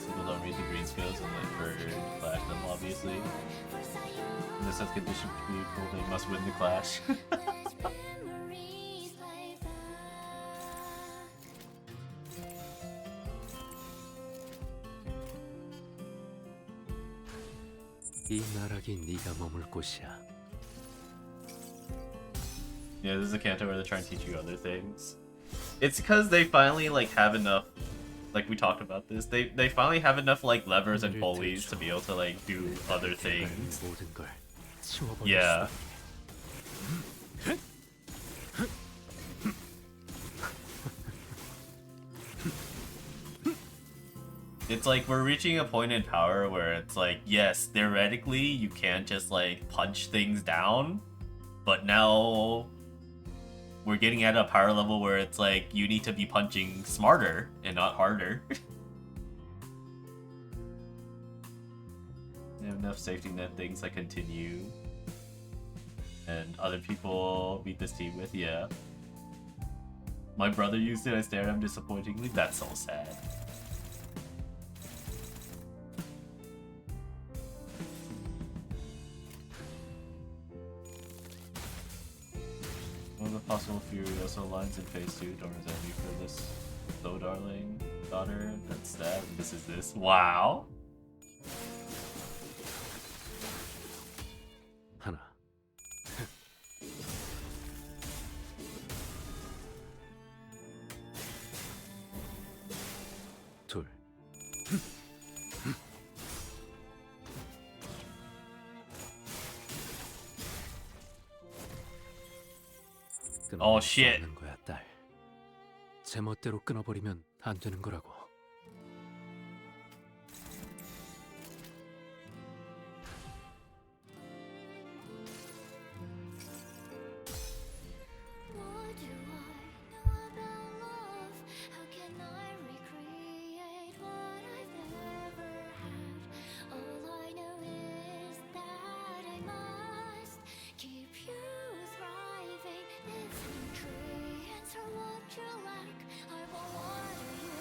People don't read the green skills and let Bird clash them, obviously. In this sense, condition people, they must win the clash. 이 나락이 네가 머물 곳이야. Yeah, this is a canto where they're trying to teach you other things. It's because they finally like have enough, like we talked about this. They finally have enough like levers and pulleys to be able to like do other things. 모든 걸 치워버릴 Yeah. It's like we're reaching a point in power where it's like, yes, theoretically you can't just like punch things down, but now we're getting at a power level where it's like you need to be punching smarter and not harder. They have enough safety net things that continue, and other people beat this team with, yeah. My brother used it, I stared at him disappointingly. That's so sad. One of the possible Furioso lines in phase 2, don't resent me for this, though, darling daughter. That's that. This is this. Wow. 하나. 둘. Oh shit. 끊는 거야, 딸. 제멋대로 끊어버리면 안 되는 거라고. What do I know about love? How can I recreate what I've never had? All I know is that I must keep you thriving. If nutrients are what you lack, I will water you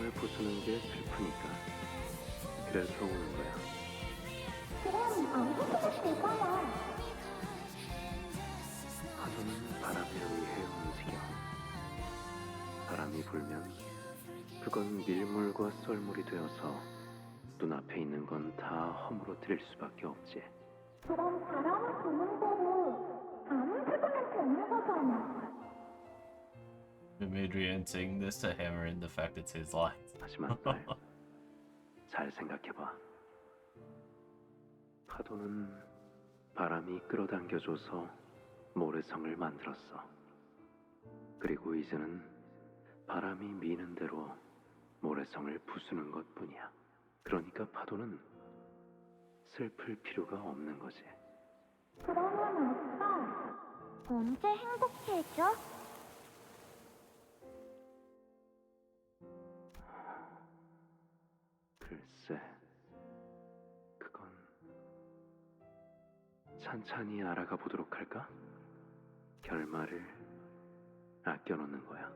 모래성을 부수는 게 슬프니까. 그래서 우는 거야. 그럼 안 해도 되잖아. 파도는 바람에 의해 움직여. 바람이 불면 그건 밀물과 썰물이 되어서 눈앞에 있는 건 다 허물어뜨릴 수밖에 없지. 그럼 바람을 부는 대로 아무 해보면 되는 거잖아. Adrian saying this to hammer in the fact it's his lines. 하지만 잘 생각해봐. 파도는 바람이 끌어당겨줘서 모래성을 만들었어. 그리고 이제는 바람이 미는 대로 모래성을 부수는 것뿐이야. 그러니까 파도는 슬플 필요가 없는 거지. 그러면 아빠 언제 행복해져? 글쎄, 그건 찬찬히 알아가 보도록 할까? 결말을 아껴놓는 거야.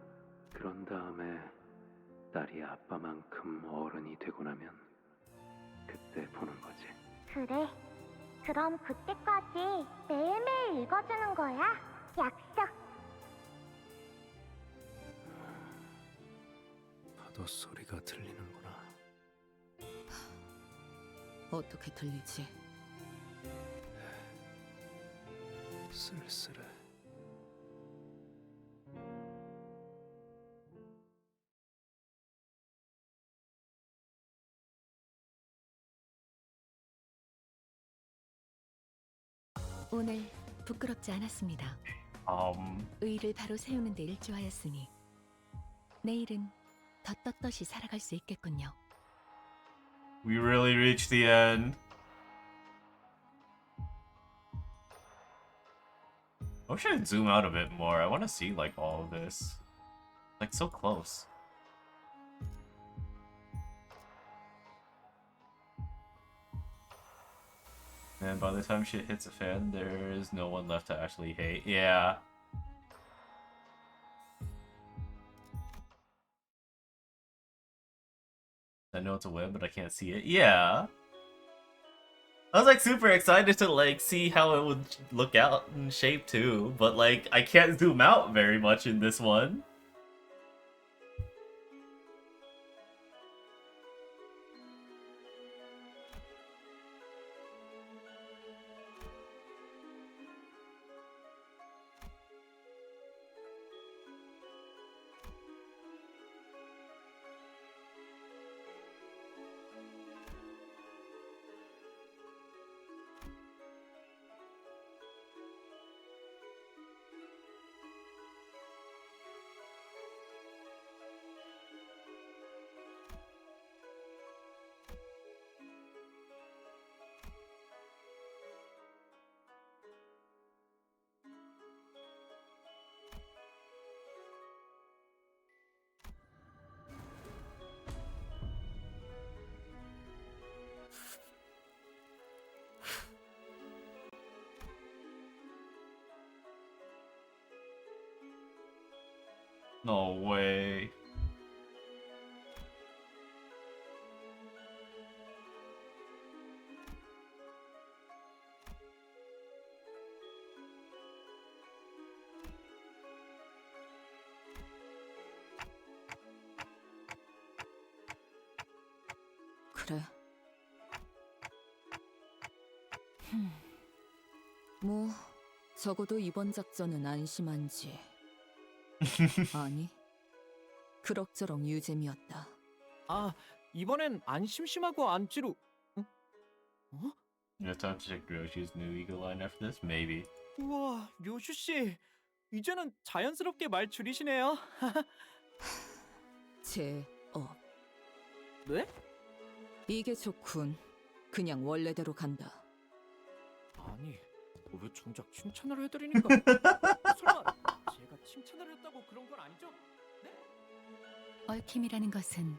그런 다음에 딸이 아빠만큼 어른이 되고 나면 그때 보는 거지. 그래. 그럼 그때까지 매일매일 읽어주는 거야. 약속. 파도 소리가 들리는구나. 어떻게 들리지? 쓸쓸해. 오늘 부끄럽지 않았습니다. 의의를 바로 세우는 데 일조하였으니 내일은 더 떳떳이 살아갈 수 있겠군요. We really reached the end. I wish I'd zoom out a bit more. I want to see like all of this. Like so close. And by the time shit hits a fan, there is no one left to actually hate. Yeah. I know it's a web, but I can't see it. Yeah. I was like super excited to like see how it would look out in shape too, but like I can't zoom out very much in this one. No way. 그래. 뭐 적어도 이번 작전은 안심한지. 아니, 그럭저럭 유잼이었다. 아, 이번엔 안 심심하고 안 지루. You have time to check Roshi's new Eagle line after this? Maybe. 우와, 료슈 씨. 이제는 자연스럽게 말 줄이시네요. 네? 이게 좋군. 그냥 원래대로 간다. 아니, 왜 정작 칭찬을 해드리니까 설마 제가 칭찬을 했다고 그런 건 아니죠? 얽힘이라는 것은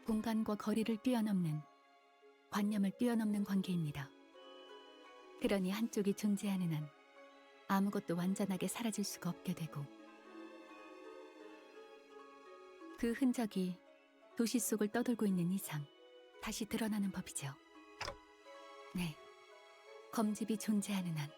공간과 거리를 뛰어넘는, 관념을 뛰어넘는 관계입니다. 그러니 한쪽이 존재하는 한 아무것도 완전하게 사라질 수가 없게 되고, 그 흔적이 도시 속을 떠돌고 있는 이상 다시 드러나는 법이죠. 네, 검집이 존재하는 한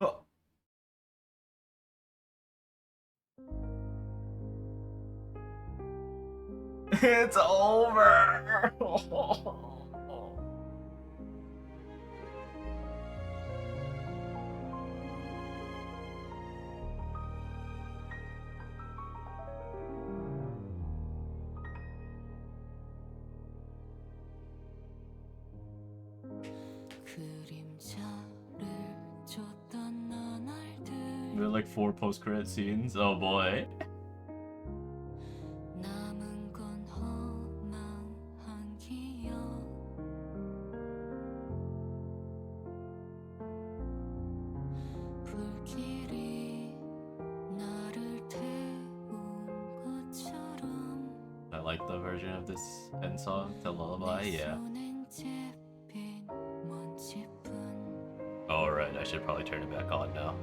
Oh. It's over. There are like 4 post-credit scenes. Oh boy. I like the version of this end song, the lullaby, yeah. Alright, I should probably turn it back on now.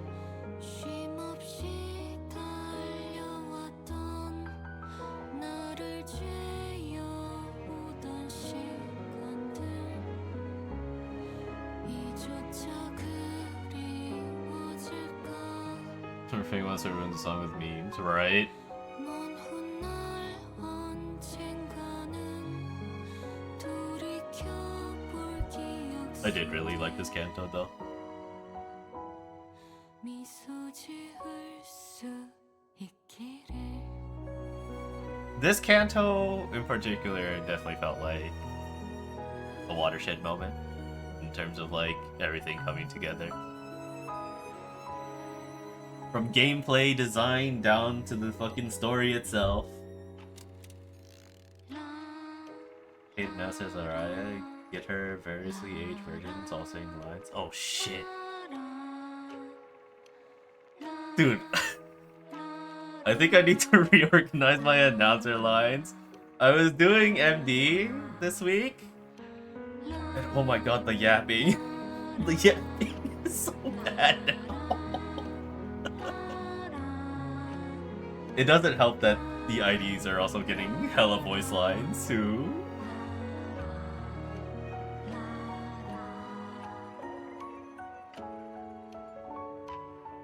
Fing wants to ruin the song with memes, right? I did really like this canto though. This canto in particular definitely felt like a watershed moment in terms of like everything coming together. From gameplay design down to the fucking story itself. Kate now says Araya, get her variously aged versions all saying the lines. Oh shit. Dude. I think I need to reorganize my announcer lines. I was doing MD this week. And oh my god, the yapping. The yapping is so bad now. It doesn't help that the IDs are also getting hella voice lines too.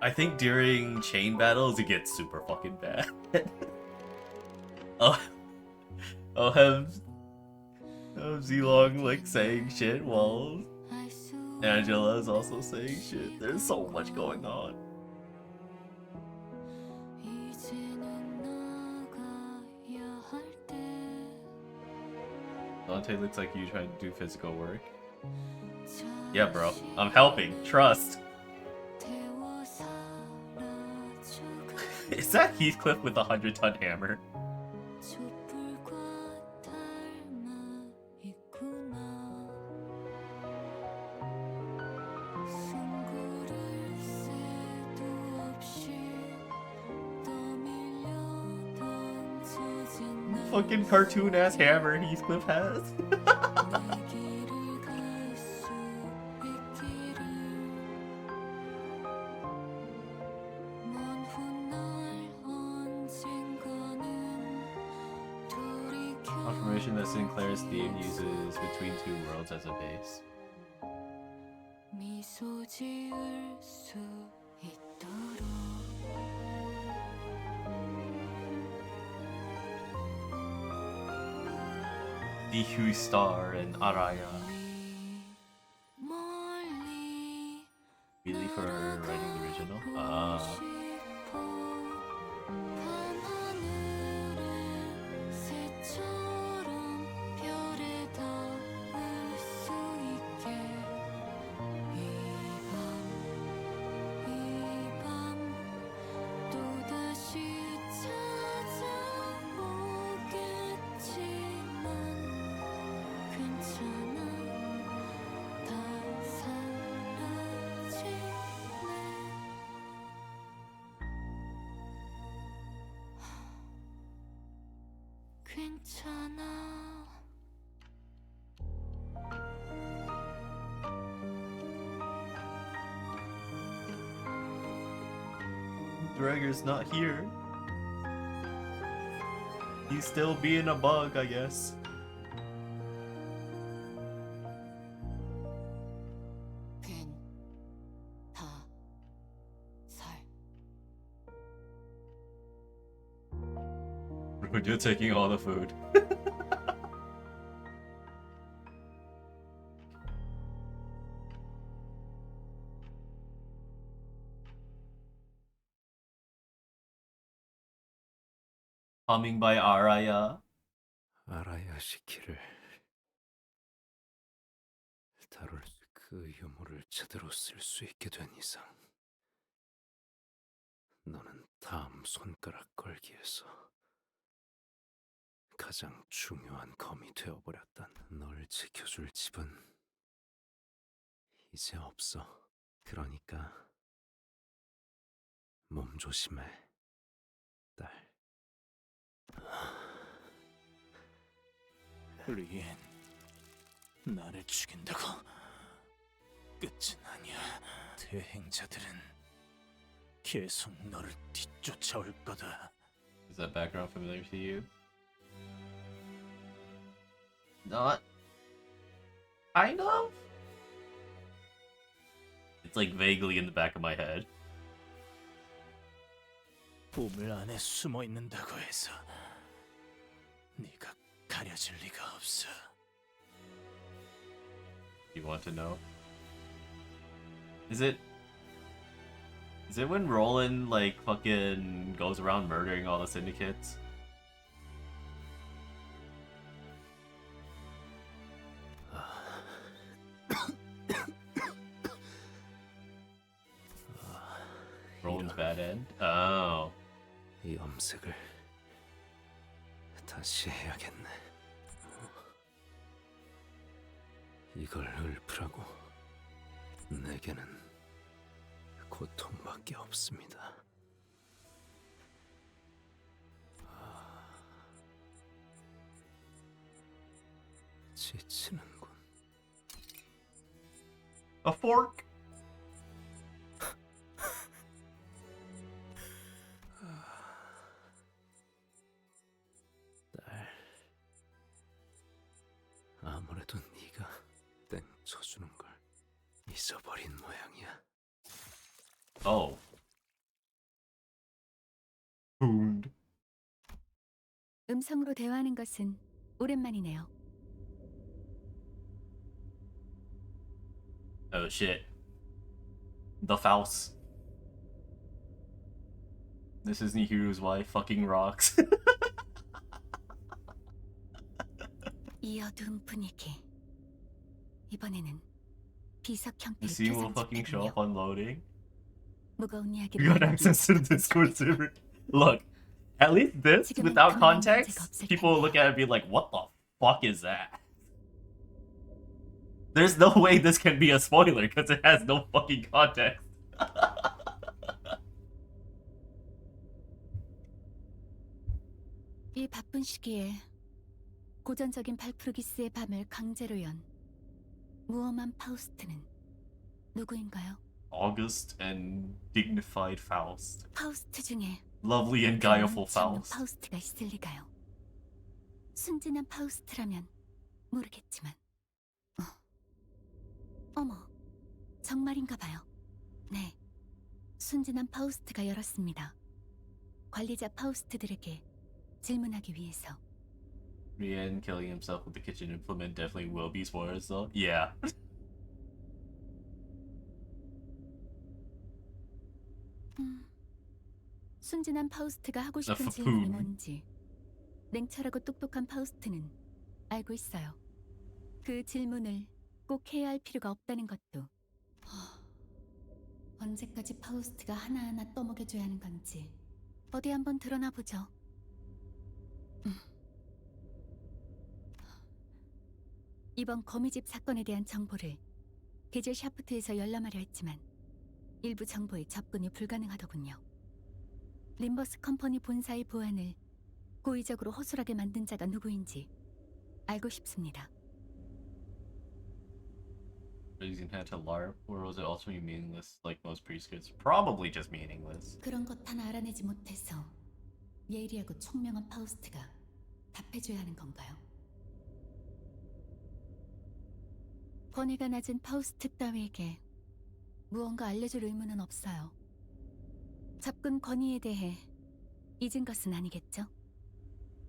I think during chain battles it gets super fucking bad. I'll have Zilong like saying shit while Angela's also saying shit. There's so much going on. Dante looks like you trying to do physical work. Yeah, bro. I'm helping. Trust. Is that Heathcliff with a 100-ton hammer? Fucking cartoon-ass hammer Heathcliff has. Confirmation that Sinclair's theme uses Between Two Worlds as a base. Dihu Star and Araya. Really for writing the original? McGregor's not here. He's still being a bug, I guess. Dude, you're taking all the food. Humming by Araya. 아라야 시키를 다룰 그 유물을 제대로 쓸 수 있게 된 이상 너는 다음 손가락 걸기에서 가장 중요한 검이 되어버렸다. 널 지켜줄 집은 이제 없어. 그러니까 몸 조심해, 딸. 리엔, 나를 죽인다고 끝은 아니야. 대행자들은 계속 너를 뒤쫓아올 거다. Is that background familiar to you? Not. Kind of? It's like vaguely in the back of my head. 보물 안에 숨어 있는다고 해서 네가 가려질 리가 없어. You want to know? Is it when Roland like fucking goes around murdering all the syndicates? Roland's bad end? Oh. 이 염색을 다시 해야겠네. 이걸 읊으라고 내게는 고통밖에 없습니다. 지치는군. A fork? 딸, 아무래도 네가 땡 쳐주는 걸 잊어버린 모양이야. Oh. Food. 음성으로 대화하는 것은 오랜만이네요. Oh shit. The Faust. This is Nihiru's wife fucking rocks. 이 어두운 분위기. 이번에는 비석 The 형태의 scene will fucking show 표상집이군요. up on loading. 무거운 We 이야기를 got 나누기 access to the 위해서 Discord server. Look, at least this, 지금은 without 그만한 context, 문제가 없을 people will 텐데요. look at it and be like, what the fuck is that? There's no way this can be a spoiler because it has no fucking context. 이 바쁜 시기에 고전적인 발프루기스의 밤을 강제로 연 무엄한 파우스트는 누구인가요? August and dignified Faust. 파우스트 중에 Lovely and guileful Faust. 파우스트가 있을 리가요. 순진한 파우스트라면 모르겠지만 어머, 정말인가 봐요. 네, 순진한 파우스트가 열었습니다. 관리자 파우스트들에게 질문하기 위해서. Rien killing himself with the kitchen implement definitely will be spoilers though. Yeah. 순진한 파우스트가 하고 싶은 The 질문이 Fapoon. 뭔지 냉철하고 똑똑한 파우스트는 알고 있어요. 그 질문을 꼭 해야 할 필요가 없다는 것도. 언제까지 파우스트가 하나하나 떠먹여줘야 하는 건지 어디 한번 드러나 보죠. 이번 거미집 사건에 대한 정보를 게젤 샤프트에서 열람하려 했지만 일부 정보에 접근이 불가능하더군요. 림버스 컴퍼니 본사의 보안을 고의적으로 허술하게 만든 자가 누구인지 알고 싶습니다. using hand to LARP, or was it ultimately meaningless like most prescripts? Probably just meaningless. 그런 것 하나 알아내지 못해서 예리하고 총명한 파우스트가 답해줘야 하는 건가요? 권위가 낮은 파우스트 따위에게 무언가 알려줄 의무는 없어요. 접근 권위에 대해 잊은 것은 아니겠죠?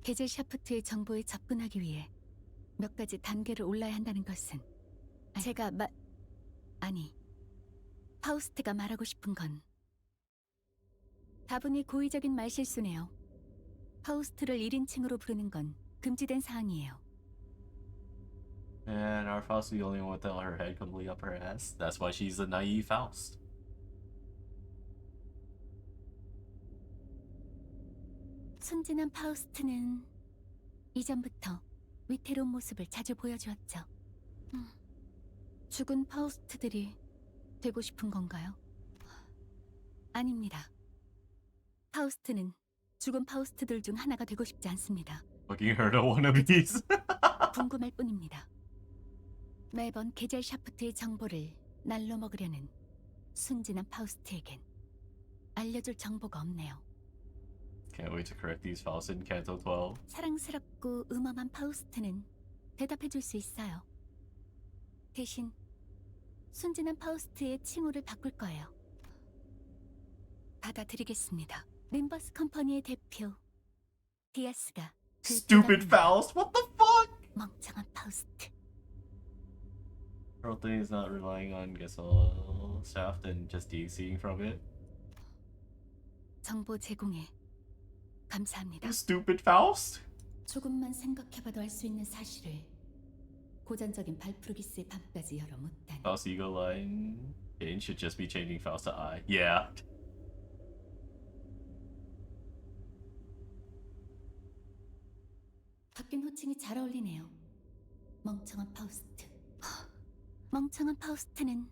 게젤 샤프트의 정보에 접근하기 위해 몇 가지 단계를 올라야 한다는 것은 제가 아니, 파우스트가 말하고 싶은 건 다분히 고의적인 말실수네요. 파우스트를 1인칭으로 부르는 건 금지된 사항이에요. And our Faust is the only one without her head completely up her ass. That's why she's the naive Faust. 순진한 파우스트는 이전부터 위태로운 모습을 자주 보여주었죠. 죽은 파우스트들이 되고 싶은 건가요? 아닙니다. 파우스트는 죽은 파우스트들 중 하나가 되고 싶지 않습니다. Fucking heard of one of these. 궁금할 뿐입니다. 매번 게젤 샤프트의 정보를 날로 먹으려는 순진한 파우스트에겐 알려줄 정보가 없네요. Can't wait to correct these Faust in Canto 12. 사랑스럽고 음험한 파우스트는 대답해줄 수 있어요. 대신 순진한 파우스트의 칭호를 바꿀 거예요. 받아들이겠습니다. 림버스 컴퍼니의 대표 디아스가 그 Stupid Faust. What the fuck? 멍청한 파우스트. Girl thing is not relying on Gesell staff and just DCing from it. 정보 제공에 감사합니다. Stupid Faust. 조금만 생각해봐도 알 수 있는 사실을 고전적인 발프루기스의 밤까지 열어 묻다니. Faust ego line. Jane should just be changing Faust to I. Yeah. 바뀐 호칭이 잘 어울리네요. 멍청한 파우스트. 멍청한 파우스트는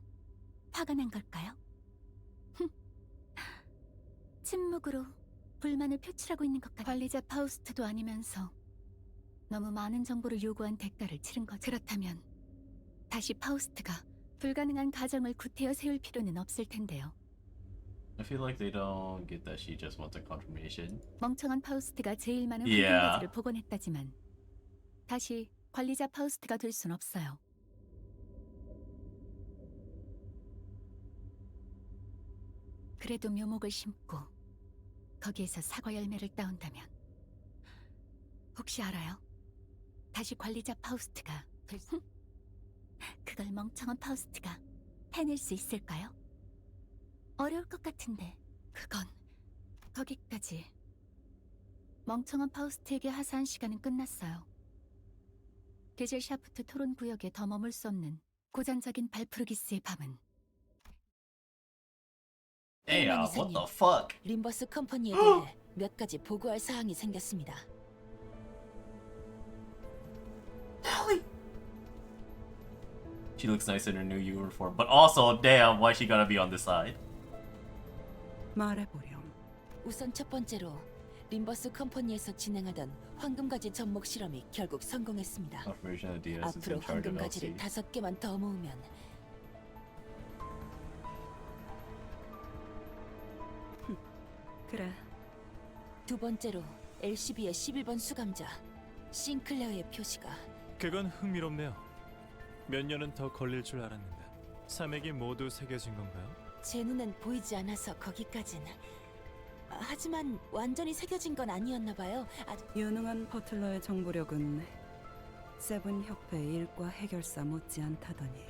화가 난 걸까요? 침묵으로 불만을 표출하고 있는 것 같아요. 관리자 파우스트도 아니면서 너무 많은 정보를 요구한 대가를 치른 것. 그렇다면 다시 파우스트가 불가능한 가정을 구태여 세울 필요는 없을 텐데요. I feel like they don't get that she just wants a confirmation. 멍청한 파우스트가 제일 많은 Yeah. 확인가지를 복원했다지만 다시 관리자 파우스트가 될 순 없어요. 그래도 묘목을 심고 거기에서 사과 열매를 따온다면 혹시 알아요? 다시 관리자 파우스트가 될 수... 그걸 멍청한 파우스트가 해낼 수 있을까요? 어려울 것 같은데 그건 거기까지 멍청한 파우스트에게 하사한 시간은 끝났어요. 게젤 샤프트 토론 구역에 더 머물 수 없는 고전적인 발프루기스의 밤은 Yeah, what the fuck? 림버스 컴퍼니에 대해 몇 가지 보고할 사항이 생겼습니다. She looks nice in her new uniform, but also, damn, why she gotta be on this side? 말해보렴. 우선 첫 번째로 림버스 컴퍼니에서 진행하던 황금가지 접목 실험이 결국 성공했습니다. Confirmation that DS is 앞으로 in charge of 황금가지를 LC. 5개만 더 모으면 그래. 두 번째로 LCB의 11번 수감자 싱클레어의 표시가 그건 흥미롭네요. 몇 년은 더 걸릴 줄 알았는데 사맥이 모두 새겨진 건가요? 제 눈엔 보이지 않아서 거기까진. 하지만 완전히 새겨진 건 아니었나 봐요. 유능한 버틀러의 정보력은 세븐 협회의 일과 해결사 못지않다더니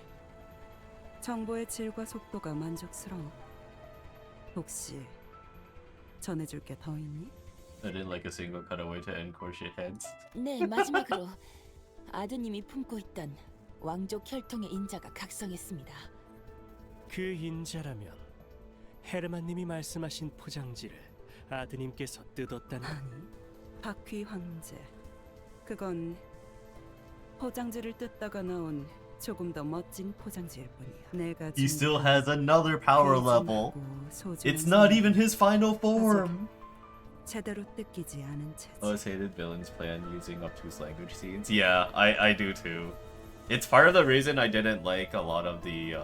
정보의 질과 속도가 만족스러워. 혹시 전해줄 게 더 있니? I didn't like a single cutaway to end core shitheads. 네, 마지막으로 아드님이 품고 있던 왕족 혈통의 인자가 각성했습니다. 그 인자라면 헤르만님이 말씀하신 포장지를 아드님께서 뜯었다는... 아니, 바퀴 황제. 그건 포장지를 뜯다가 나온 조금 더 멋진 포장지일 뿐이야. 내가 He still has another power level. It's not even his final form. 제대로 뜯기지 않은 채. Most hated villains play on using obtuse language scenes. Yeah, I do too. It's part of the reason I didn't like a lot of the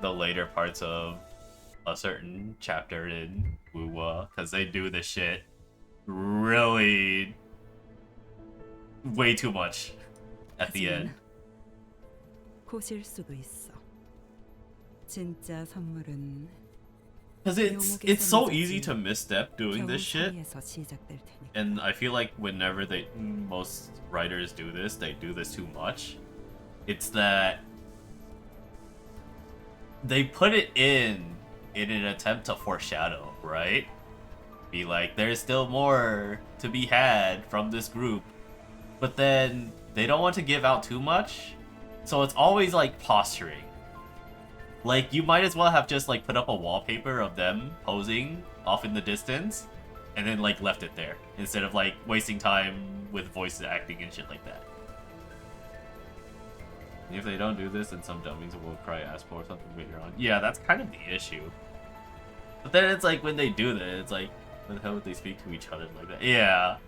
later parts of a certain chapter in Wuwa, because they do this shit really way too much at the end. 고실 수도 있어. 진짜 선물은 Because it's so easy to misstep doing this shit, 사이에서 시작될 테니까. and I feel like whenever most writers do this, they do this too much. It's that they put it in an attempt to foreshadow, right? Be like, there's still more to be had from this group, but then they don't want to give out too much, so it's always like posturing. Like, you might as well have just like put up a wallpaper of them posing off in the distance and then like left it there instead of like wasting time with voice acting and shit like that. And if they don't do this, then some dummies will cry ass for something later on. Yeah, that's kind of the issue. But then it's like when they do that, it's like, what the hell would they speak to each other like that? Yeah.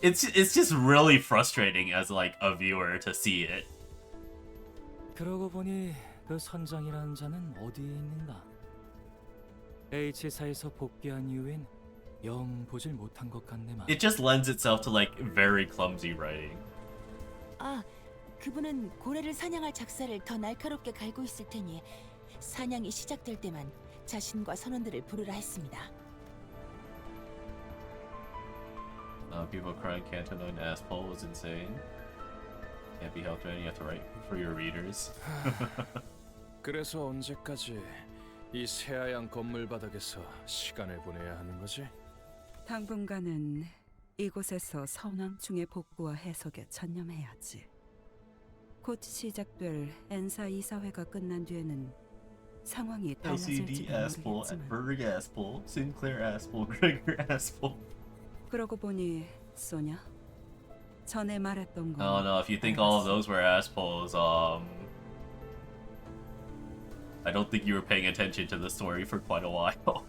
It's just really frustrating as like a viewer to see it. 그러고 보니 그 선장이라는 자는 어디에 있는가? H사에서 복귀한 이후엔 영 보질 못한 것 같네만. It just lends itself to like very clumsy writing. 아, 그분은 고래를 사냥할 작사를 더 날카롭게 갈고 있을 테니 사냥이 시작될 때만 자신과 선원들을 부르라 했습니다. People crying Kanto an asshole was insane. Can't be helped, man. You have to write for your readers. 그래서 언제까지 이 새하얀 건물 바닥에서 시간을 보내야 하는 거지? 당분간은 이곳에서 선왕충의 복구와 해석에 전념해야지. 곧 시작될 엔사 이사회가 끝난 뒤에는 상황이 달라질지도 LCD asshole, 모르겠지만. Berg asshole, Sinclair asshole, Gregor asshole. 그러고 보니 소냐 전에 말했던 거. Oh no, if you think all of those were assholes, I don't think you were paying attention to the story for quite a while.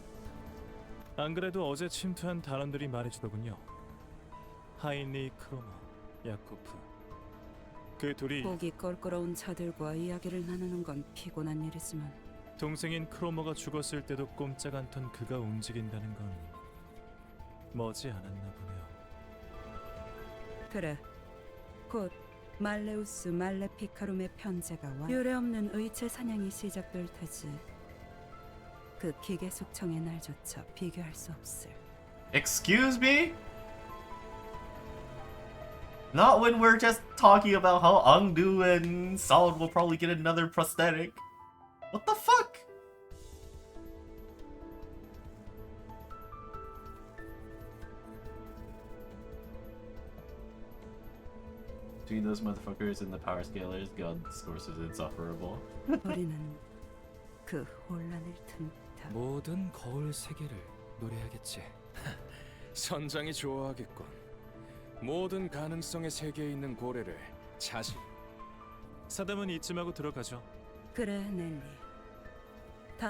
안 그래도 어제 침투한 단원들이 말해주더군요. 하인리 크로머, 야코프. 그 둘이 보기 껄끄러운 자들과 이야기를 나누는 건 피곤한 일이지만 동생인 크로머가 죽었을 때도 꼼짝 않던 그가 움직인다는 건 머지 않았나 보네요. 그래. 곧 말레우스 말레피카룸의 편제가 와 유례없는 의체 사냥이 시작될 테지. 그 기계 숙청의 날조차 비교할 수 없을. Excuse me? Not when we're just talking about how Ungdu and Solid will probably get another prosthetic. What the fuck? Between those motherfuckers and the power scalers, God's course is insufferable. 우리는 그 혼란을 틈타. 모든 거울 세계를 노래하겠지. 선장이 좋아하겠군. 모든 가능성의 세계에 있는 고래를 자신. 사담은 이쯤하고 들어가죠. 그래, 넬리.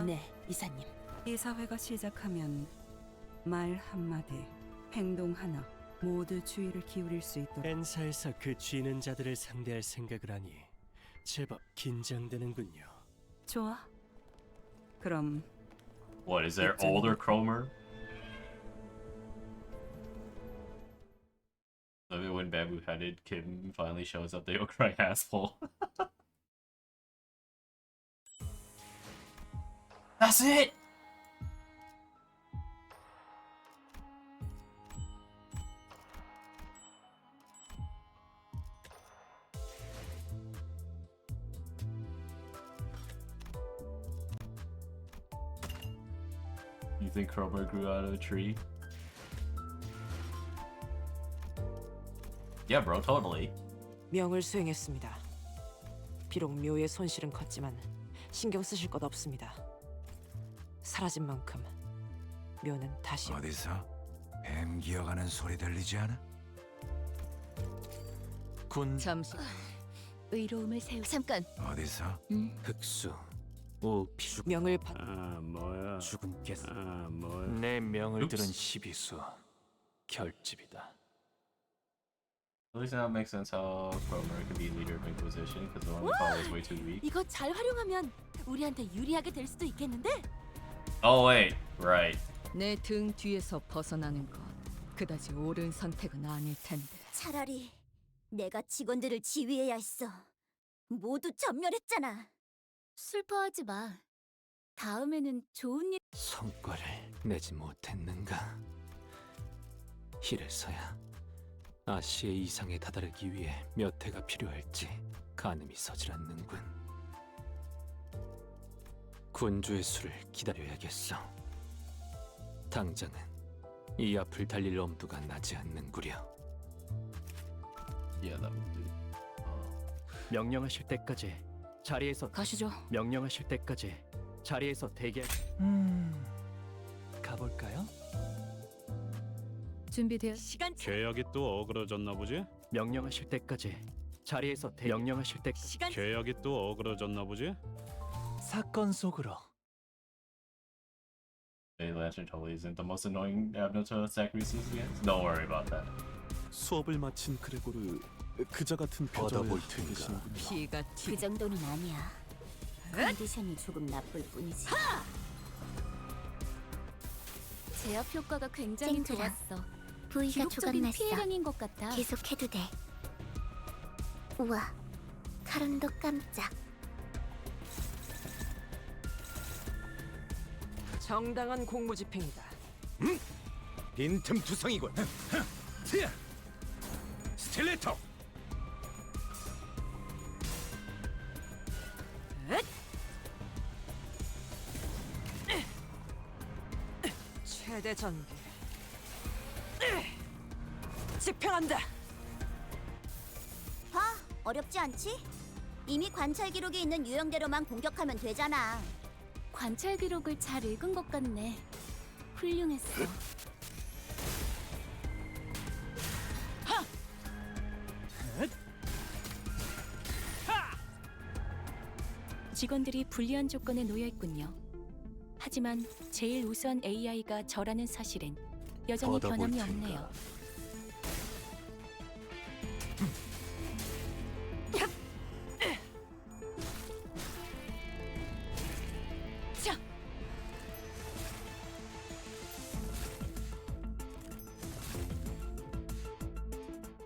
네, 이사님. 이사회가 시작하면 말 한마디, 행동 하나 모두 주의를 기울일 수 있도록. 엔사에서 그 쥐는 자들을 상대할 생각을 하니 제법 긴장되는군요. 좋아. 그럼 What, is there older Cromer? Love it when bamboo-headed Kim finally shows up, they will cry asshole. That's it! You think Cromer grew out of a tree? Yeah, bro, totally. 명을 수행했습니다. 비록 묘의 손실은 컸지만 신경 쓰실 것 없습니다. 사라진 만큼 묘는 다시. 어디서 뱀 기어가는 소리 들리지 않아? 군 잠시. 의로움을 세우. 잠깐. 어디서? 흑수, 오피 명을 받. 뭐야? 죽음께서 뭐야? 내 명을 Oops. 들은 시비수 결집이다. At least now it makes sense how Cromer could be leader of Inquisition because the one we follow is way too weak. 이거 잘 활용하면 우리한테 유리하게 될 수도 있겠는데? Oh wait, right. 내 등 뒤에서 벗어나는 건 그다지 옳은 선택은 아닐 텐데. 차라리 내가 직원들을 지휘해야 했어. 모두 전멸했잖아. 슬퍼하지 마. 다음에는 좋은 일. 성과를 내지 못했는가? 이래서야 아시의 이상에 다다르기 위해 몇 해가 필요할지 가늠이 서질 않는군. 군주의 수를 기다려야겠어. 당장은 이 앞을 달릴 엄두가 나지 않는구려. Yeah, that would do. 명령하실 때까지 자리에서 가시죠. 명령하실 때까지 자리에서 대기. 가볼까요? 준비되어. 시간 계약이 또 어그러졌나 보지? 명령하실 때까지 자리에서 명령하실 때 시간 계약이 또 어그러졌나 보지? 사건 속으로. The Lantern totally isn't the most annoying Abno to sacrifices against. Don't worry about that. 수업을 마친 그레고르 그자 같은 표정을 버더볼트인가? 피가 튀. 그 정도는 아니야. 컨디션이 조금 나쁠 뿐이지. 제압 효과가 굉장히 쨍그랑. 좋았어. 부위가 기록적인 조각났어. 피해량인 것 같아. 계속해도 돼. 우와, 카론도 깜짝. 정당한 공무 집행이다. 빈틈투성이군. 스틸레터. 최대 전개. 집행한다. 봐, 어렵지 않지? 이미 관찰 기록에 있는 유형대로만 공격하면 되잖아. 관찰 기록을 잘 읽은 것 같네. 훌륭했어. 직원들이 불리한 조건에 놓여 있군요. 하지만 제일 우수한 AI가 저라는 사실엔 여전히 변함이 없네요.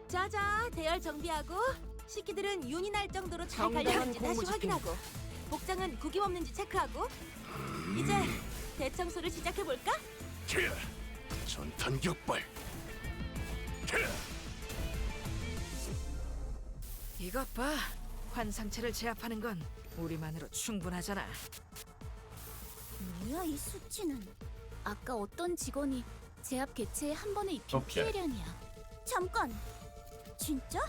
자자, 대열 정비하고 식기들은 윤이 날 정도로 잘 정당한 갈렸는지 다시 공무 확인하고 복장은 구김 없는지 체크하고 이제 대청소를 시작해 볼까? 전탄 격발. 이것 봐. 환상체를 제압하는 건 우리만으로 충분하잖아. 뭐야 이 수치는? 아까 어떤 직원이 제압 개체에 한 번에 입힌 오케이. 피해량이야. 잠깐. 진짜?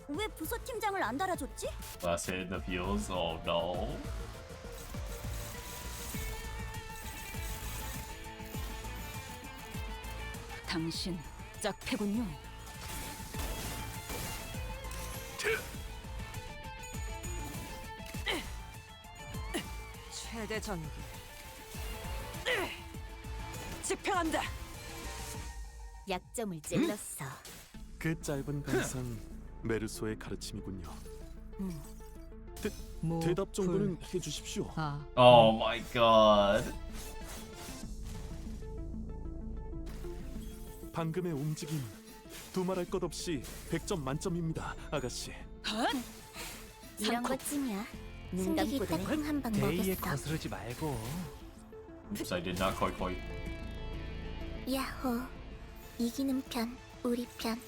왜 부서팀장을 안 달아줬지? Last hit in the heels. Oh no. 당신 짝패군요. 최대 전개. 집행한다. 약점을 찔렀어. 그 짧은 단상 메르소의 가르침이군요. 대답 정도는 해주십시오. Oh my god. 방금의 움직임 두말할 것 없이 100점 만점입니다, 아가씨. 이런 것쯤이야. 눈 감고도 콩한방 대의에 먹였어. 거스르지 말고. Oops, I did not quite. 야호. 이기는 편, 우리 편.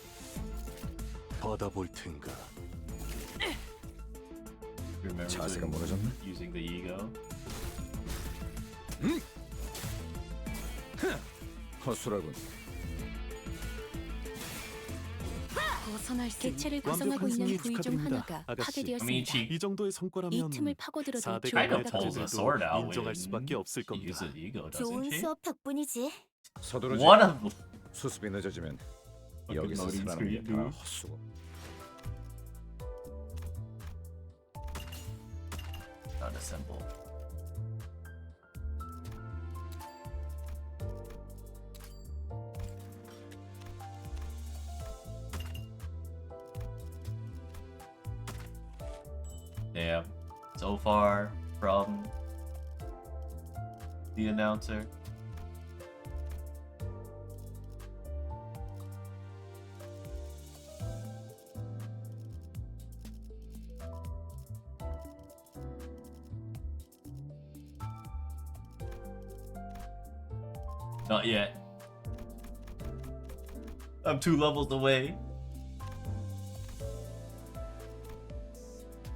버더볼트인가? Remember 자세가 무너졌네. using the ego. 허술하군. 벗어날 수 개체를 구성하고 있는 부위 중 하나가 파괴되었습니다. 이 정도의 성과라면 이 틈을 파고들어도 4대 좋을 것 pulls the 같아요. sword out 인정할 when 수밖에 없을 she 겁니다. uses ego, doesn't 좋은 she? 수업 덕분이지. 서두르지. One of 수습이 늦어지면 Fucking 여기서 loading 살아남는 게 screen, 다 dude. 헛수고. not assemble. Damn. So far from the announcer. Not yet. I'm 2 levels away.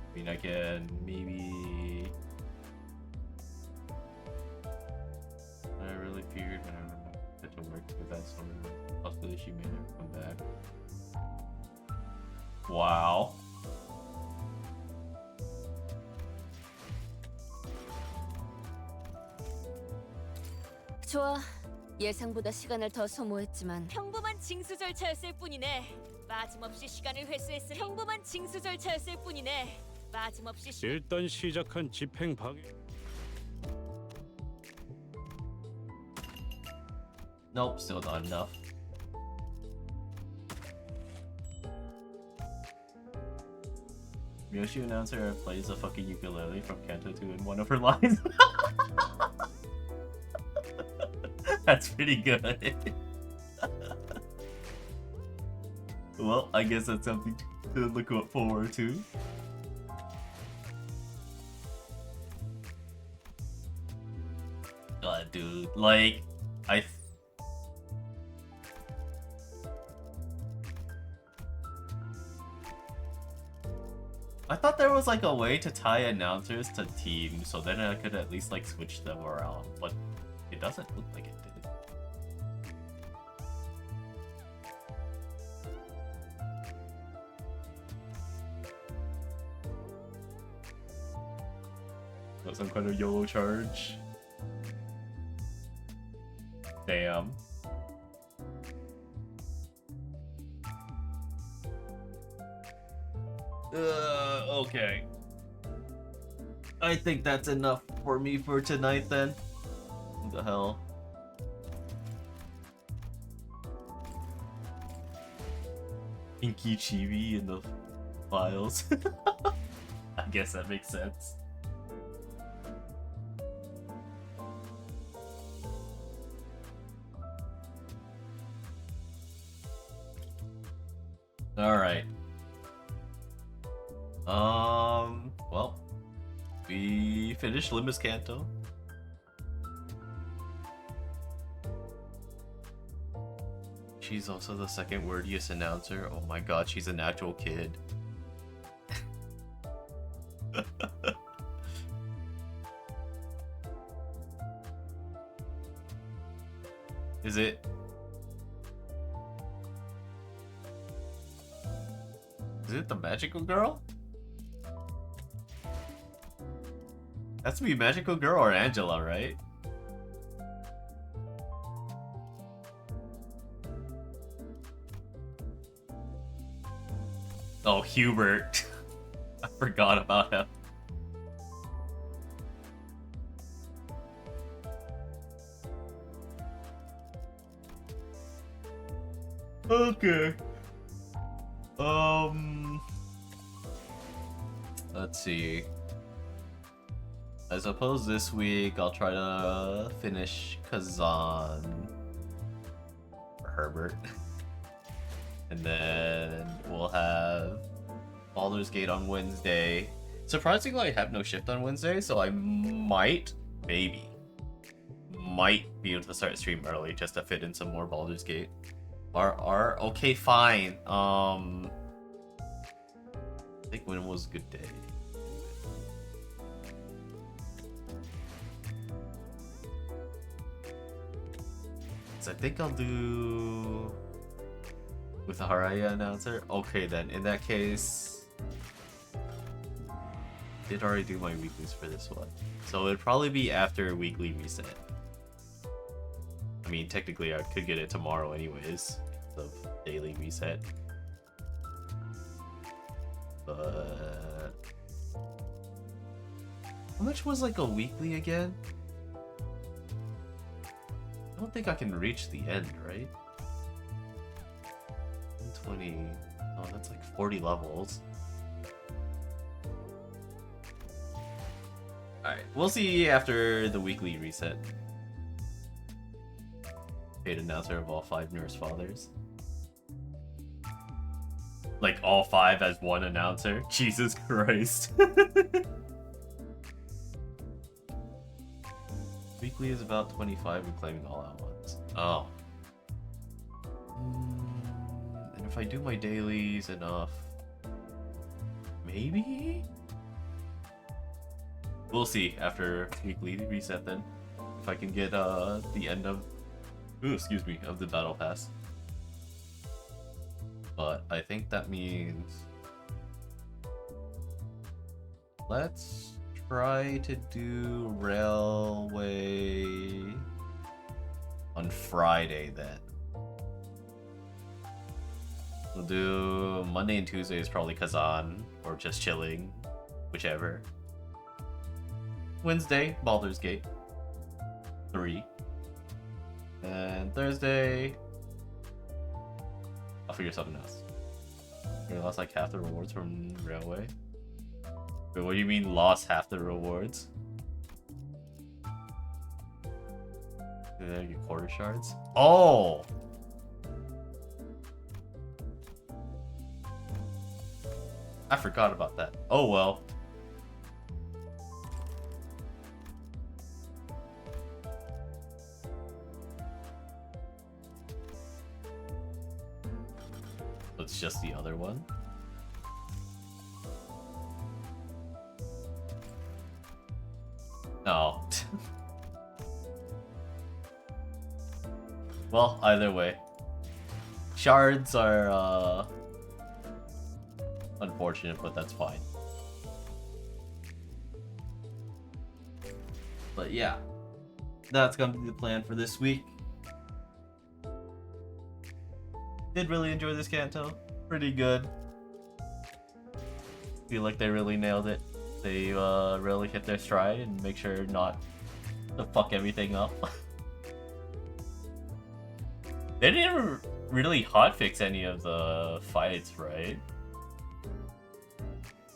I mean, I can maybe... I really figured when I had to work with that sort of possibility she made her come back. Wow. 좋아. 예상보다 시간을 더 소모했지만 평범한 징수 절차였을 뿐이네. 빠짐없이 시간을 회수했으니 평범한 징수 절차였을 뿐이네. 빠짐없이 일단 시작한 집행 방해. Nope, still not enough. Miyoshi announcer plays a fucking ukulele from Kanto 2 in one of her lines. That's pretty good. Well, I guess that's something to look forward to. God, dude, like, I thought there was like a way to tie announcers to teams, so then I could at least like switch them around, but it doesn't look like it did. Got some kind of YOLO charge. Damn. Okay. I think that's enough for me for tonight then. What the hell? Inky Chibi in the files. I guess that makes sense. Alright. Well, we finished Limbus Kanto. She's also the second wordiest announcer. Oh my god, she's an actual kid. Is it? Is it the magical girl? That's to be magical girl or Angela, right? Oh, Hubert. I forgot about him. Okay. Let's see. I suppose this week I'll try to finish Kazan or Herbert. And then we'll have Baldur's Gate on Wednesday. Surprisingly, I have no shift on Wednesday, so I might be able to start stream early just to fit in some more Baldur's Gate. Okay, fine. I think when was a good day? So I think I'll do with the Haraya announcer. Okay, then in that case, I did already do my weeklies for this one, so it'd probably be after weekly reset. I mean, technically, I could get it tomorrow, anyways, of daily reset. But how much was like a weekly again? I don't think I can reach the end, right? 120. Oh, that's like 40 levels. Alright, we'll see after the weekly reset. Paid announcer of all 5 Nurse Fathers. Like all 5 as one announcer? Jesus Christ. Weekly is about 25 reclaiming all at once. Oh. And if I do my dailies enough... Maybe? We'll see after weekly reset then. If I can get the end of... Ooh, excuse me, of the battle pass. But I think that means... Let's try to do Railway on Friday then. We'll do Monday and Tuesday is probably Kazan or just chilling, whichever. Wednesday, Baldur's Gate 3. And Thursday, I'll figure something else. We lost like half the rewards from Railway. Wait, what do you mean lost half the rewards? Did I get quarter shards? Oh! I forgot about that. Oh well. It's just the other one. No. Well, either way. Shards are unfortunate, but that's fine. But yeah. That's gonna be the plan for this week. Did really enjoy this Kanto. Pretty good. Feel like they really nailed it. They really hit their stride and make sure not to fuck everything up. They didn't really hotfix any of the fights, right?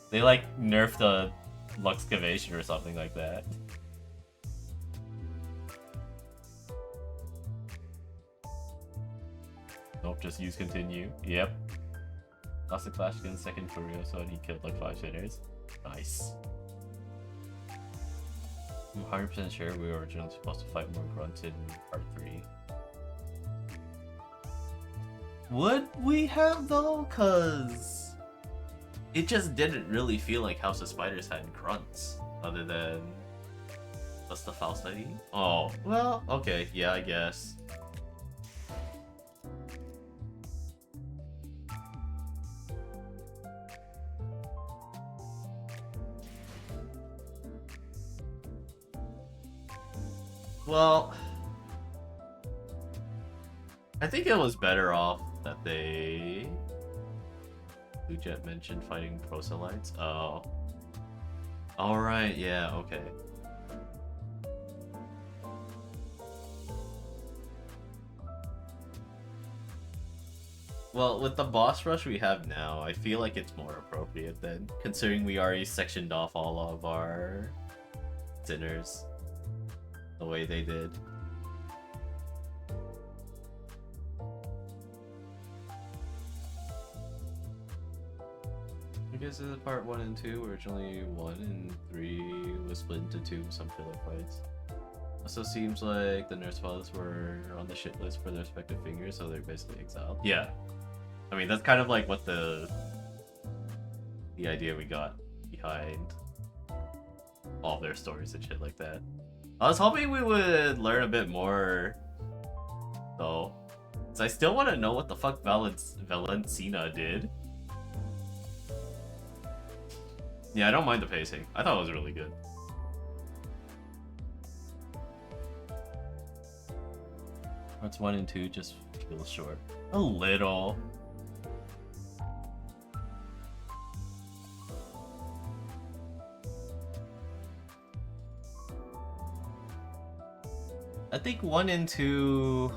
They like nerfed the Luxcavation or something like that. Nope, just use continue. Yep. Lost the clash against second Furioso and he killed like 5 spinners. Nice. I'm 100% sure we were originally supposed to fight more grunts in part 3. Would we have though? Cause it just didn't really feel like House of Spiders had grunts. Other than what's the Faust ID? Oh, well, okay, yeah, I guess. Well, I think it was better off that they... Blue Jet mentioned fighting proselytes. Oh. Alright, yeah, okay. Well, with the boss rush we have now, I feel like it's more appropriate then, considering we already sectioned off all of our sinners the way they did. I guess this is part 1 and 2. Originally 1 and 3 was split into 2 with some filler fights. Also seems like the Nurse Fathers were on the shit list for their respective fingers, so they're basically exiled. Yeah. I mean, that's kind of like what the idea we got behind all their stories and shit like that. I was hoping we would learn a bit more, though. Because I still want to know what the fuck Valencina did. Yeah, I don't mind the pacing. I thought it was really good. Parts 1 and 2 just feel short. A little. I think 1 and 2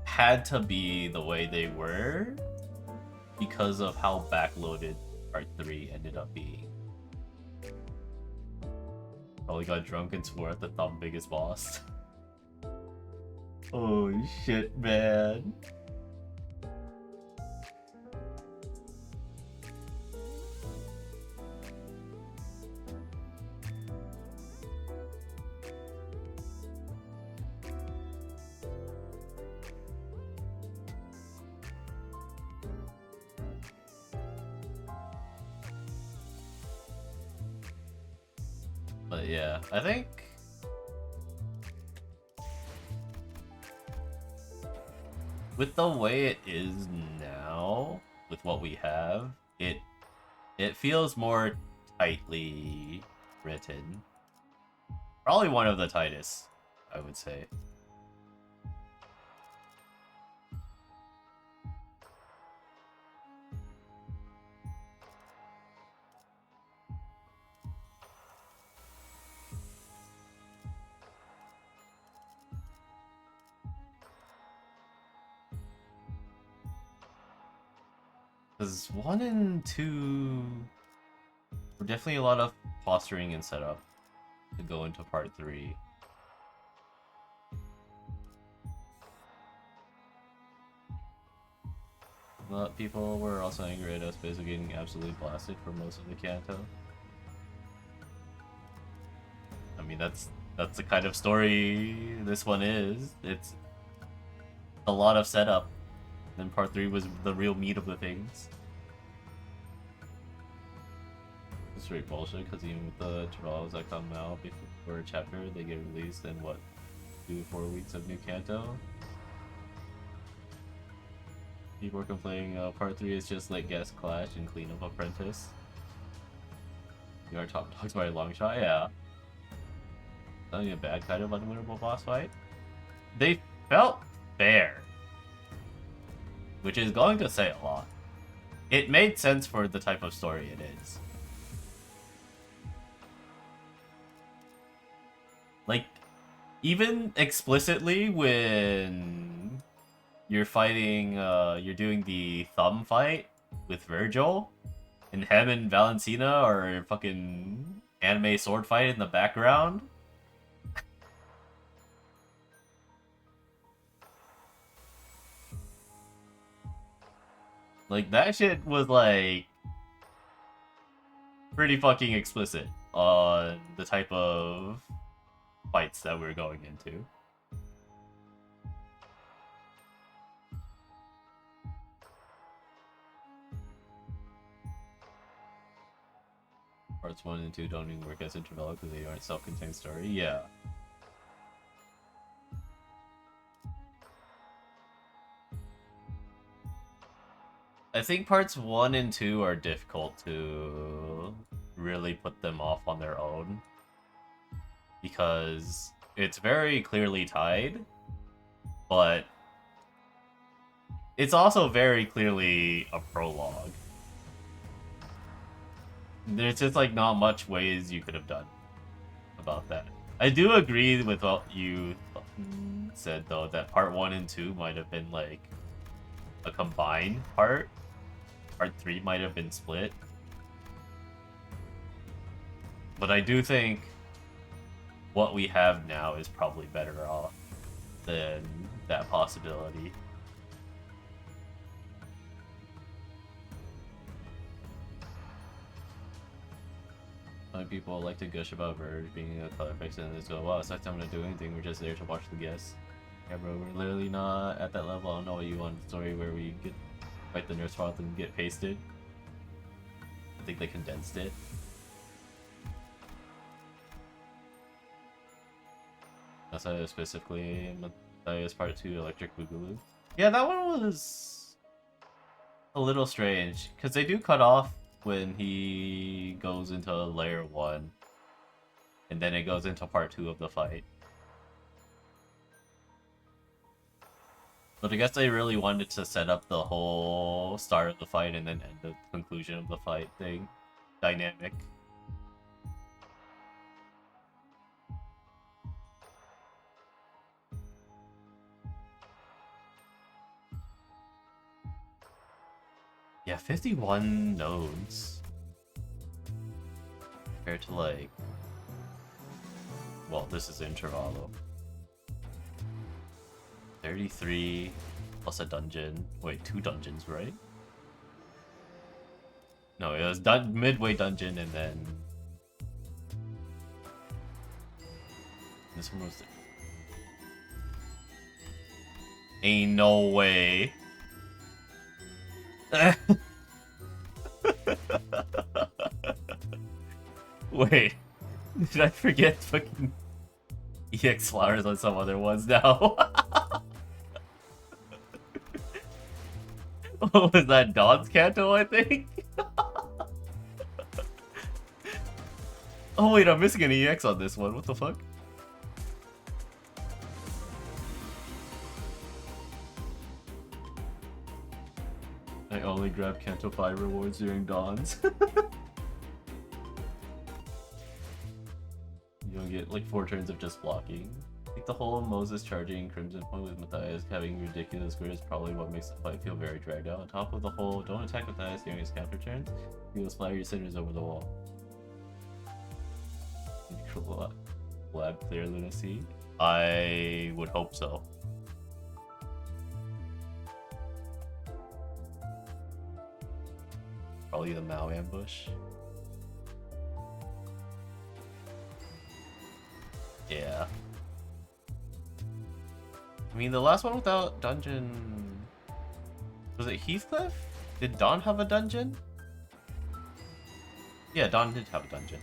had to be the way they were because of how backloaded part 3 ended up being. Probably got drunk and swore at the thumb biggest boss. Oh shit, man. But yeah, I think with the way it is now, with what we have, it feels more tightly written. Probably one of the tightest, I would say. Because 1 and 2 were definitely a lot of posturing and setup to go into part 3. A lot of people were also angry at us basically getting absolutely blasted for most of the Kanto. I mean, that's the kind of story this one is. It's a lot of setup. Then part 3 was the real meat of the things. It's straight bullshit, because even with the trials that come out before a chapter, they get released in what, 2 to 4 weeks of new Kanto? People are complaining part 3 is just like Guest Clash and Clean Up Apprentice. You are top dogs by a long shot, yeah. Not a bad kind of unwinnable boss fight. They felt fair. Which is going to say a lot. It made sense for the type of story it is. Like, even explicitly when you're fighting, you're doing the thumb fight with Virgil, and him and Valentina are fucking anime sword fight in the background. Like, that shit was, like, pretty fucking explicit on the type of fights that we're going into. Parts 1 and 2 don't even work as interval because they aren't self-contained story. Yeah. I think parts 1 and 2 are difficult to really put them off on their own. Because it's very clearly tied, but it's also very clearly a prologue. There's just like not much ways you could have done about that. I do agree with what you said though, that part 1 and 2 might have been like a combined part. Part 3 might have been split. But I do think what we have now is probably better off than that possibility. Some people like to gush about Verge being a color fix and they go, wow, it's not time to do anything, we're just there to watch the guests. Yeah bro, we're literally not at that level. I don't know what you want, the story where we get fight the nurse file and get pasted. I think they condensed it. That's why specifically Matthias Part 2 Electric Boogaloo. Yeah, that one was a little strange, because they do cut off when he goes into layer 1, and then it goes into part 2 of the fight. But I guess they really wanted to set up the whole start of the fight and then end the conclusion of the fight thing. Dynamic. Yeah, 51 nodes. Compared to like Well, this is Intervalo. 33 plus a dungeon. Wait, 2 dungeons, right? No, it was midway dungeon and then this one was. Ain't no way. Wait, did I forget fucking EX flowers on some other ones now? What was that? Dawn's Canto, I think? Oh wait, I'm missing an EX on this one. What the fuck? I only grab Canto 5 rewards during Dawns. You don't get like 4 turns of just blocking. I think the whole Moses charging Crimson Point with Matthias having ridiculous grid is probably what makes the fight feel very dragged out. On top of the whole, don't attack Matthias during his counter turns, you will splatter your sinners over the wall. Lab clear lunacy? I would hope so. Probably the Mao ambush. Yeah. I mean, the last one without dungeon... Was it Heathcliff? Did Dawn have a dungeon? Yeah, Dawn did have a dungeon.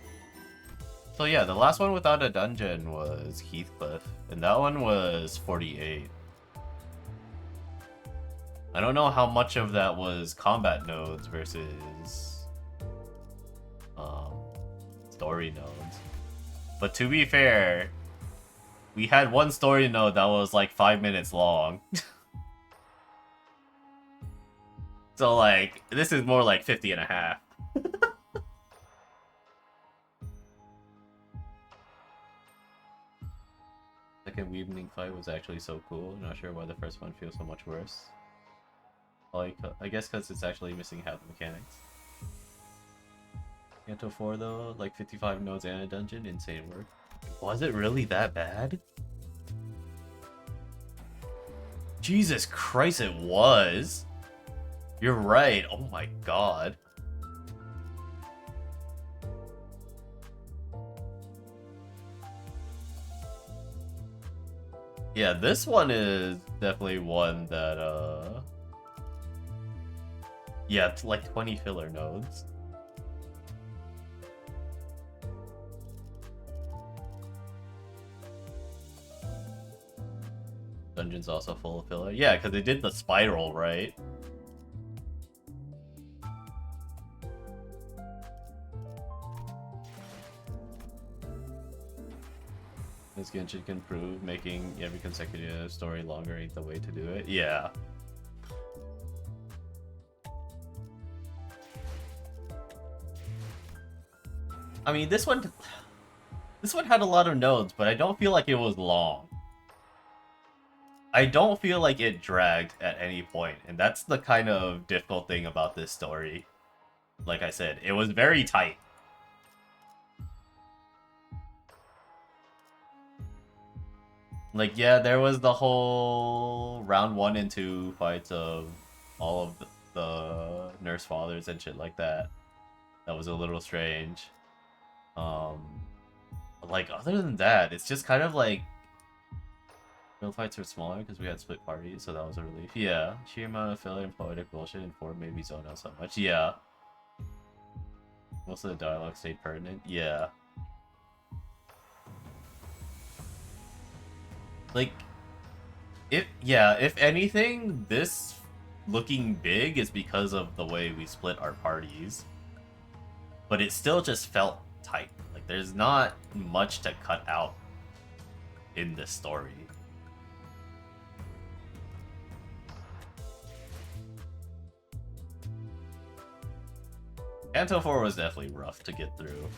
So yeah, the last one without a dungeon was Heathcliff, and that one was 48. I don't know how much of that was combat nodes versus story nodes. But to be fair, we had one story node that was like 5 minutes long. So like, this is more like 50 and a half. Second evening fight was actually so cool. Not sure why the first one feels so much worse. Like, I guess because it's actually missing half the mechanics. Kanto 4 though, like 55 nodes and a dungeon, insane work. Was it really that bad? Jesus Christ, it was! You're right, oh my god. Yeah, this one is definitely one that, yeah, it's like 20 filler nodes. Dungeon's also full of filler. Yeah, because they did the spiral, right? This Genshin can prove making every consecutive story longer ain't the way to do it. Yeah. I mean, this one had a lot of nodes, but I don't feel like it was long. I don't feel like it dragged at any point, and that's the kind of difficult thing about this story. Like I said, it was very tight. Like, yeah, there was the whole round 1 and 2 fights of all of the nurse fathers and shit like that. That was a little strange. But like, other than that, it's just kind of like real fights are smaller because we had split parties, so that was a relief. Yeah, sheer amount of filler and poetic bullshit in 4 made me zone out so much. Yeah. Most of the dialogue stayed pertinent. Yeah. Like, if anything, this looking big is because of the way we split our parties. But it still just felt tight. Like, there's not much to cut out in this story. Kanto 4 was definitely rough to get through.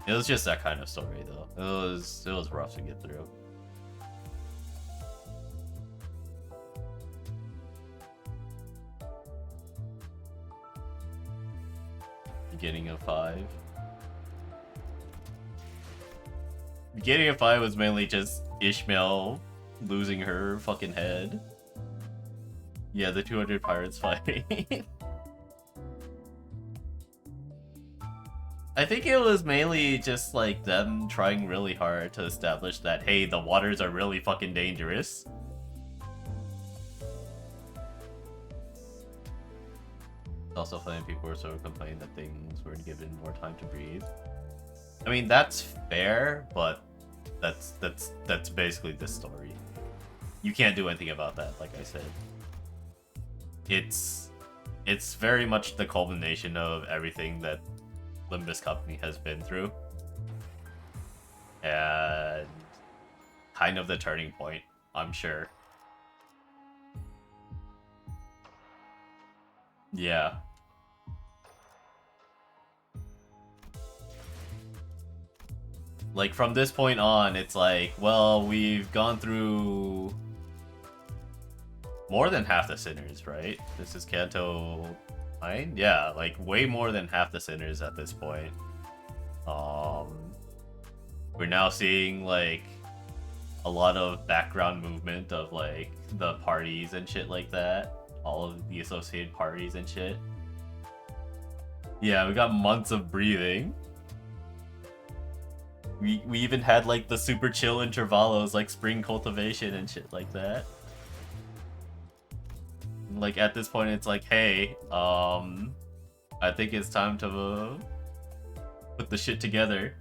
It was just that kind of story, though. It was rough to get through. beginning of 5. Beginning of 5 was mainly just Ishmael losing her fucking head. Yeah, the 200 pirates fighting. I think it was mainly just like them trying really hard to establish that, hey, the waters are really fucking dangerous. It's also funny people were sort of complaining that things weren't given more time to breathe. I mean, that's fair, but that's basically the story. You can't do anything about that, like I said. It's very much the culmination of everything that Limbus Company has been through. And kind of the turning point, I'm sure. Yeah. Like, from this point on, it's like, well, we've gone through more than half the sinners, right? This is Kanto 9? Yeah, like, way more than half the sinners at this point. We're now seeing, like, a lot of background movement of, like, the parties and shit like that. All of the associated parties and shit. Yeah, we got months of breathing. We even had like the super chill intervalos like spring cultivation and shit like that. Like at this point it's like, hey, I think it's time to put the shit together.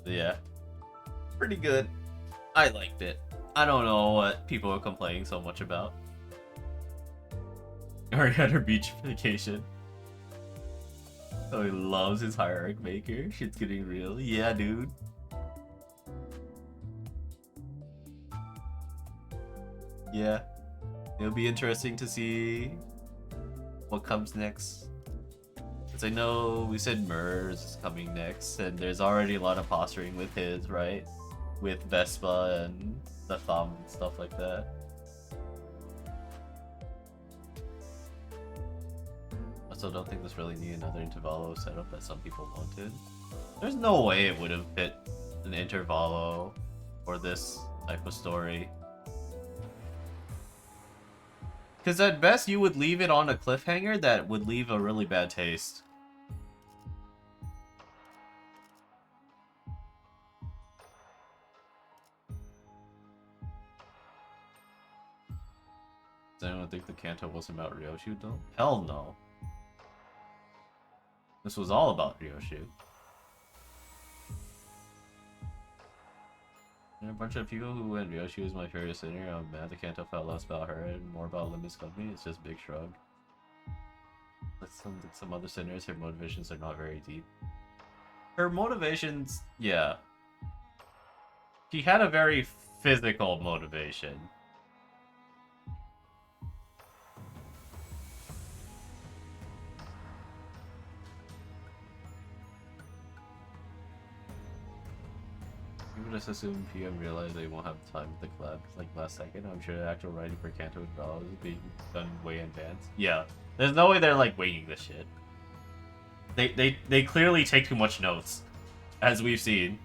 Yeah. Pretty good. I liked it. I don't know what people are complaining so much about. Already had her beach vacation. Oh, he loves his hierarch maker. Shit's getting real. Yeah, dude. Yeah. It'll be interesting to see what comes next. Because I know we said Mers is coming next, and there's already a lot of posturing with his, right? With Vespa and the thumb and stuff like that. I still don't think this really needed another Intervalo setup that some people wanted. There's no way it would have fit an Intervalo for this type of story. Because at best you would leave it on a cliffhanger that would leave a really bad taste. Does anyone think the Kanto wasn't about Ryoshu though? Hell no. This was all about Ryoshu. There are a bunch of people who went Ryoshu is my favorite sinner. I'm mad the Kanto felt less about her and more about Limbus Company. It's just big shrug. Like some other sinners, her motivations are not very deep. Her motivations, yeah. She had a very physical motivation. People just assume PM realize they won't have time with the collab like last second. I'm sure the actual writing for Kanto and Val is being done way in advance. Yeah, there's no way they're like waiting this shit. They clearly take too much notes, as we've seen.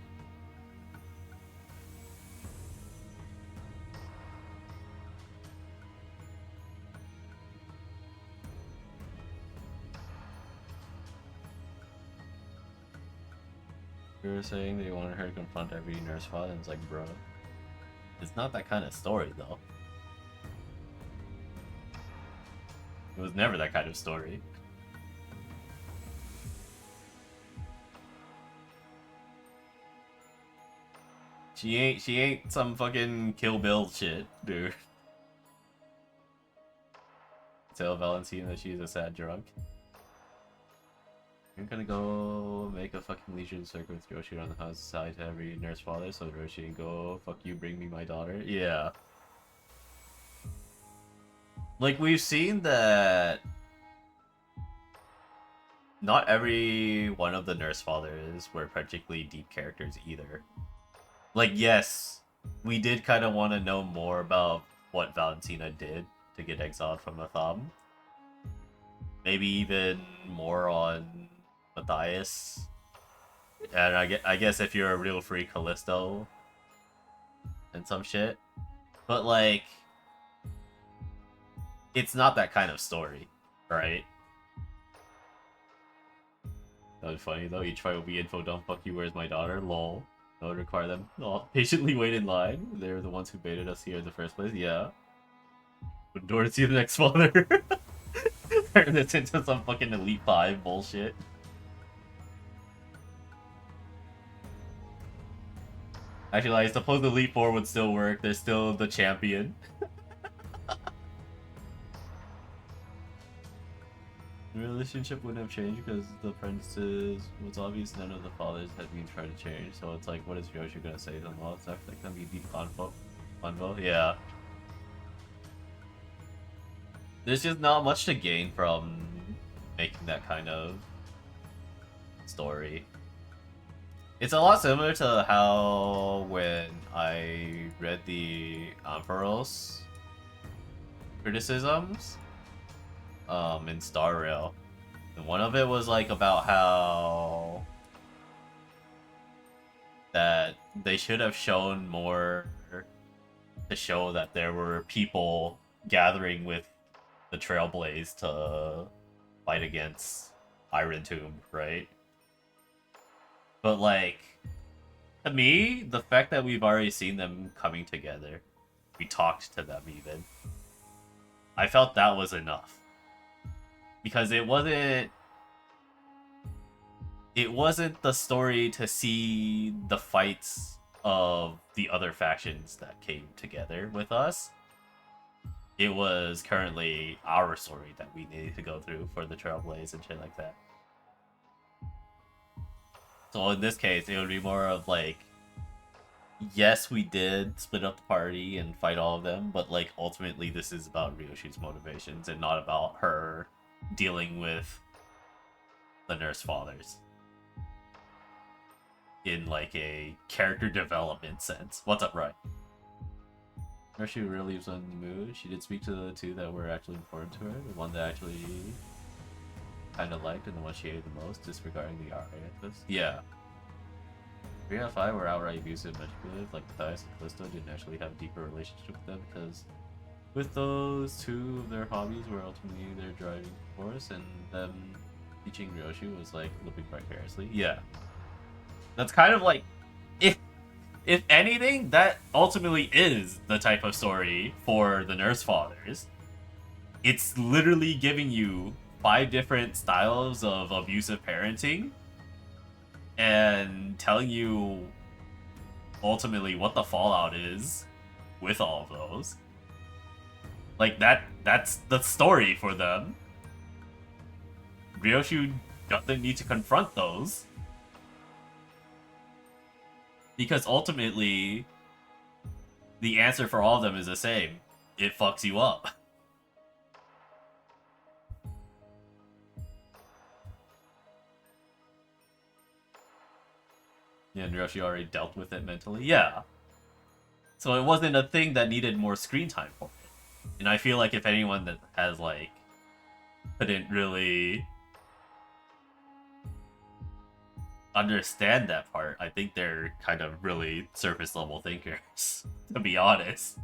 You were saying they wanted her to confront every nurse father, and it's like, bro, it's not that kind of story, though. It was never that kind of story. She ain't some fucking Kill Bill shit, dude. Tell Valentina that she's a sad drunk. I'm gonna go make a fucking Legion circle with Roshi on the house side to every nurse father, so Roshi can go, fuck you, bring me my daughter. Yeah. Like, we've seen that not every one of the nurse fathers were particularly deep characters either. Like, yes, we did kind of want to know more about what Valentina did to get exiled from Atham. Maybe even more on Matthias. And I guess if you're a real free Callisto and some shit. But, like, it's not that kind of story, right? That was funny though. Each fight will be info dump. Fuck you, where's my daughter? Lol. No one require them. Oh, patiently wait in line. They're the ones who baited us here in the first place. Yeah. Open door to see the next father. Turn this into some fucking Elite 5 bullshit. Actually, I suppose the Elite 4 would still work. They're still the champion. The relationship wouldn't have changed because the apprentices was obvious none of the fathers had been trying to change. So it's like, what is Ryoshi gonna say to them? Well, it's actually gonna be deep convo. Yeah. There's just not much to gain from making that kind of story. It's a lot similar to how when I read the Ampharos criticisms in Star Rail. And one of it was like about how that they should have shown more to show that there were people gathering with the Trailblaze to fight against Iron Tomb, right? But like, to me, the fact that we've already seen them coming together, we talked to them even, I felt that was enough. Because it wasn't the story to see the fights of the other factions that came together with us. It was currently our story that we needed to go through for the Trailblaze and shit like that. So in this case, it would be more of like, yes, we did split up the party and fight all of them, but like ultimately this is about Ryoshi's motivations and not about her dealing with the Nurse Fathers in like a character development sense. What's up, Ryan? Ryoshi really was on the mood. She did speak to the two that were actually important to her. The one that actually kind of liked and the one she hated the most, disregarding the RA. Yeah. 3 out of 5 were outright abusive and manipulative, like Matthias and Callisto didn't actually have a deeper relationship with them because with those two, their hobbies were ultimately their driving force, and them teaching Ryoshi was like living vicariously. Yeah. That's kind of like, if anything, that ultimately is the type of story for the Nurse Fathers. It's literally giving you 5 different styles of abusive parenting and telling you ultimately what the fallout is with all of those. Like that's the story for them. Ryoshi doesn't need to confront those. Because ultimately, the answer for all of them is the same. It fucks you up. Yeah, and Ryoshi already dealt with it mentally. Yeah. So it wasn't a thing that needed more screen time for it. And I feel like if anyone that has, like, couldn't really understand that part, I think they're kind of really surface level thinkers, to be honest.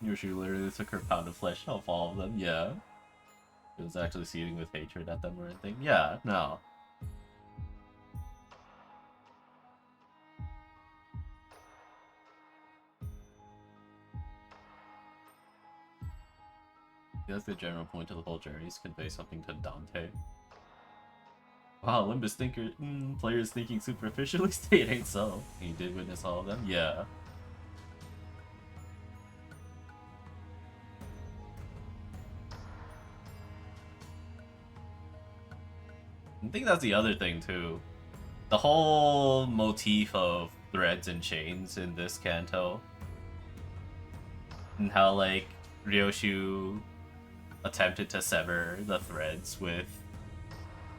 Ryoshi literally took her pound of flesh off all of them, yeah. It was actually seething with hatred at them or anything. Yeah, no. That's the general point of the whole journey, is convey something to Dante. Wow, Limbus thinker, players thinking superficially? It ain't so. He did witness all of them? Yeah. I think that's the other thing too. The whole motif of threads and chains in this canto. And how like Ryoshi attempted to sever the threads with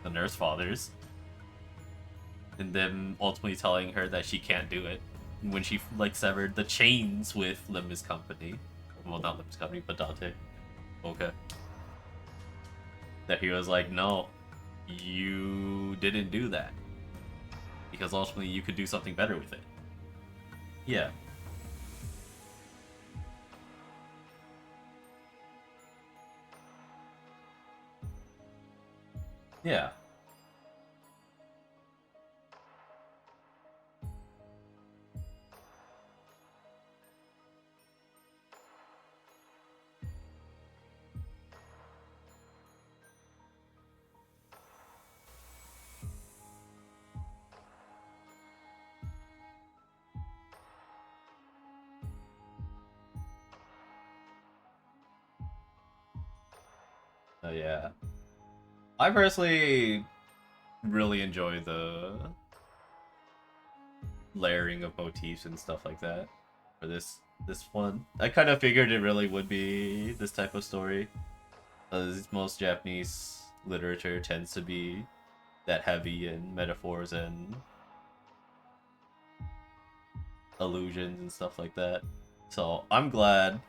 the nurse fathers, and then ultimately telling her that she can't do it when she like severed the chains with Limbus Company. Well, not Limbus Company, but Dante. Okay. That he was like, no, you didn't do that. Because ultimately you could do something better with it. Yeah. Yeah. Oh yeah. I personally really enjoy the layering of motifs and stuff like that for this one. I kind of figured it really would be this type of story, as most Japanese literature tends to be that heavy in metaphors and allusions and stuff like that. So I'm glad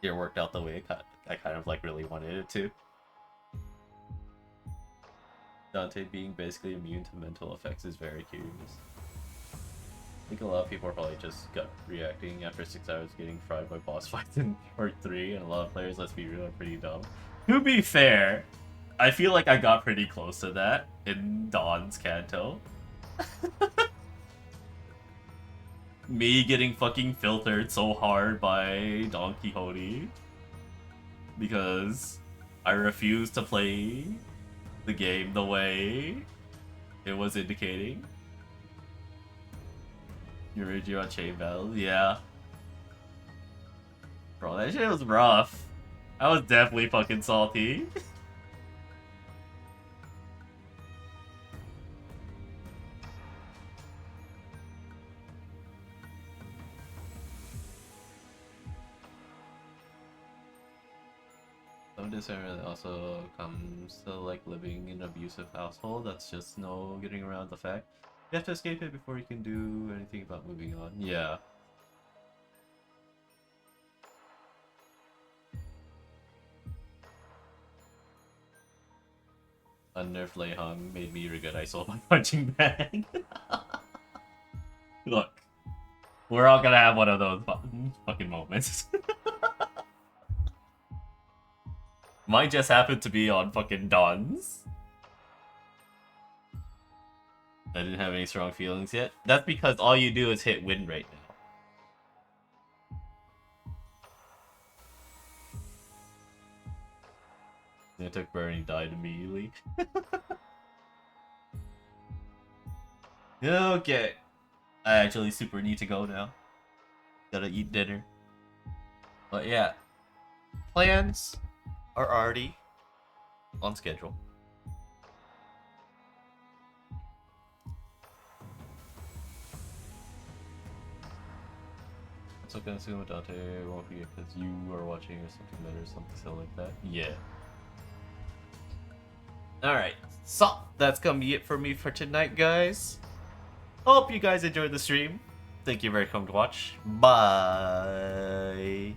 it worked out the way I kind of like really wanted it to. Dante being basically immune to mental effects is very curious. I think a lot of people are probably just gut reacting after 6 hours getting fried by boss fights in part 3, and a lot of players, let's be real, are pretty dumb. To be fair, I feel like I got pretty close to that in Dawn's Kanto. Me getting fucking filtered so hard by Don Quixote because I refused to play the game the way it was indicating. Eurydio on Chain Battles, yeah. Bro, that shit was rough. I was definitely fucking salty. Some discernment also comes to like living in an abusive household. That's just no getting around the fact. You have to escape it before you can do anything about moving on. Yeah. Unnerved Lei Hung made me regret I sold my punching bag. Look, we're all gonna have one of those fucking moments. Mine just happened to be on fucking Dawn's. I didn't have any strong feelings yet. That's because all you do is hit win right now. It took Bernie, died immediately. Okay. I actually super need to go now. Gotta eat dinner. But yeah. Plans are already on schedule. So gonna assume with Dante won't forget because you are watching or something better, something silly like that. Yeah. Alright, so that's gonna be it for me for tonight, guys. Hope you guys enjoyed the stream. Thank you very much for watching. Bye.